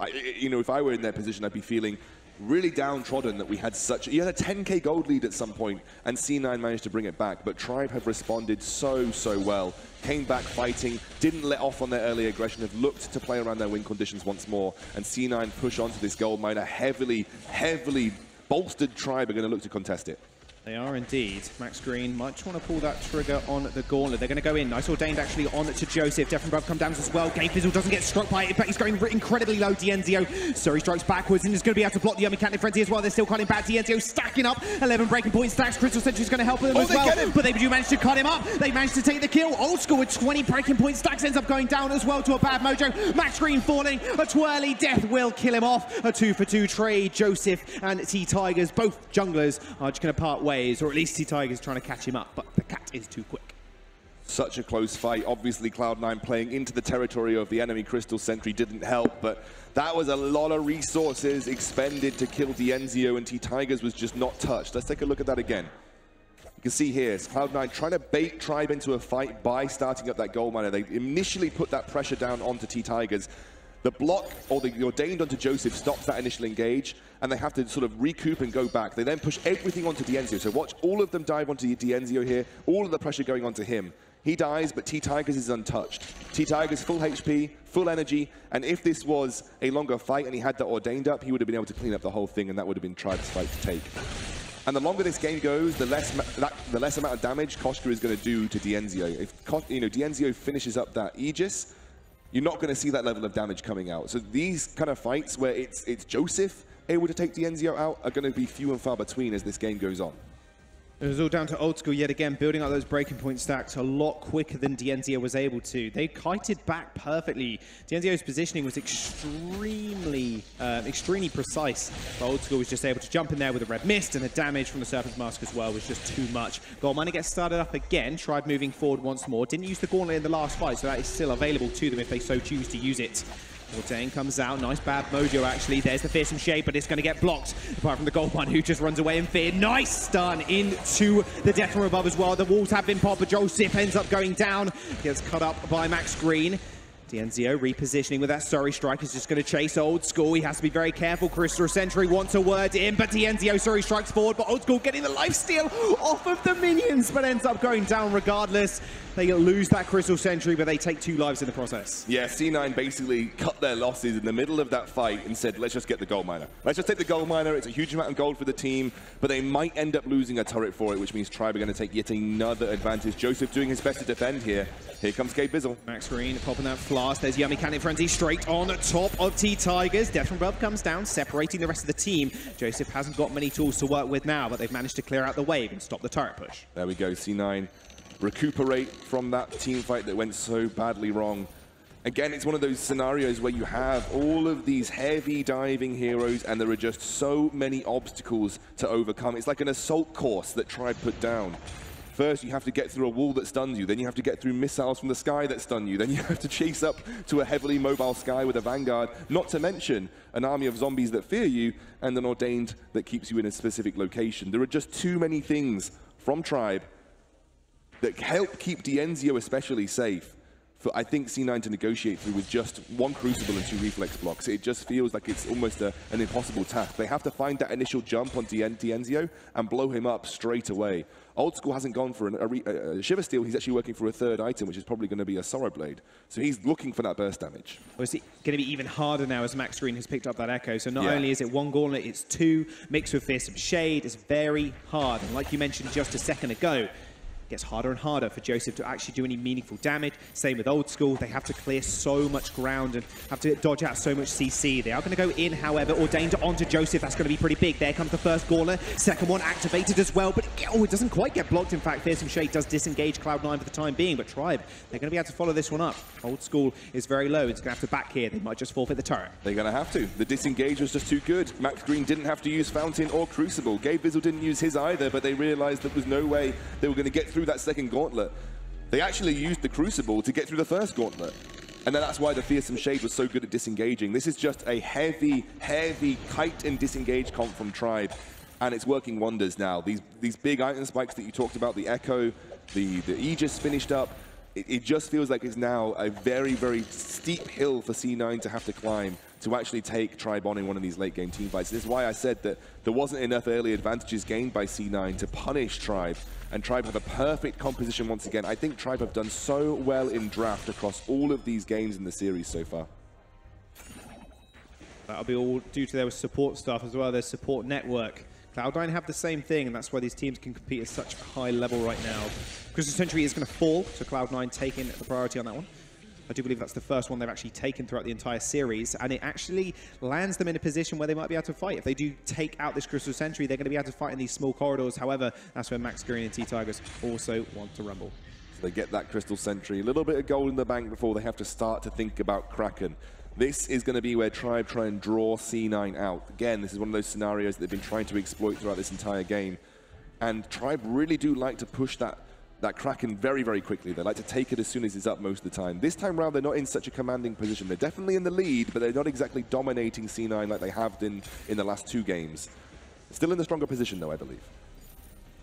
[SPEAKER 7] I were in their position, I'd be feeling really downtrodden that we had such... You had a 10k gold lead at some point, and C9 managed to bring it back, but Tribe have responded so well. Came back fighting, didn't let off on their early aggression, have looked to play around their win conditions once more, and C9 push onto this gold miner. Heavily bolstered Tribe are going to look to contest it.
[SPEAKER 8] They are indeed. Max Green might want to pull that trigger on the gauntlet. They're going to go in. Nice ordained actually on to Joseph. Death from Above come down as well. Gabe Fizzle doesn't get struck by it, but he's going incredibly low. Dienzio. Surrey strikes backwards and is going to be able to block the Yummy Catnip Frenzy as well. They're still cutting back. Dienzio stacking up 11 breaking point stacks. Crystal Sentry is going to help them as well. But they do manage to cut him up. They managed to take the kill. Old School with 20 breaking point stacks ends up going down as well to a bad mojo. Max Green falling. A twirly death will kill him off. A 2-for-2 trade. Joseph and T-Tigers, both junglers, are just going to part ways, or at least T-Tigers trying to catch him up, but the cat is too quick.
[SPEAKER 7] Such a close fight. Obviously, Cloud9 playing into the territory of the enemy Crystal Sentry didn't help, but that was a lot of resources expended to kill Dienzio, and T-Tigers was just not touched. Let's take a look at that again. You can see here, it's Cloud9 trying to bait Tribe into a fight by starting up that gold miner. They initially put that pressure down onto T-Tigers. The block, or the ordained onto Joseph, stops that initial engage, and they have to sort of recoup and go back. They then push everything onto Dienzio. So watch all of them dive onto Dienzio here, all of the pressure going onto him. He dies, but T-Tigers is untouched. T-Tigers full HP, full energy, and if this was a longer fight and he had that ordained up, he would have been able to clean up the whole thing, and that would have been Tribe's fight to take. And the longer this game goes, the less amount of damage Koshka is going to do to Dienzio. If Dienzio finishes up that Aegis, you're not going to see that level of damage coming out. So these kind of fights where it's Joseph able to take Dienzio out are going to be few and far between as this game goes on.
[SPEAKER 8] It was all down to Old School yet again, building up those breaking point stacks a lot quicker than Dienzio was able to. They kited back perfectly. Dienzio's positioning was extremely precise. But Old School was just able to jump in there with a red mist, and the damage from the Serpent's Mask as well was just too much. Gold Miner gets started up again, tried moving forward once more. Didn't use the Gauntlet in the last fight, so that is still available to them if they so choose to use it. Ordain comes out, nice bad mojo actually. There's the fearsome shade, but it's going to get blocked. Apart from the gold one who just runs away in fear. Nice stun into the Death from Above as well. The walls have been popped, but Joseph ends up going down. Gets cut up by Max Green. Dienzio repositioning with that Sorry Strike is just going to chase Old School. He has to be very careful. Crystal Sentry wants a word in, but Dienzio Sorry Strikes forward, but Old School getting the lifesteal off of the minions, but ends up going down regardless. They lose that Crystal Sentry, but they take 2 lives in the process.
[SPEAKER 7] Yeah, C9 basically cut their losses in the middle of that fight and said, let's just get the gold miner. Let's just take the gold miner. It's a huge amount of gold for the team, but they might end up losing a turret for it, which means Tribe are going to take yet another advantage. Joseph doing his best to defend here. Here comes Gabe Bizzle.
[SPEAKER 8] Max Green popping that flask. There's Yummy Catnip Frenzy straight on top of T-Tigers. Death from Above comes down, separating the rest of the team. Joseph hasn't got many tools to work with now, but they've managed to clear out the wave and stop the turret push.
[SPEAKER 7] There we go, C9 recuperate from that team fight that went so badly wrong. Again, it's one of those scenarios where you have all of these heavy diving heroes and there are just so many obstacles to overcome. It's like an assault course that Tribe put down. First, you have to get through a wall that stuns you. Then you have to get through missiles from the sky that stun you. Then you have to chase up to a heavily mobile sky with a Vanguard, not to mention an army of zombies that fear you and an Ordained that keeps you in a specific location. There are just too many things from Tribe that help keep Dienzio especially safe I think C9 to negotiate through with just one Crucible and 2 reflex blocks. It just feels like it's almost an impossible task. They have to find that initial jump on Dienzio and blow him up straight away. Old School hasn't gone for a Shiver Steel. He's actually working for a third item, which is probably going to be a Sorrow Blade. So he's looking for that burst damage.
[SPEAKER 8] Well, it's going to be even harder now as Max Green has picked up that Echo. So not only is it 1 Gauntlet, it's 2 mixed with Fearsome Shade. It's very hard. And like you mentioned just a second ago, it gets harder and harder for Joseph to actually do any meaningful damage. Same with Old School. They have to clear so much ground and have to dodge out so much CC. They are going to go in, however, Ordained onto Joseph. That's going to be pretty big. There comes the first Gauntlet. Second one activated as well, but it doesn't quite get blocked. In fact, Fearsome Shade does disengage Cloud9 for the time being, but Tribe, they're going to be able to follow this one up. Old School is very low. It's going to have to back here. They might just forfeit the turret.
[SPEAKER 7] They're going to have to. The disengage was just too good. Max Green didn't have to use Fountain or Crucible. Gabe Vizzle didn't use his either, but they realized there was no way they were going to get through that second Gauntlet. They actually used the Crucible to get through the first Gauntlet. And then that's why the Fearsome Shade was so good at disengaging. This is just a heavy, heavy kite and disengage comp from Tribe. And it's working wonders now. These big item spikes that you talked about, the Echo, the Aegis finished up, it just feels like it's now a very, very steep hill for C9 to have to climb to actually take Tribe on in one of these late game team fights. This is why I said that there wasn't enough early advantages gained by C9 to punish Tribe, and Tribe have a perfect composition once again. I think Tribe have done so well in draft across all of these games in the series so far.
[SPEAKER 8] That'll be all due to their support stuff as well, their support network. Cloud9 have the same thing, and that's why these teams can compete at such a high level right now. Crystal Sentry is going to fall, so Cloud9 taking the priority on that one. I do believe that's the first one they've actually taken throughout the entire series, and it actually lands them in a position where they might be able to fight. If they do take out this Crystal Sentry, they're going to be able to fight in these small corridors. However, that's where Max Green and T-Tigers also want to rumble.
[SPEAKER 7] So they get that Crystal Sentry, a little bit of gold in the bank before they have to start to think about Kraken. This is going to be where Tribe try and draw C9 out. Again, this is one of those scenarios that they've been trying to exploit throughout this entire game. And Tribe really do like to push that Kraken very, very quickly. They like to take it as soon as it's up most of the time. This time around, they're not in such a commanding position. They're definitely in the lead, but they're not exactly dominating C9 like they have been in the last 2 games. Still in the stronger position, though, I believe.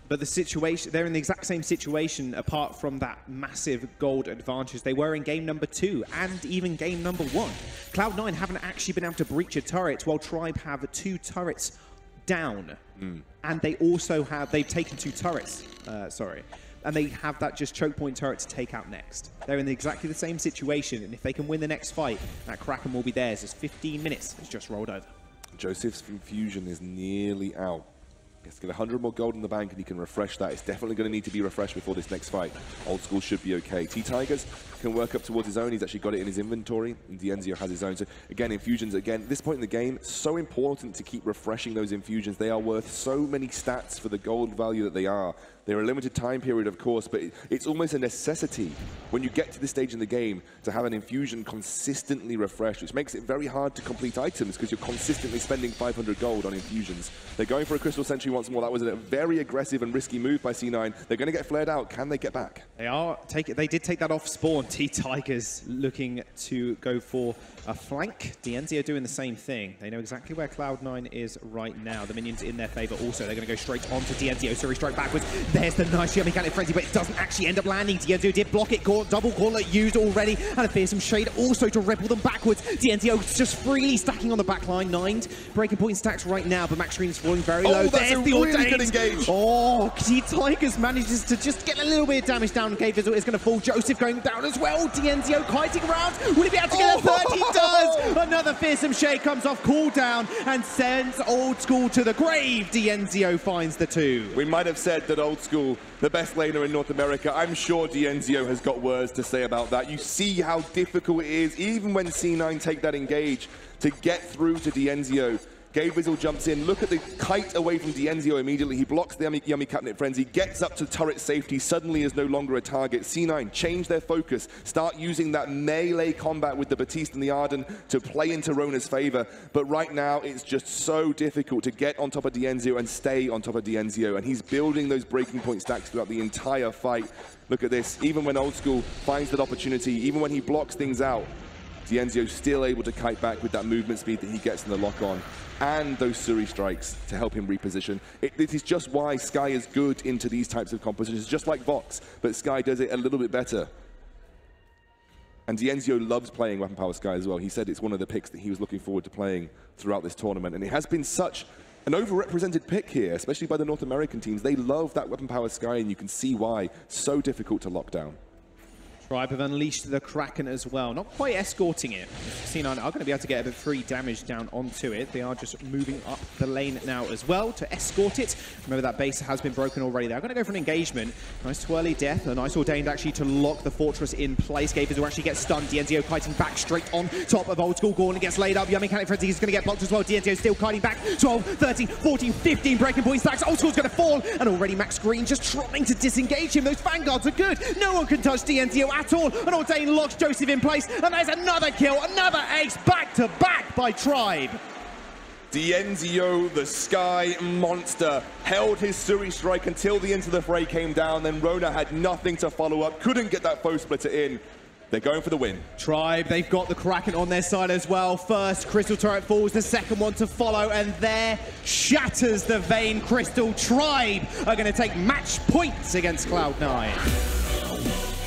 [SPEAKER 8] But the situation, they're in the exact same situation apart from that massive gold advantage they were in game number 2 and even game number 1. Cloud9 haven't actually been able to breach a turret, while Tribe have 2 turrets down. And they also have, they've taken 2 turrets, and they have that just choke point turret to take out next. They're in exactly the same situation, and if they can win the next fight, that Kraken will be theirs as 15 minutes has just rolled over.
[SPEAKER 7] Joseph's infusion is nearly out. He has to get 100 more gold in the bank and he can refresh that. It's definitely going to need to be refreshed before this next fight. Old School should be okay. T-Tigers can work up towards his own. He's actually got it in his inventory, and Dienzio has his own. So again, infusions, again, at this point in the game, so important to keep refreshing those infusions. They are worth so many stats for the gold value that they are. They're a limited time period, of course, but it's almost a necessity when you get to this stage in the game to have an infusion consistently refreshed, which makes it very hard to complete items because you're consistently spending 500 gold on infusions. They're going for a Crystal Sentry once more. That was a very aggressive and risky move by C9. They're going to get flared out. Can they get back?
[SPEAKER 8] They did take that off spawn. T-Tigers looking to go for a flank. Dienzio doing the same thing. They know exactly where Cloud9 is right now. The minions in their favor also. They're going to go straight onto Dienzio. Sorry, strike backwards. There's the nice Yummy Mechanic Frenzy, but it doesn't actually end up landing. Dienzio did block it. Double Gauntlet used already. And a Fearsome Shade also to ripple them backwards. Dienzio just freely stacking on the back line. 9 breaking point stacks right now, but Max Green is falling very low.
[SPEAKER 7] That's
[SPEAKER 8] There's
[SPEAKER 7] a
[SPEAKER 8] the
[SPEAKER 7] really good
[SPEAKER 8] Ordained.
[SPEAKER 7] engage.
[SPEAKER 8] Oh, T-Tigers manages to just get a little bit of damage down. Gabe Vizzle is going to fall. Joseph going down as well. Dienzio kiting around. Will he be able to get a third? He does. Another Fearsome Shade comes off cooldown and sends Old School to the grave. Dienzio finds the 2.
[SPEAKER 7] We might have said that Old School, the best laner in North America. I'm sure Dienzio has got words to say about that. You see how difficult it is, even when C9 take that engage, to get through to Dienzio. Gabe Vizzle jumps in. Look at the kite away from Dienzio immediately. He blocks the Yummy Cabinet Frenzy, gets up to turret safety, suddenly is no longer a target. C9 change their focus, start using that melee combat with the Batiste and the Arden to play into Rona's favor. But right now, it's just so difficult to get on top of Dienzio and stay on top of Dienzio. And he's building those breaking point stacks throughout the entire fight. Look at this. Even when Old School finds that opportunity, even when he blocks things out, Dienzio's still able to kite back with that movement speed that he gets in the lock-on, and those Suri strikes to help him reposition. It is just why Sky is good into these types of compositions, just like Vox, but Sky does it a little bit better. And Dienzio loves playing Weapon Power Sky as well. He said it's one of the picks that he was looking forward to playing throughout this tournament. And it has been such an overrepresented pick here, especially by the North American teams. They love that Weapon Power Sky, and you can see why. So difficult to lock down.
[SPEAKER 8] Tribe have unleashed the Kraken as well. Not quite escorting it. C9 are going to be able to get a bit free damage down onto it. They are just moving up the lane now as well to escort it. Remember that base has been broken already. They're going to go for an engagement. Nice twirly death. A nice ordained actually to lock the fortress in place. Gapers will actually get stunned. Dienzio kiting back straight on top of Old School. Gordon gets laid up. Young Mechanic Frenzy is going to get blocked as well. Dienzio still kiting back. 12, 13, 14, 15 breaking point stacks. Old School's going to fall. And already Max Green just trying to disengage him. Those Vanguards are good. No one can touch Dienzio at all. And Ordain locks Joseph in place, and there's another kill, another ace, back-to-back by Tribe.
[SPEAKER 7] Dienzio, the Sky Monster, held his Suri strike until the end of the fray came down, then Rona had nothing to follow up, couldn't get that foe splitter in. They're going for the win.
[SPEAKER 8] Tribe, they've got the Kraken on their side as well. First Crystal Turret falls, the second one to follow, and there shatters the Vayne Crystal. Tribe are going to take match points against Cloud9.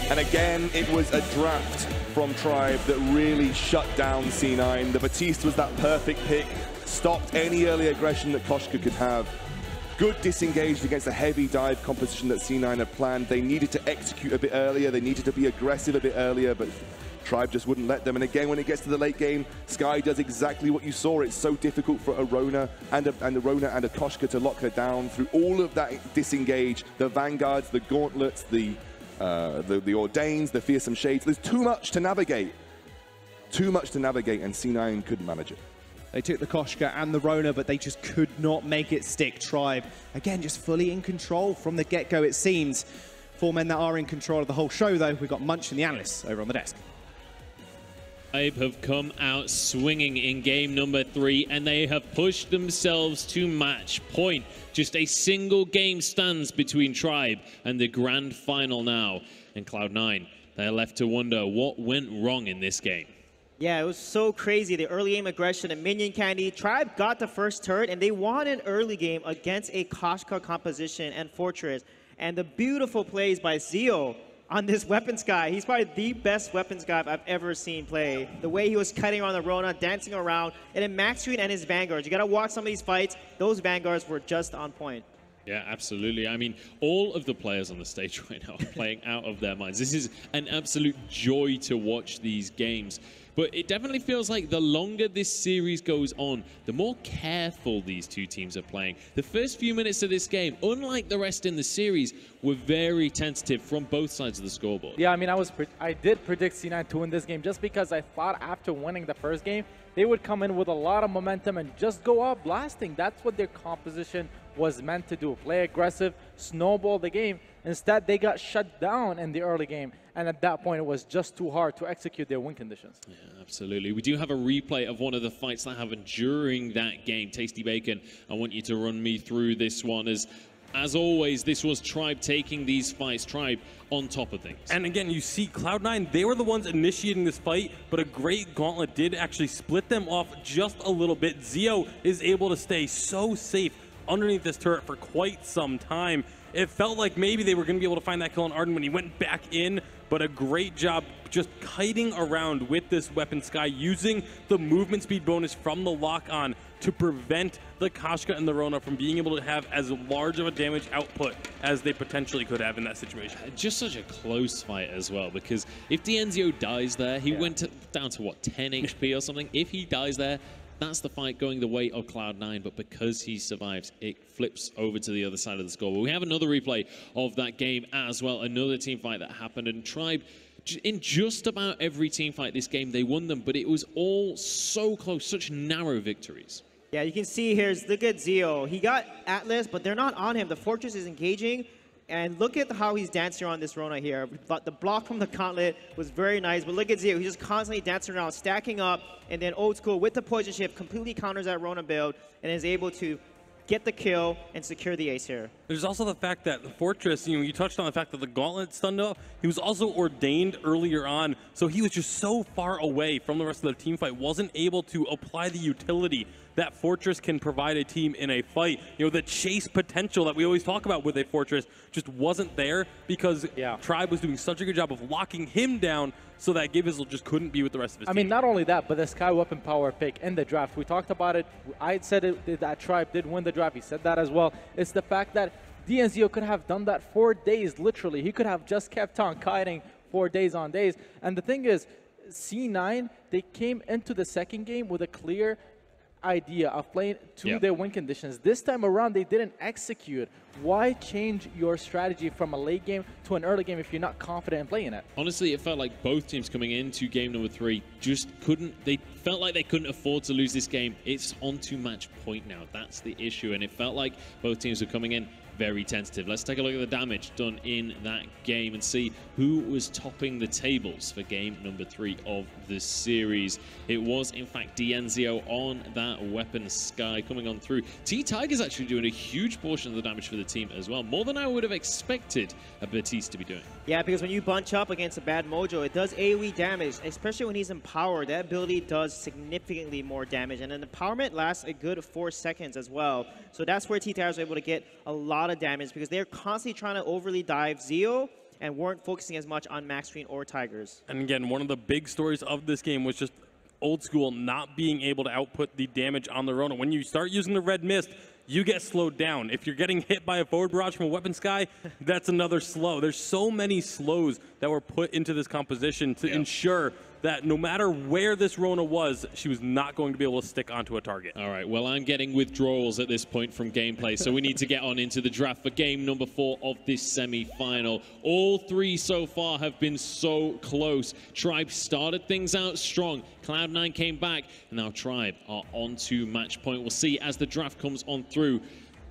[SPEAKER 7] And again, it was a draft from Tribe that really shut down C9. The Batiste was that perfect pick, stopped any early aggression that Koshka could have. Good disengaged against a heavy dive composition that C9 had planned. They needed to execute a bit earlier, they needed to be aggressive a bit earlier, but Tribe just wouldn't let them. And again, when it gets to the late game, Sky does exactly what you saw. It's so difficult for a Rona and a Koshka to lock her down through all of that disengage. The Vanguards, the Gauntlets, the Ordains, the Fearsome Shades. There's too much to navigate. Too much to navigate, and C9 couldn't manage it.
[SPEAKER 8] They took the Koshka and the Rona, but they just could not make it stick. Tribe, again, just fully in control from the get-go, it seems. Four men that are in control of the whole show, though. We've got Munch and the analysts over on the desk.
[SPEAKER 2] Tribe have come out swinging in game number 3, and they have pushed themselves to match point. Just a single game stands between Tribe and the grand final now. And Cloud9, they're left to wonder what went wrong in this game.
[SPEAKER 1] Yeah, it was so crazy. The early game aggression and minion candy. Tribe got the first turret, and they won an early game against a Koshka composition and Fortress. And the beautiful plays by Zio on this Weapons guy. He's probably the best Weapons guy I've ever seen play. The way he was cutting around the Rona, dancing around, and then Max Green and his Vanguards. You got to watch some of these fights. Those Vanguards were just on point.
[SPEAKER 2] Yeah, absolutely. I mean, all of the players on the stage right now are playing out of their minds. This is an absolute joy to watch these games. But it definitely feels like the longer this series goes on, the more careful these two teams are playing. The first few minutes of this game, unlike the rest in the series, were very tentative from both sides of the scoreboard.
[SPEAKER 3] Yeah, I mean, I did predict C9 to win this game just because I thought after winning the first game, they would come in with a lot of momentum and just go out blasting. That's what their composition was meant to do. Play aggressive, snowball the game. Instead, they got shut down in the early game. And at that point, it was just too hard to execute their win conditions.
[SPEAKER 2] Yeah, absolutely. We do have a replay of one of the fights that happened during that game. Tasty Bacon, I want you to run me through this one. As always, this was Tribe taking these fights, Tribe on top of things.
[SPEAKER 4] And again, you see Cloud9, they were the ones initiating this fight, but a great gauntlet did actually split them off just a little bit. Zio is able to stay so safe underneath this turret for quite some time. It felt like maybe they were going to be able to find that kill on Arden when he went back in, but a great job just kiting around with this Weapon Sky, using the movement speed bonus from the lock-on to prevent the Koshka and the Rona from being able to have as large of a damage output as they potentially could have in that situation.
[SPEAKER 2] Just such a close fight as well, because if Dienzio dies there, he went down to, what, 10 HP or something? If he dies there, that's the fight going the way of Cloud9, but because he survives, it flips over to the other side of the score. But we have another replay of that game as well, another team fight that happened, and Tribe, in just about every team fight this game, they won them, but it was all so close, such narrow victories.
[SPEAKER 1] Yeah, you can see here's, look at Zio. He got Atlas, but they're not on him. The Fortress is engaging. And look at how he's dancing around this Rona here. But the block from the Gauntlet was very nice. But look at Zio. He's just constantly dancing around, stacking up. And then Old School with the poison shift completely counters that Rona build and is able to get the kill and secure the ace here.
[SPEAKER 4] There's also the fact that the Fortress, you touched on the fact that the Gauntlet stunned up. He was also ordained earlier on, so he was just so far away from the rest of the team fight, wasn't able to apply the utility that Fortress can provide a team in a fight. You know, the chase potential that we always talk about with a Fortress just wasn't there because Tribe was doing such a good job of locking him down so that Givizzle just couldn't be with the rest of his team.
[SPEAKER 3] I mean, not only that, but the Sky Weapon Power pick in the draft. We talked about it. I said it, that Tribe did win the draft. He said that as well. It's the fact that DNZO could have done that 4 days, literally. He could have just kept on kiting 4 days on days. And the thing is, C9, they came into the second game with a clear idea of playing to their win conditions. This time around, they didn't execute. Why change your strategy from a late game to an early game if you're not confident in playing it?
[SPEAKER 2] Honestly, it felt like both teams coming into game number 3 just couldn't, they felt like they couldn't afford to lose this game. It's on to match point now. That's the issue. And it felt like both teams were coming in very tentative. Let's take a look at the damage done in that game and see who was topping the tables for game number 3 of the series. It was, in fact, DNZO on that weapon Sky coming on through. T-Tiger's actually doing a huge portion of the damage for the team as well, more than I would have expected a Batiste to be doing.
[SPEAKER 1] Yeah, because when you bunch up against a bad Mojo, it does AoE damage, especially when he's in power. That ability does significantly more damage, and then the empowerment lasts a good 4 seconds as well. So that's where T-Tigers were able to get a lot of damage because they're constantly trying to overly dive Zeo and weren't focusing as much on Max Green or Tigers.
[SPEAKER 4] And again, one of the big stories of this game was just Old School not being able to output the damage on the Rona. When you start using the red mist, you get slowed down. If you're getting hit by a forward barrage from a weapon Sky, that's another slow. There's so many slows that were put into this composition to ensure that no matter where this Rona was, she was not going to be able to stick onto a target.
[SPEAKER 2] All right, well, I'm getting withdrawals at this point from gameplay, so we need to get on into the draft for game number 4 of this semi-final. All 3 so far have been so close. Tribe started things out strong. Cloud9 came back, and now Tribe are on to match point. We'll see as the draft comes on through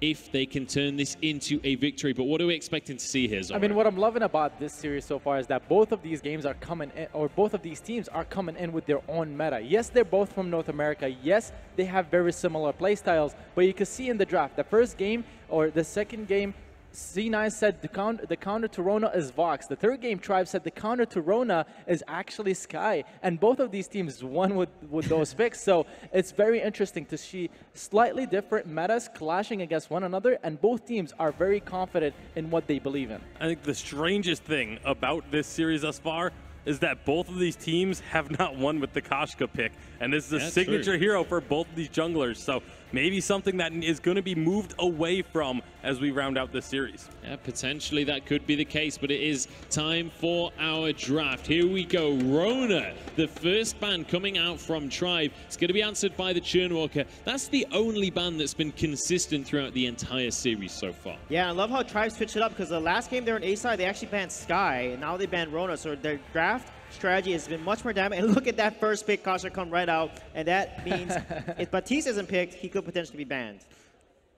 [SPEAKER 2] if they can turn this into a victory. But what are we expecting to see here, Zora?
[SPEAKER 3] I mean, what I'm loving about this series so far is that both of these games are coming in, or both of these teams are coming in with their own meta. Yes, they're both from North America. Yes, they have very similar play styles. But you can see in the draft, the first game or the second game, C9 said the counter to Rona is Vox. The third game, Tribe said the counter to Rona is actually Sky. And both of these teams won with those picks. So it's very interesting to see slightly different metas clashing against one another. And both teams are very confident in what they believe in.
[SPEAKER 4] I think the strangest thing about this series thus far is that both of these teams have not won with the Koshka pick. And this is a signature hero for both of these junglers. So maybe something that is going to be moved away from as we round out this series.
[SPEAKER 2] Yeah, potentially that could be the case, but it is time for our draft. Here we go. Rona, the first ban coming out from Tribe. It's going to be answered by the Churnwalker. That's the only ban that's been consistent throughout the entire series so far.
[SPEAKER 1] Yeah, I love how Tribe switched it up because the last game they were in A side, they actually banned Sky, and now they banned Rona. So their draft strategy has been much more damage. And look at that first pick, Kasha come right out, and that means if Batiste isn't picked, he could potentially be banned.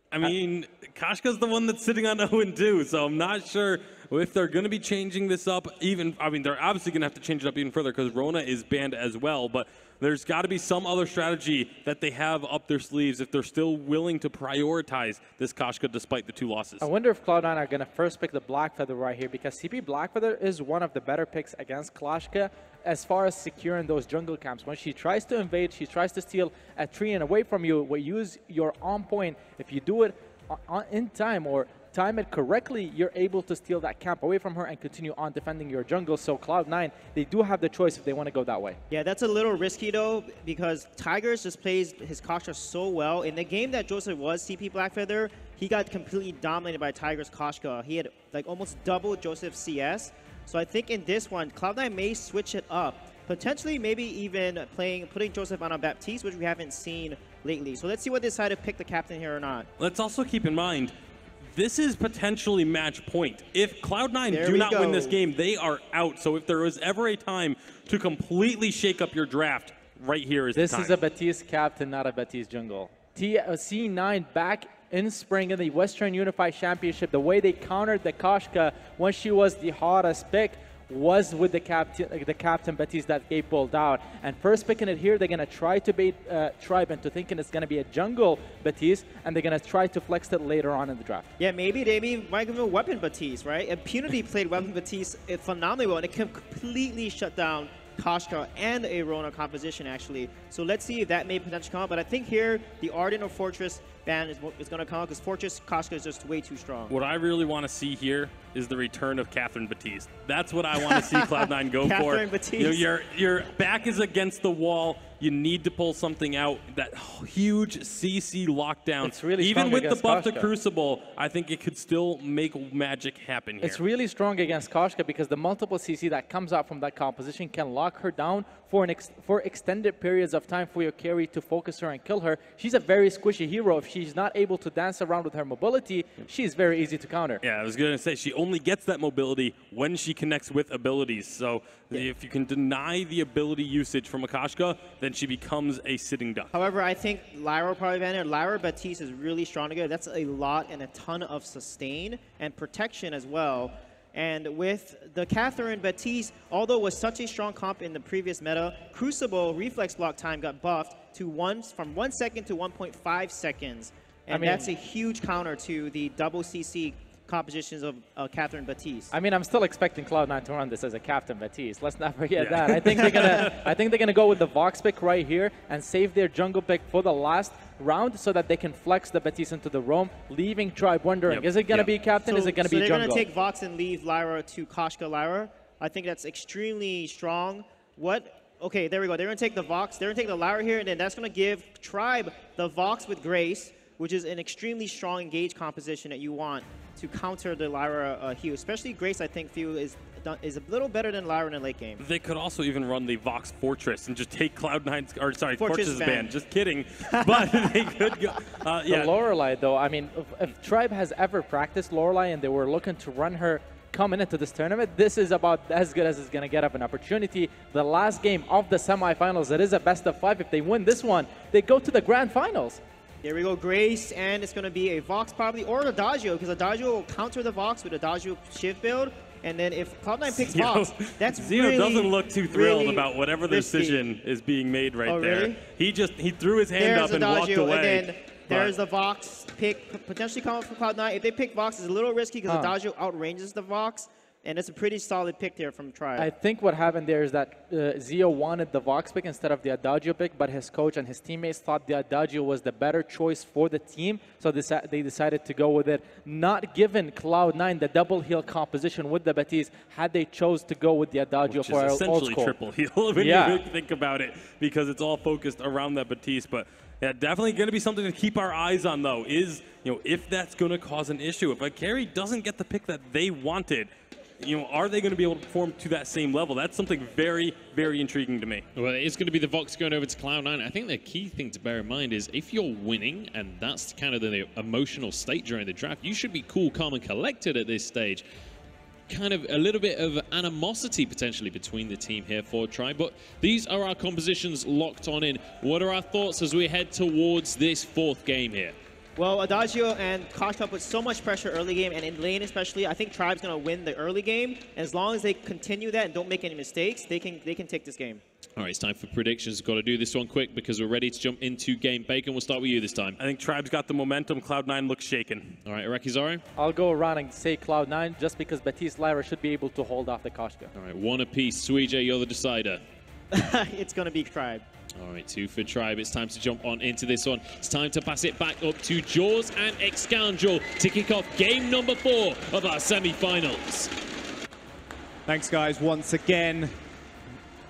[SPEAKER 4] I mean, Koshka's the one that's sitting on 0-2, so I'm not sure if they're going to be changing this up even. I mean, they're obviously going to have to change it up even further because Rona is banned as well, but there's got to be some other strategy that they have up their sleeves if they're still willing to prioritize this Koshka despite the 2 losses.
[SPEAKER 3] I wonder if Cloud9 are going to first pick the Blackfeather right here because CP Blackfeather is one of the better picks against Koshka as far as securing those jungle camps. When she tries to invade, she tries to steal a tree and away from you, use your on point. If you do it in time or time it correctly, you're able to steal that camp away from her and continue on defending your jungle. So Cloud9, they do have the choice if they want to go that way.
[SPEAKER 1] Yeah, that's a little risky though because Tigers just plays his Koshka so well. In the game that Joseph was CP Blackfeather, he got completely dominated by Tigers Koshka. He had like almost double Joseph's CS. So I think in this one, Cloud9 may switch it up. Potentially maybe even putting Joseph on a Baptiste, which we haven't seen lately. So let's see what they decide to pick the captain here or not.
[SPEAKER 4] Let's also keep in mind, this is potentially match point. If Cloud9 do not win this game, they are out. So if there was ever a time to completely shake up your draft, right here is the time.
[SPEAKER 3] This is a Baptiste captain, not a Baptiste jungle. C9 back in spring in the Western Unified Championship. The way they countered the Koshka when she was the hottest pick was with the captain Baptiste that Gabe pulled out. And first picking it here, they're going to try to bait Tribe into thinking it's going to be a jungle Baptiste, and they're going to try to flex it later on in the draft.
[SPEAKER 1] Yeah, maybe they might give him a weapon Baptiste, right? Impunity played weapon Baptiste phenomenally well, and it completely shut down Koshka and a Rona composition, actually. So let's see if that may potentially come out. But I think here, the Arden or Fortress ban is going to come out because Fortress Koshka is just way too strong.
[SPEAKER 4] What I really want to see here is the return of Catherine Batiste. That's what I want to see Cloud9 go
[SPEAKER 1] Catherine
[SPEAKER 4] for.
[SPEAKER 1] Batiste.
[SPEAKER 4] Your back is against the wall. You need to pull something out. That huge CC lockdown.
[SPEAKER 3] It's really
[SPEAKER 4] even
[SPEAKER 3] strong
[SPEAKER 4] with the
[SPEAKER 3] against
[SPEAKER 4] buff to
[SPEAKER 3] Koshka.
[SPEAKER 4] Crucible, I think it could still make magic happen here.
[SPEAKER 3] It's really strong against Koshka because the multiple CC that comes out from that composition can lock her down for extended periods of time for your carry to focus her and kill her. She's a very squishy hero. If she's not able to dance around with her mobility, she's very easy to counter.
[SPEAKER 4] Yeah, I was going to say, she only gets that mobility when she connects with abilities. So if you can deny the ability usage from Koshka, then she becomes a sitting duck.
[SPEAKER 1] However, I think Lyra will probably ban her. Lyra Batiste is really strong together. That's a lot and a ton of sustain and protection as well. And with the Catherine Batiste, although it was such a strong comp in the previous meta, Crucible reflex block time got buffed to from 1 second to 1.5 seconds. And that's a huge counter to the double CC compositions of Catherine Batiste.
[SPEAKER 3] I mean, I'm still expecting Cloud9 to run this as a Captain Batiste. Let's not forget that. I think they're gonna go with the Vox pick right here and save their jungle pick for the last round so that they can flex the Batiste into the roam, leaving Tribe wondering, is it gonna be Captain? Is it gonna be
[SPEAKER 1] they're
[SPEAKER 3] jungle?
[SPEAKER 1] Gonna take Vox and leave Lyra to Koshka Lyra. I think that's extremely strong. Okay, there we go. They're gonna take the Vox. They're gonna take the Lyra here, and then that's gonna give Tribe the Vox with Grace, which is an extremely strong engage composition that you want to counter the Lyra heal. Especially Grace, I think, is a little better than Lyra in the late game.
[SPEAKER 4] They could also even run the Vox Fortress and just take Cloud9's, or sorry,
[SPEAKER 1] Fortress's
[SPEAKER 4] Fortress's ban. Just kidding. But they could go.
[SPEAKER 3] The Lorelei, though, I mean, if Tribe has ever practiced Lorelei and they were looking to run her coming into this tournament, this is about as good as it's going to get up an opportunity. The last game of the semifinals, it is a best of 5. If they win this one, they go to the grand finals.
[SPEAKER 1] There we go, Grace, and it's going to be a Vox probably, or an Adagio, because Adagio will counter the Vox with Adagio shift build, and then if Cloud9 picks Vox, that's
[SPEAKER 4] Zio
[SPEAKER 1] really,
[SPEAKER 4] doesn't look too thrilled
[SPEAKER 1] really
[SPEAKER 4] about whatever the decision is being made right there.
[SPEAKER 1] Really?
[SPEAKER 4] He threw his hand up and walked away.
[SPEAKER 1] And then there's the Vox pick, potentially coming from Cloud9. If they pick Vox, it's a little risky because Adagio outranges the Vox. And it's a pretty solid pick there from Tribe.
[SPEAKER 3] I think what happened there is that Zio wanted the Vox pick instead of the Adagio pick, but his coach and his teammates thought the Adagio was the better choice for the team, so they decided to go with it. Not given Cloud9 the double heal composition with the Batiste, had they chose to go with the Adagio
[SPEAKER 4] Which
[SPEAKER 3] for
[SPEAKER 4] is
[SPEAKER 3] old
[SPEAKER 4] essentially
[SPEAKER 3] school.
[SPEAKER 4] triple heal when you think about it, because it's all focused around that Batiste. But yeah, definitely going to be something to keep our eyes on, though, is if that's going to cause an issue. If a carry doesn't get the pick that they wanted, are they going to be able to perform to that same level? That's something very, very intriguing to me.
[SPEAKER 2] Well, it's going to be the Vox going over to Cloud9. I think the key thing to bear in mind is if you're winning, and that's kind of the emotional state during the draft, you should be cool, calm, and collected at this stage. Kind of a little bit of animosity potentially between the team here for Tribe, but these are our compositions locked on in. What are our thoughts as we head towards this 4th game here?
[SPEAKER 1] Well, Adagio and Koshka put so much pressure early game, and in lane especially. I think Tribe's going to win the early game. And as long as they continue that and don't make any mistakes, they can take this game.
[SPEAKER 2] All right, it's time for predictions. Got to do this one quick because we're ready to jump into game. Bacon, we'll start with you this time.
[SPEAKER 4] I think Tribe's got the momentum. Cloud9 looks shaken.
[SPEAKER 2] All right, Irakizaro?
[SPEAKER 3] I'll go around and say Cloud9 just because Batiste Lyra should be able to hold off the Koshka.
[SPEAKER 2] All right, one apiece. Suijay, you're the decider.
[SPEAKER 1] It's going to be Tribe.
[SPEAKER 2] All right, 2 for Tribe. It's time to jump on into this one. It's time to pass it back up to Jaws and Excoundrel to kick off game number 4 of our semi-finals.
[SPEAKER 6] Thanks, guys, once again.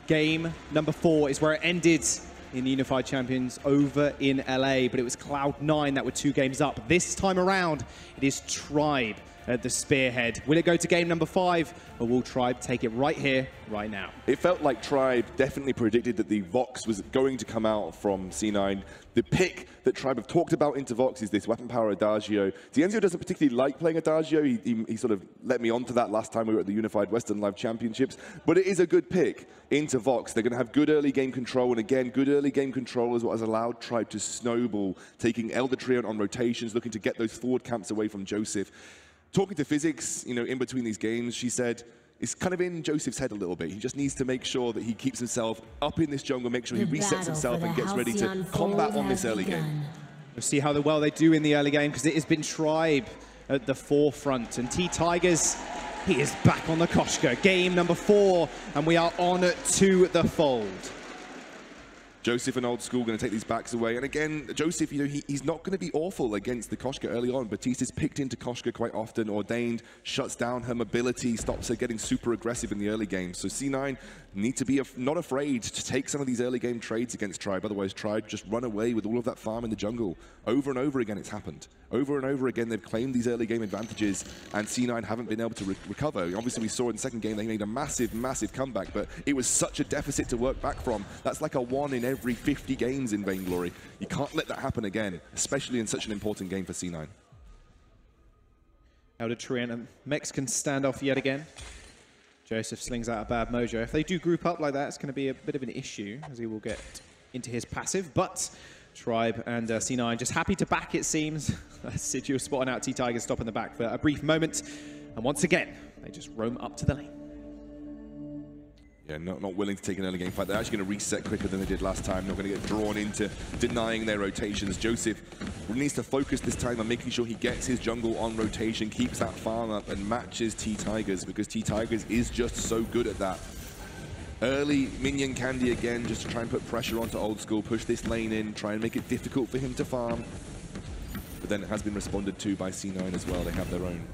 [SPEAKER 6] Game number 4 is where it ended in the Unified Champions over in LA, but it was Cloud9 that were 2 games up. This time around, it is Tribe at the spearhead. Will it go to game number 5, or will Tribe take it right here, right now?
[SPEAKER 7] It felt like Tribe definitely predicted that the Vox was going to come out from C9. The pick that Tribe have talked about into Vox is this weapon power Adagio. Dienzio doesn't particularly like playing Adagio. He sort of let me onto that last time we were at the Unified Western Live Championships. But it is a good pick into Vox. They're going to have good early game control, and again, good early game control is what has allowed Tribe to snowball, taking Elder Trio on rotations, looking to get those forward camps away from Joseph. Talking to Physics, in between these games, she said it's kind of in Joseph's head a little bit. He just needs to make sure that he keeps himself up in this jungle, make sure he resets himself and gets ready to combat on this early game.
[SPEAKER 6] We'll see how well they do in the early game, because it has been Tribe at the forefront. And T-Tigers,
[SPEAKER 8] He is back on the Koshka. Game number 4, and we are on to the fold.
[SPEAKER 7] Joseph and Old School going to take these backs away. And again, Joseph, you know, he's not going to be awful against the Koshka early on. Batista's picked into Koshka quite often. Ordained shuts down her mobility, stops her getting super aggressive in the early game. So C9 need to be not afraid to take some of these early game trades against Tribe. Otherwise, Tribe just run away with all of that farm in the jungle. Over and over again, it's happened. Over and over again, they've claimed these early game advantages, and C9 haven't been able to recover. Obviously, we saw in the second game, they made a massive, massive comeback, but it was such a deficit to work back from. That's like a 1 in every 50 games in Vainglory. You can't let that happen again, especially in such an important game for C9.
[SPEAKER 8] Elder Treant and Mexican standoff yet again. Joseph slings out a bad mojo. If they do group up like that, it's going to be a bit of an issue, as he will get into his passive, but Tribe and C9 just happy to back, it seems. Sidu spotting out T-Tigers, stopping the back for a brief moment. And once again, they just roam up to the lane.
[SPEAKER 7] Yeah, not willing to take an early game fight. They're actually going to reset quicker than they did last time. Not going to get drawn into denying their rotations. Joseph needs to focus this time on making sure he gets his jungle on rotation, keeps that farm up, and matches T-Tigers, because T-Tigers is just so good at that. Early minion candy again, just to try and put pressure onto Old School, push this lane in, try and make it difficult for him to farm. But then it has been responded to by C9 as well. They have their own.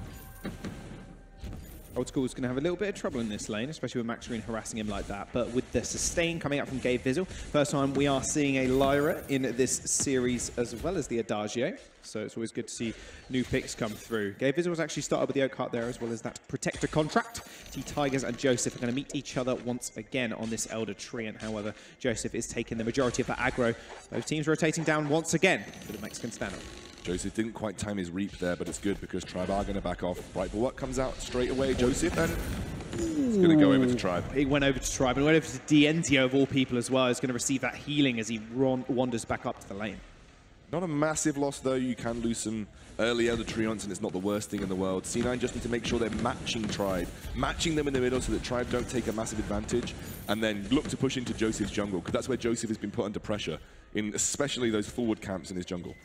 [SPEAKER 8] Old School is going to have a little bit of trouble in this lane, especially with Max Green harassing him like that. But with the sustain coming out from Gabe Vizzle, first time we are seeing a Lyra in this series as well as the Adagio. So it's always good to see new picks come through. Gabe Vizzle was actually started with the Oak Heart there, as well as that Protector contract. T-Tigers and Joseph are going to meet each other once again on this Elder Treant. However, Joseph is taking the majority of the aggro. Both teams rotating down once again for the Mexican standoff.
[SPEAKER 7] Joseph didn't quite time his reap there, but it's good because Tribe are going to back off. Right, but what comes out straight away? Joseph, and it's going to go over to Tribe.
[SPEAKER 8] He went over to Tribe and went over to Dienzio of all people as well. He's going to receive that healing as he wanders back up to the lane.
[SPEAKER 7] Not a massive loss, though. You can lose some early Elder Treants, and it's not the worst thing in the world. C9 just need to make sure they're matching Tribe, matching them in the middle so that Tribe don't take a massive advantage, and then look to push into Joseph's jungle, because that's where Joseph has been put under pressure, in especially those forward camps in his jungle.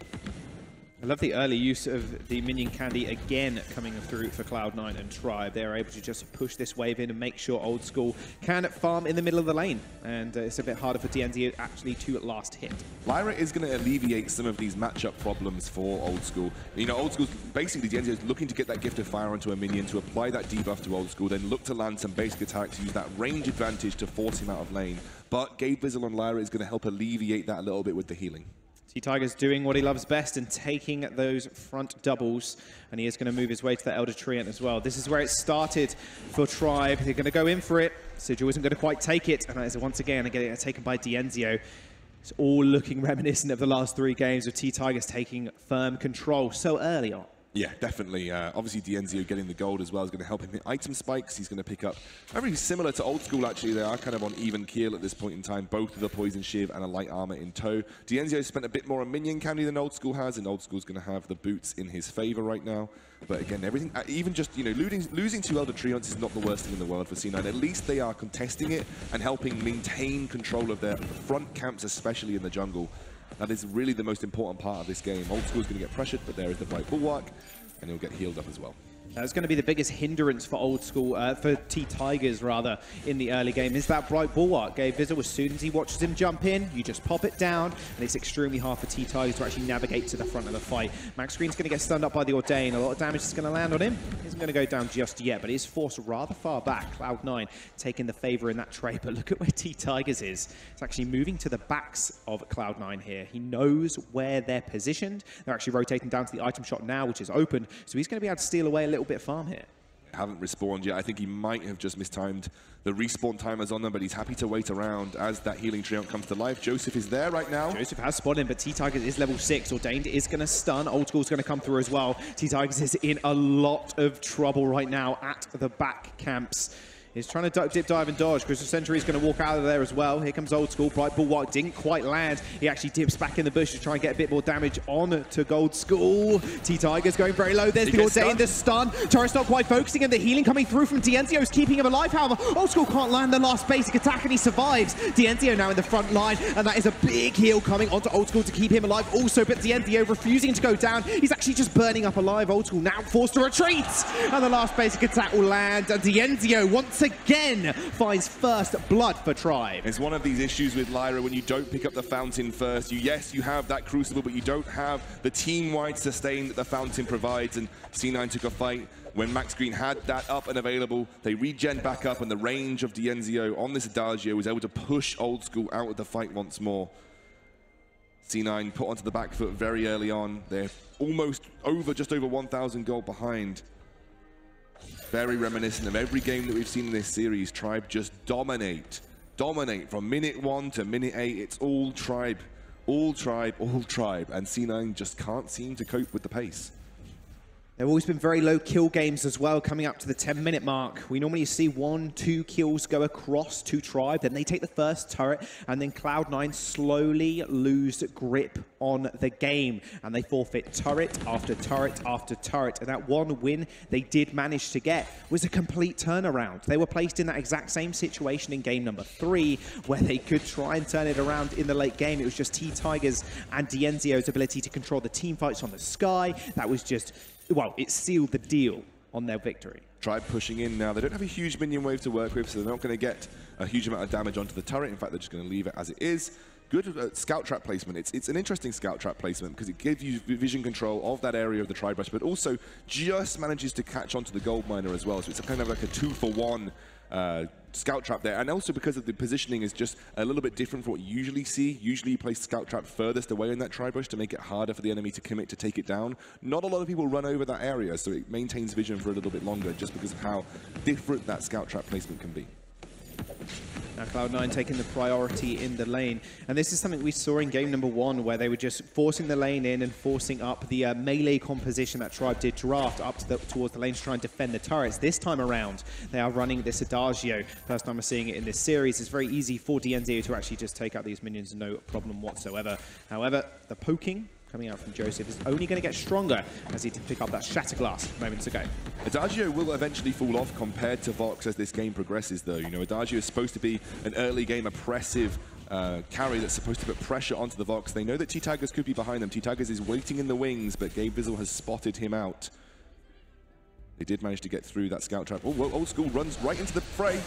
[SPEAKER 8] I love the early use of the minion candy again coming through for Cloud9 and Tribe. They're able to just push this wave in and make sure Old School can farm in the middle of the lane. And it's a bit harder for DNZ actually to last hit.
[SPEAKER 7] Lyra is going to alleviate some of these matchup problems for Old School. You know, Old School's basically DNZ is looking to get that gift of fire onto a minion to apply that debuff to Old School, then look to land some basic attacks, use that range advantage to force him out of lane. But Gabe Vizzle on Lyra is going to help alleviate that a little bit with the healing.
[SPEAKER 8] T-Tiger's doing what he loves best and taking those front doubles, and he is going to move his way to the Elder Treant as well. This is where it started for Tribe. They're going to go in for it. Sigil isn't going to quite take it, and that is once again getting taken by Dienzio. It's all looking reminiscent of the last 3 games of T-Tigers taking firm control so early on.
[SPEAKER 7] Yeah, definitely. Obviously, Dienzio getting the gold as well is going to help him hit item spikes. He's going to pick up very similar to Old School, actually. They are kind of on even keel at this point in time, both with a Poison Shiv and a light armor in tow. Dienzio spent a bit more on minion candy than Old School has, and Old School's going to have the boots in his favor right now. But again, everything, even just, you know, losing 2 Elder Treants is not the worst thing in the world for C9. At least they are contesting it and helping maintain control of their front camps, especially in the jungle. That is really the most important part of this game. Old School's going to get pressured, but there is the Bright Bulwark, and he'll get healed up as well.
[SPEAKER 8] That's going to be the biggest hindrance for Old School, for T-Tigers rather, in the early game, is that Bright Bulwark. Gabe Vizzle, as soon as he watches him jump in, you just pop it down, and it's extremely hard for T-Tigers to actually navigate to the front of the fight. Max Green's going to get stunned up by the Ordain. A lot of damage is going to land on him. He isn't going to go down just yet, but he is forced rather far back. Cloud9 taking the favor in that trade, but look at where T-Tigers is. It's actually moving to the backs of Cloud9 here. He knows where they're positioned. They're actually rotating down to the item shot now, which is open, so he's going to be able to steal away a little bit of farm here.
[SPEAKER 7] Haven't respawned yet. I think he might have just mistimed the respawn timers on them, but he's happy to wait around as that healing Treant comes to life. Joseph is there right now.
[SPEAKER 8] Joseph has spawned in, but T-Tigers is level 6. Ordained is going to stun. Old School's going to come through as well. T-Tigers is in a lot of trouble right now at the back camps. He's trying to duck, dip, dive, and dodge. Crystal Century is going to walk out of there as well. Here comes Old School. Bright Bulwark didn't quite land. He actually dips back in the bush to try and get a bit more damage on to Gold School. T-Tiger's going very low. There's the Ordain, the stun. Turret's not quite focusing, and the healing coming through from Dienzio is keeping him alive. However, Old School can't land the last basic attack, and he survives. Dienzio now in the front line, and that is a big heal coming onto Old School to keep him alive also, but Dienzio refusing to go down. He's actually just burning up alive. Old School now forced to retreat, and the last basic attack will land, and Dienzio once again finds first blood for Tribe.
[SPEAKER 7] It's one of these issues with Lyra when you don't pick up the Fountain first. Yes, you have that Crucible, but you don't have the team-wide sustain that the Fountain provides, and C9 took a fight. When Max Green had that up and available, they regen back up, and the range of Dienzio on this Adagio was able to push Old School out of the fight once more. C9 put onto the back foot very early on. They're almost over, just over 1,000 gold behind. Very reminiscent of every game that we've seen in this series. Tribe just dominate from minute 1 to minute 8. It's all Tribe, all Tribe, all Tribe, and C9 just can't seem to cope with the pace.
[SPEAKER 8] There have always been very low kill games as well, coming up to the 10-minute mark. We normally see 1-2 kills go across to Tribe, then they take the first turret, and then Cloud9 slowly lose grip on the game, and they forfeit turret after turret after turret. And that one win they did manage to get was a complete turnaround. They were placed in that exact same situation in game number 3, where they could try and turn it around in the late game. It was just T-Tigers and Dienzio's ability to control the team fights on the sky. That was just... well, it sealed the deal on their victory.
[SPEAKER 7] Tribe pushing in now. They don't have a huge minion wave to work with, so they're not going to get a huge amount of damage onto the turret. In fact, they're just going to leave it as it is. Good scout trap placement. It's an interesting scout trap placement because it gives you vision control of that area of the Tribe Rush, but also just manages to catch onto the gold miner as well. So it's a kind of like a 2-for-1 scout trap there, and also because of the positioning is just a little bit different from what you usually see. Usually you place scout trap furthest away in that Tribe Rush to make it harder for the enemy to commit to take it down. Not a lot of people run over that area, so it maintains vision for a little bit longer just because of how different that scout trap placement can be.
[SPEAKER 8] Now Cloud9 taking the priority in the lane, and this is something we saw in game number 1, where they were just forcing the lane in and forcing up the melee composition that Tribe did draft up to towards the lane to try and defend the turrets. This time around, they are running this Adagio. First time we're seeing it in this series. It's very easy for Dienzio to actually just take out these minions, no problem whatsoever. However, the poking coming out from Joseph is only going to get stronger as he did pick up that Shatterglass moments ago.
[SPEAKER 7] Adagio will eventually fall off compared to Vox as this game progresses, though. You know, Adagio is supposed to be an early game oppressive carry that's supposed to put pressure onto the Vox. They know that T-Tigers could be behind them. T-Tigers is waiting in the wings, but Gabe Vizzle has spotted him out. They did manage to get through that scout trap. Oh, well, Old School runs right into the fray.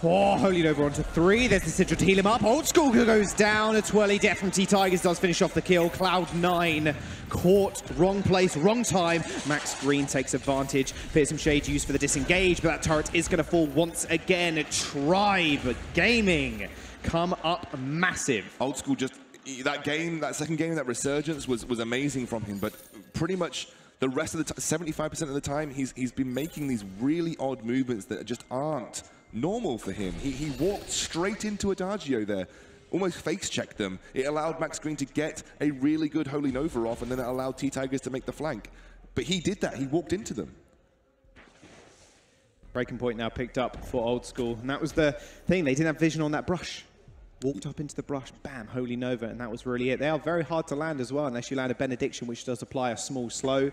[SPEAKER 8] Oh, Holy Nova onto 3. There's the Sigil to heal him up. Old School goes down. A twirly death from T-Tigers does finish off the kill. Cloud9 caught. Wrong place, wrong time. Max Green takes advantage. Fearsome Shade used for the disengage, but that turret is going to fall once again. Tribe Gaming come up massive.
[SPEAKER 7] Old School just... that game, that second game, that resurgence was amazing from him, but pretty much... the rest of the time, 75% of the time, he's been making these really odd movements that just aren't normal for him. He walked straight into Adagio there, almost face-checked them. It allowed Max Green to get a really good Holy Nova off, and then it allowed T-Tigers to make the flank. But he did that. He walked into them.
[SPEAKER 8] Breaking point now picked up for Old School, and that was the thing. They didn't have vision on that brush. Walked up into the brush, bam, Holy Nova, and that was really it. They are very hard to land as well, unless you land a Benediction, which does apply a small slow.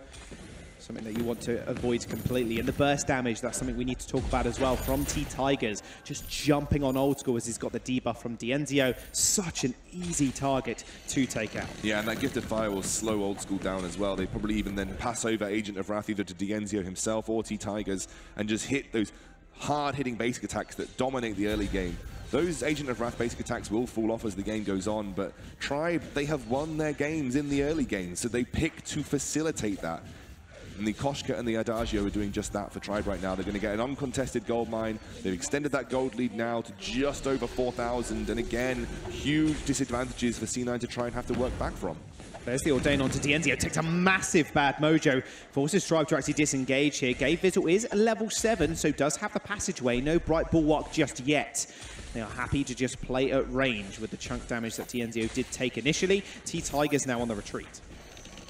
[SPEAKER 8] Something that you want to avoid completely. And the burst damage, that's something we need to talk about as well from T-Tigers. Just jumping on Old School as he's got the debuff from Dienzio. Such an easy target to take out.
[SPEAKER 7] Yeah, and that Gifted Fire will slow Old School down as well. They probably even then pass over Agent of Wrath either to Dienzio himself or T-Tigers and just hit those hard-hitting basic attacks that dominate the early game. Those Agent of Wrath basic attacks will fall off as the game goes on, but Tribe, they have won their games in the early games, so they pick to facilitate that. And the Koshka and the Adagio are doing just that for Tribe right now. They're going to get an uncontested gold mine. They've extended that gold lead now to just over 4,000. And again, huge disadvantages for C9 to try and have to work back from.
[SPEAKER 8] There's the Ordain onto Dienzio. Takes a massive bad mojo. Forces Tribe to actually disengage here. Gabe Vizzle is level 7, so does have the passageway. No Bright Bulwark just yet. They are happy to just play at range with the chunk damage that Dienzio did take initially. T-Tigers now on the retreat.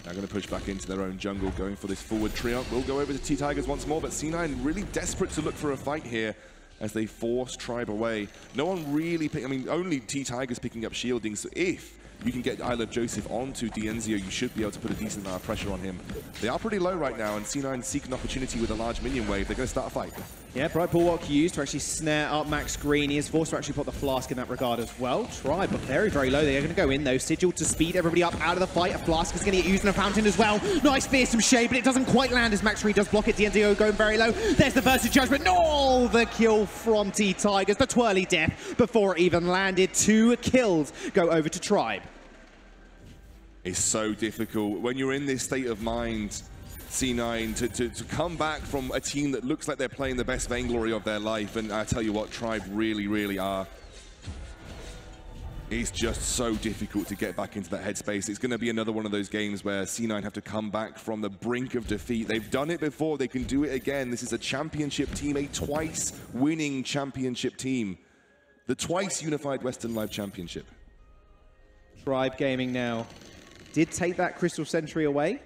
[SPEAKER 7] Now going to push back into their own jungle, going for this forward triumph. We'll go over to T-Tigers once more, but C9 really desperate to look for a fight here. as they force Tribe away. No one really, I mean, only T-Tiger's picking up shielding, so if you can get I Love Joseph onto Dienzio, you should be able to put a decent amount of pressure on him. They are pretty low right now, and C9 seek an opportunity with a large minion wave. They're going to start a fight.
[SPEAKER 8] Yeah, Bright Bulwark used to actually snare up Max Green. He is forced to actually put the Flask in that regard as well. Tribe, but very, very low. They're going to go in, though. Sigil to speed everybody up out of the fight. A Flask is going to get used in a fountain as well. Nice fearsome shade, but it doesn't quite land as Max Green does block it. Dienzio going very low. There's the Versus Judgment. No! The kill from T-Tigers. The twirly death before it even landed. 2 kills go over to Tribe.
[SPEAKER 7] It's so difficult when you're in this state of mind, C9, to come back from a team that looks like they're playing the best Vainglory of their life, and I tell you what, Tribe really, really are. It's just so difficult to get back into that headspace. It's going to be another one of those games where C9 have to come back from the brink of defeat. They've done it before, they can do it again. This is a championship team, a twice winning championship team. The twice unified Western Live Championship.
[SPEAKER 8] Tribe Gaming now did take that Crystal Sentry away.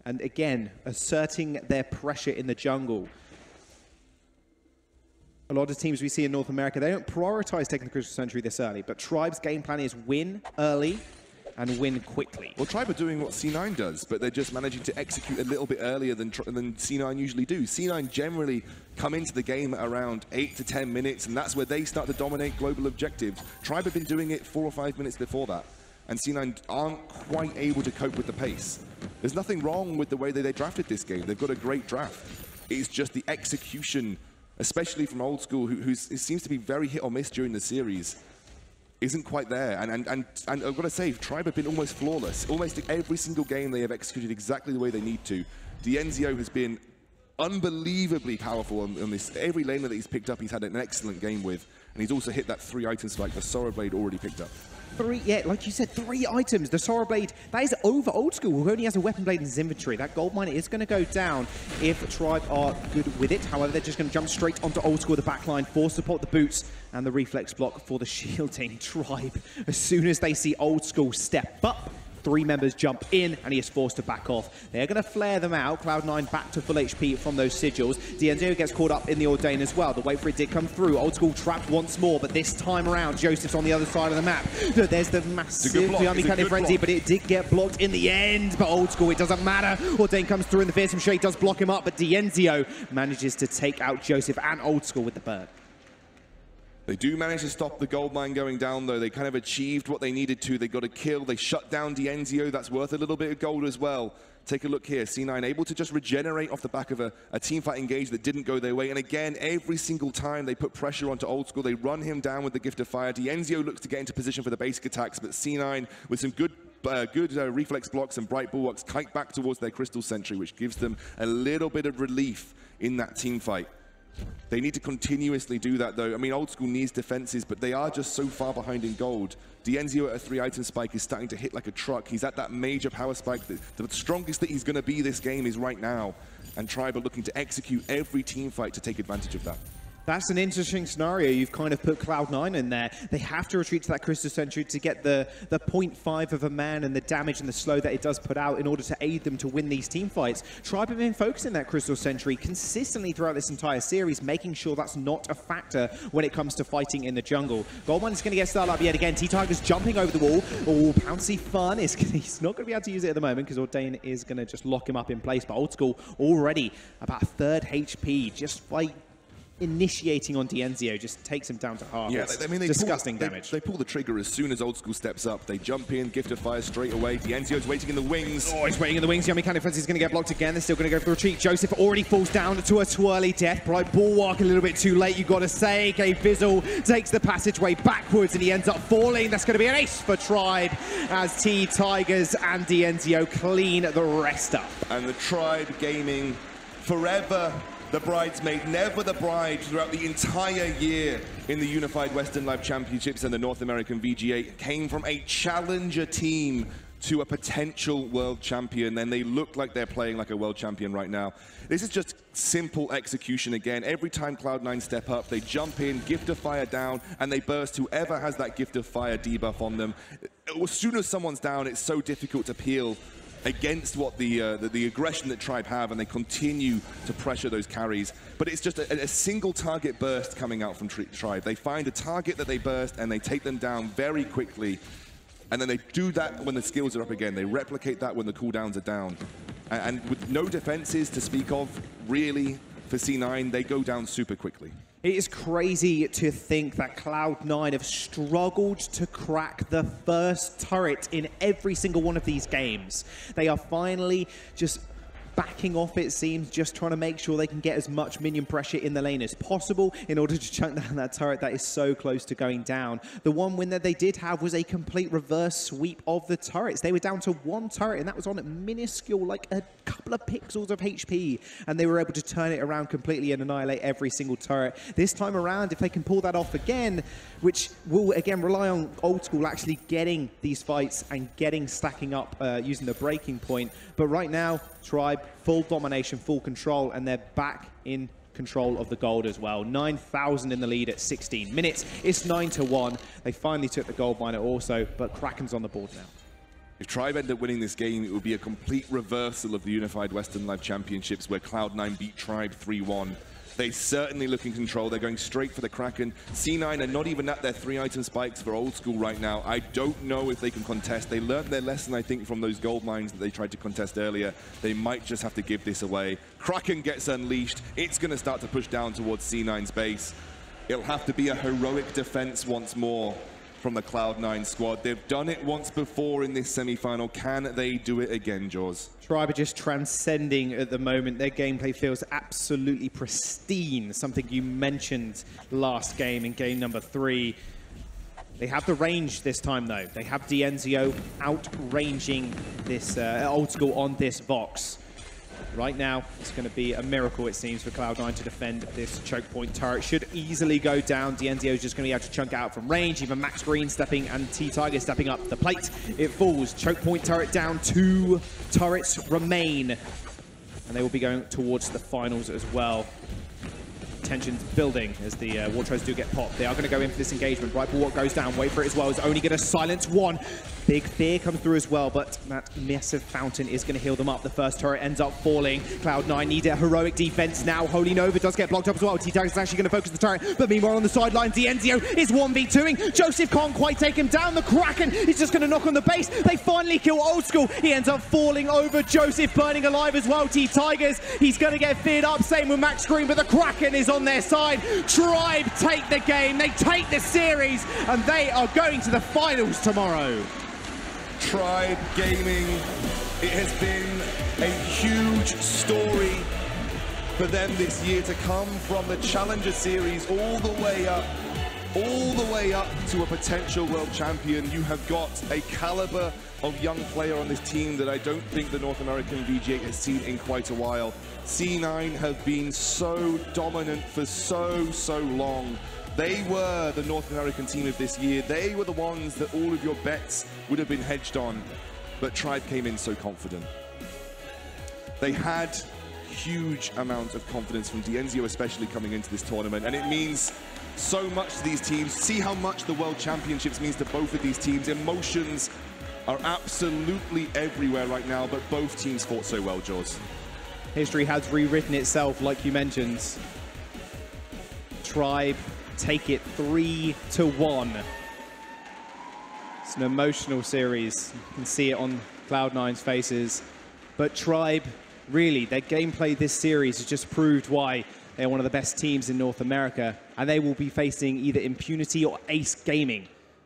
[SPEAKER 8] And again, asserting their pressure in the jungle. A lot of teams we see in North America, they don't prioritize taking the Crystal Sentry this early, but Tribe's game plan is win early and win quickly.
[SPEAKER 7] Well, Tribe are doing what C9 does, but they're just managing to execute a little bit earlier than C9 usually do. C9 generally come into the game at around 8 to 10 minutes, and that's where they start to dominate global objectives. Tribe have been doing it 4 or 5 minutes before that, and C9 aren't quite able to cope with the pace. There's nothing wrong with the way that they drafted this game. They've got a great draft. It's just the execution, especially from Old School, who seems to be very hit or miss during the series, isn't quite there. And I've got to say, Tribe have been almost flawless. Almost every single game they have executed exactly the way they need to. Dienzio has been unbelievably powerful on this. Every laner that he's picked up, he's had an excellent game with. And he's also hit that 3 item spike the Sora Blade already picked up.
[SPEAKER 8] 3, yeah, like you said, 3 items. The Sora Blade, that is over Old School, who only has a Weapon Blade in his inventory. That gold mine is going to go down if Tribe are good with it. However, they're just going to jump straight onto Old School, the backline, for support the boots and the reflex block for the shielding. Tribe, as soon as they see Old School step up, 3 members jump in, and he is forced to back off. They're going to flare them out. Cloud9 back to full HP from those sigils. Dienzio gets caught up in the Ordain as well. The wait for it did come through. Old School trapped once more, but this time around, Joseph's on the other side of the map. There's the massive Yummy Frenzy, but it did get blocked in the end. But Old School, it doesn't matter. Ordain comes through, and the fearsome shade does block him up, but Dienzio manages to take out Joseph and Old School with the bird.
[SPEAKER 7] They do manage to stop the gold mine going down, though. They kind of achieved what they needed to. They got a kill. They shut down Dienzio. That's worth a little bit of gold as well. Take a look here. C9 able to just regenerate off the back of a teamfight engage that didn't go their way. And again, every single time they put pressure onto Old School, they run him down with the Gift of Fire. Dienzio looks to get into position for the basic attacks, but C9 with some good reflex blocks and bright bulwarks kite back towards their Crystal Sentry, which gives them a little bit of relief in that teamfight. They need to continuously do that, though. I mean, Old School needs defenses, but they are just so far behind in gold. Dienzio at a 3-item spike is starting to hit like a truck. He's at that major power spike. The strongest that he's going to be this game is right now. And Tribe are looking to execute every team fight to take advantage of that.
[SPEAKER 8] That's an interesting scenario. You've kind of put Cloud9 in there. They have to retreat to that Crystal Sentry to get the 0.5 of a man and the damage and the slow that it does put out in order to aid them to win these team fights. Tribe have been focusing that Crystal Sentry consistently throughout this entire series, making sure that's not a factor when it comes to fighting in the jungle. Goldmine is going to get started up yet again. T-Tiger's jumping over the wall. Oh, Pouncy Fun he's not going to be able to use it at the moment because Ordain is going to just lock him up in place. But Old School already about 3rd HP just by initiating on Dienzio, just takes him down to half.
[SPEAKER 7] Yeah, I mean,
[SPEAKER 8] disgusting damage.
[SPEAKER 7] They pull the trigger as soon as Old School steps up. They jump in, Gift of Fire straight away. Dienzio's waiting in the wings.
[SPEAKER 8] Oh, he's waiting in the wings. Yummy Cannon Frenzy is going to get blocked again. They're still going to go for the retreat. Joseph already falls down to a twirly death. Bright Bulwark a little bit too late, you've got to say. Gabe Fizzle takes the passageway backwards and he ends up falling. That's going to be an ace for Tribe as T-Tigers and Dienzio clean the rest up.
[SPEAKER 7] And the Tribe Gaming forever the bridesmaid, never the bride throughout the entire year in the Unified Western Live Championships and the North American VGA, came from a challenger team to a potential world champion, and they look like they're playing like a world champion right now. This is just simple execution again. Every time Cloud9 step up, they jump in, Gift of Fire down, and they burst whoever has that Gift of Fire debuff on them. As soon as someone's down, it's so difficult to peel against what the aggression that Tribe have, and they continue to pressure those carries. But it's just a single target burst coming out from Tribe. They find a target that they burst, and they take them down very quickly. And then they do that when the skills are up again. They replicate that when the cooldowns are down. And with no defenses to speak of, really, for C9, they go down super quickly.
[SPEAKER 8] It is crazy to think that Cloud9 have struggled to crack the first turret in every single one of these games. They are finally just backing off, it seems, just trying to make sure they can get as much minion pressure in the lane as possible in order to chunk down that turret that is so close to going down. The one win that they did have was a complete reverse sweep of the turrets. They were down to one turret, and that was on a minuscule, like a couple of pixels of HP, and they were able to turn it around completely and annihilate every single turret. This time around, if they can pull that off again, which will again rely on Old School actually getting these fights and stacking up using the breaking point. But right now, Tribe, full domination, full control, and they're back in control of the gold as well. 9,000 in the lead at 16 minutes. It's 9-1. They finally took the gold miner also, but Kraken's on the board now.
[SPEAKER 7] If Tribe end up winning this game, it would be a complete reversal of the Unified Western Live Championships, where Cloud9 beat Tribe 3-1. They certainly look in control. They're going straight for the Kraken. C9 are not even at their 3-item spikes for Old School right now. I don't know if they can contest. They learned their lesson, I think, from those gold mines that they tried to contest earlier. They might just have to give this away. Kraken gets unleashed. It's going to start to push down towards C9's base. It'll have to be a heroic defense once more from the Cloud9 squad. They've done it once before in this semi-final. Can they do it again, Jaws?
[SPEAKER 8] Tribe are just transcending at the moment. Their gameplay feels absolutely pristine, something you mentioned last game in game number 3. They have the range this time, though. They have Dienzio outranging this Old School on this Vox. Right now, it's going to be a miracle, it seems, for Cloud9 to defend this choke point turret. Should easily go down. Dienzio is just going to be able to chunk out from range. Even Max Green stepping and T-Tiger stepping up the plate. It falls. Choke point turret down. 2 turrets remain. And they will be going towards the finals as well. Tensions building as the War Throws do get popped. They are going to go in for this engagement. Right, what goes down. Wait for it as well. Is only going to silence one. Big fear comes through as well, but that massive fountain is going to heal them up. The first turret ends up falling. Cloud9 need a heroic defense now. Holy Nova does get blocked up as well. T-Tag is actually going to focus the turret, but meanwhile on the sideline, Dienzio is 1v2ing. Joseph can't quite take him down. The Kraken is just going to knock on the base. They finally kill Old School. He ends up falling over. Joseph burning alive as well. T-Tigers, he's going to get feared up. Same with Max Green, but the Kraken is on their side. Tribe take the game. They take the series, and they are going to the finals tomorrow.
[SPEAKER 7] Tribe Gaming, it has been a huge story for them this year to come from the Challenger Series all the way up to a potential world champion. You have got a caliber of young player on this team that I don't think the North American VG8 has seen in quite a while. C9 have been so dominant for so long. They were the North American team of this year. They were the ones that all of your bets would have been hedged on, but Tribe came in so confident. They had huge amount of confidence from Dienzio, especially coming into this tournament, and it means so much to these teams. See how much the World Championships means to both of these teams. Emotions are absolutely everywhere right now, but both teams fought so well, Jaws.
[SPEAKER 8] History has rewritten itself, like you mentioned. Tribe take it 3-1. It's an emotional series. You can see it on Cloud9's faces. But Tribe, really, their gameplay this series has just proved why they're one of the best teams in North America. And they will be facing either Impunity or Ace Gaming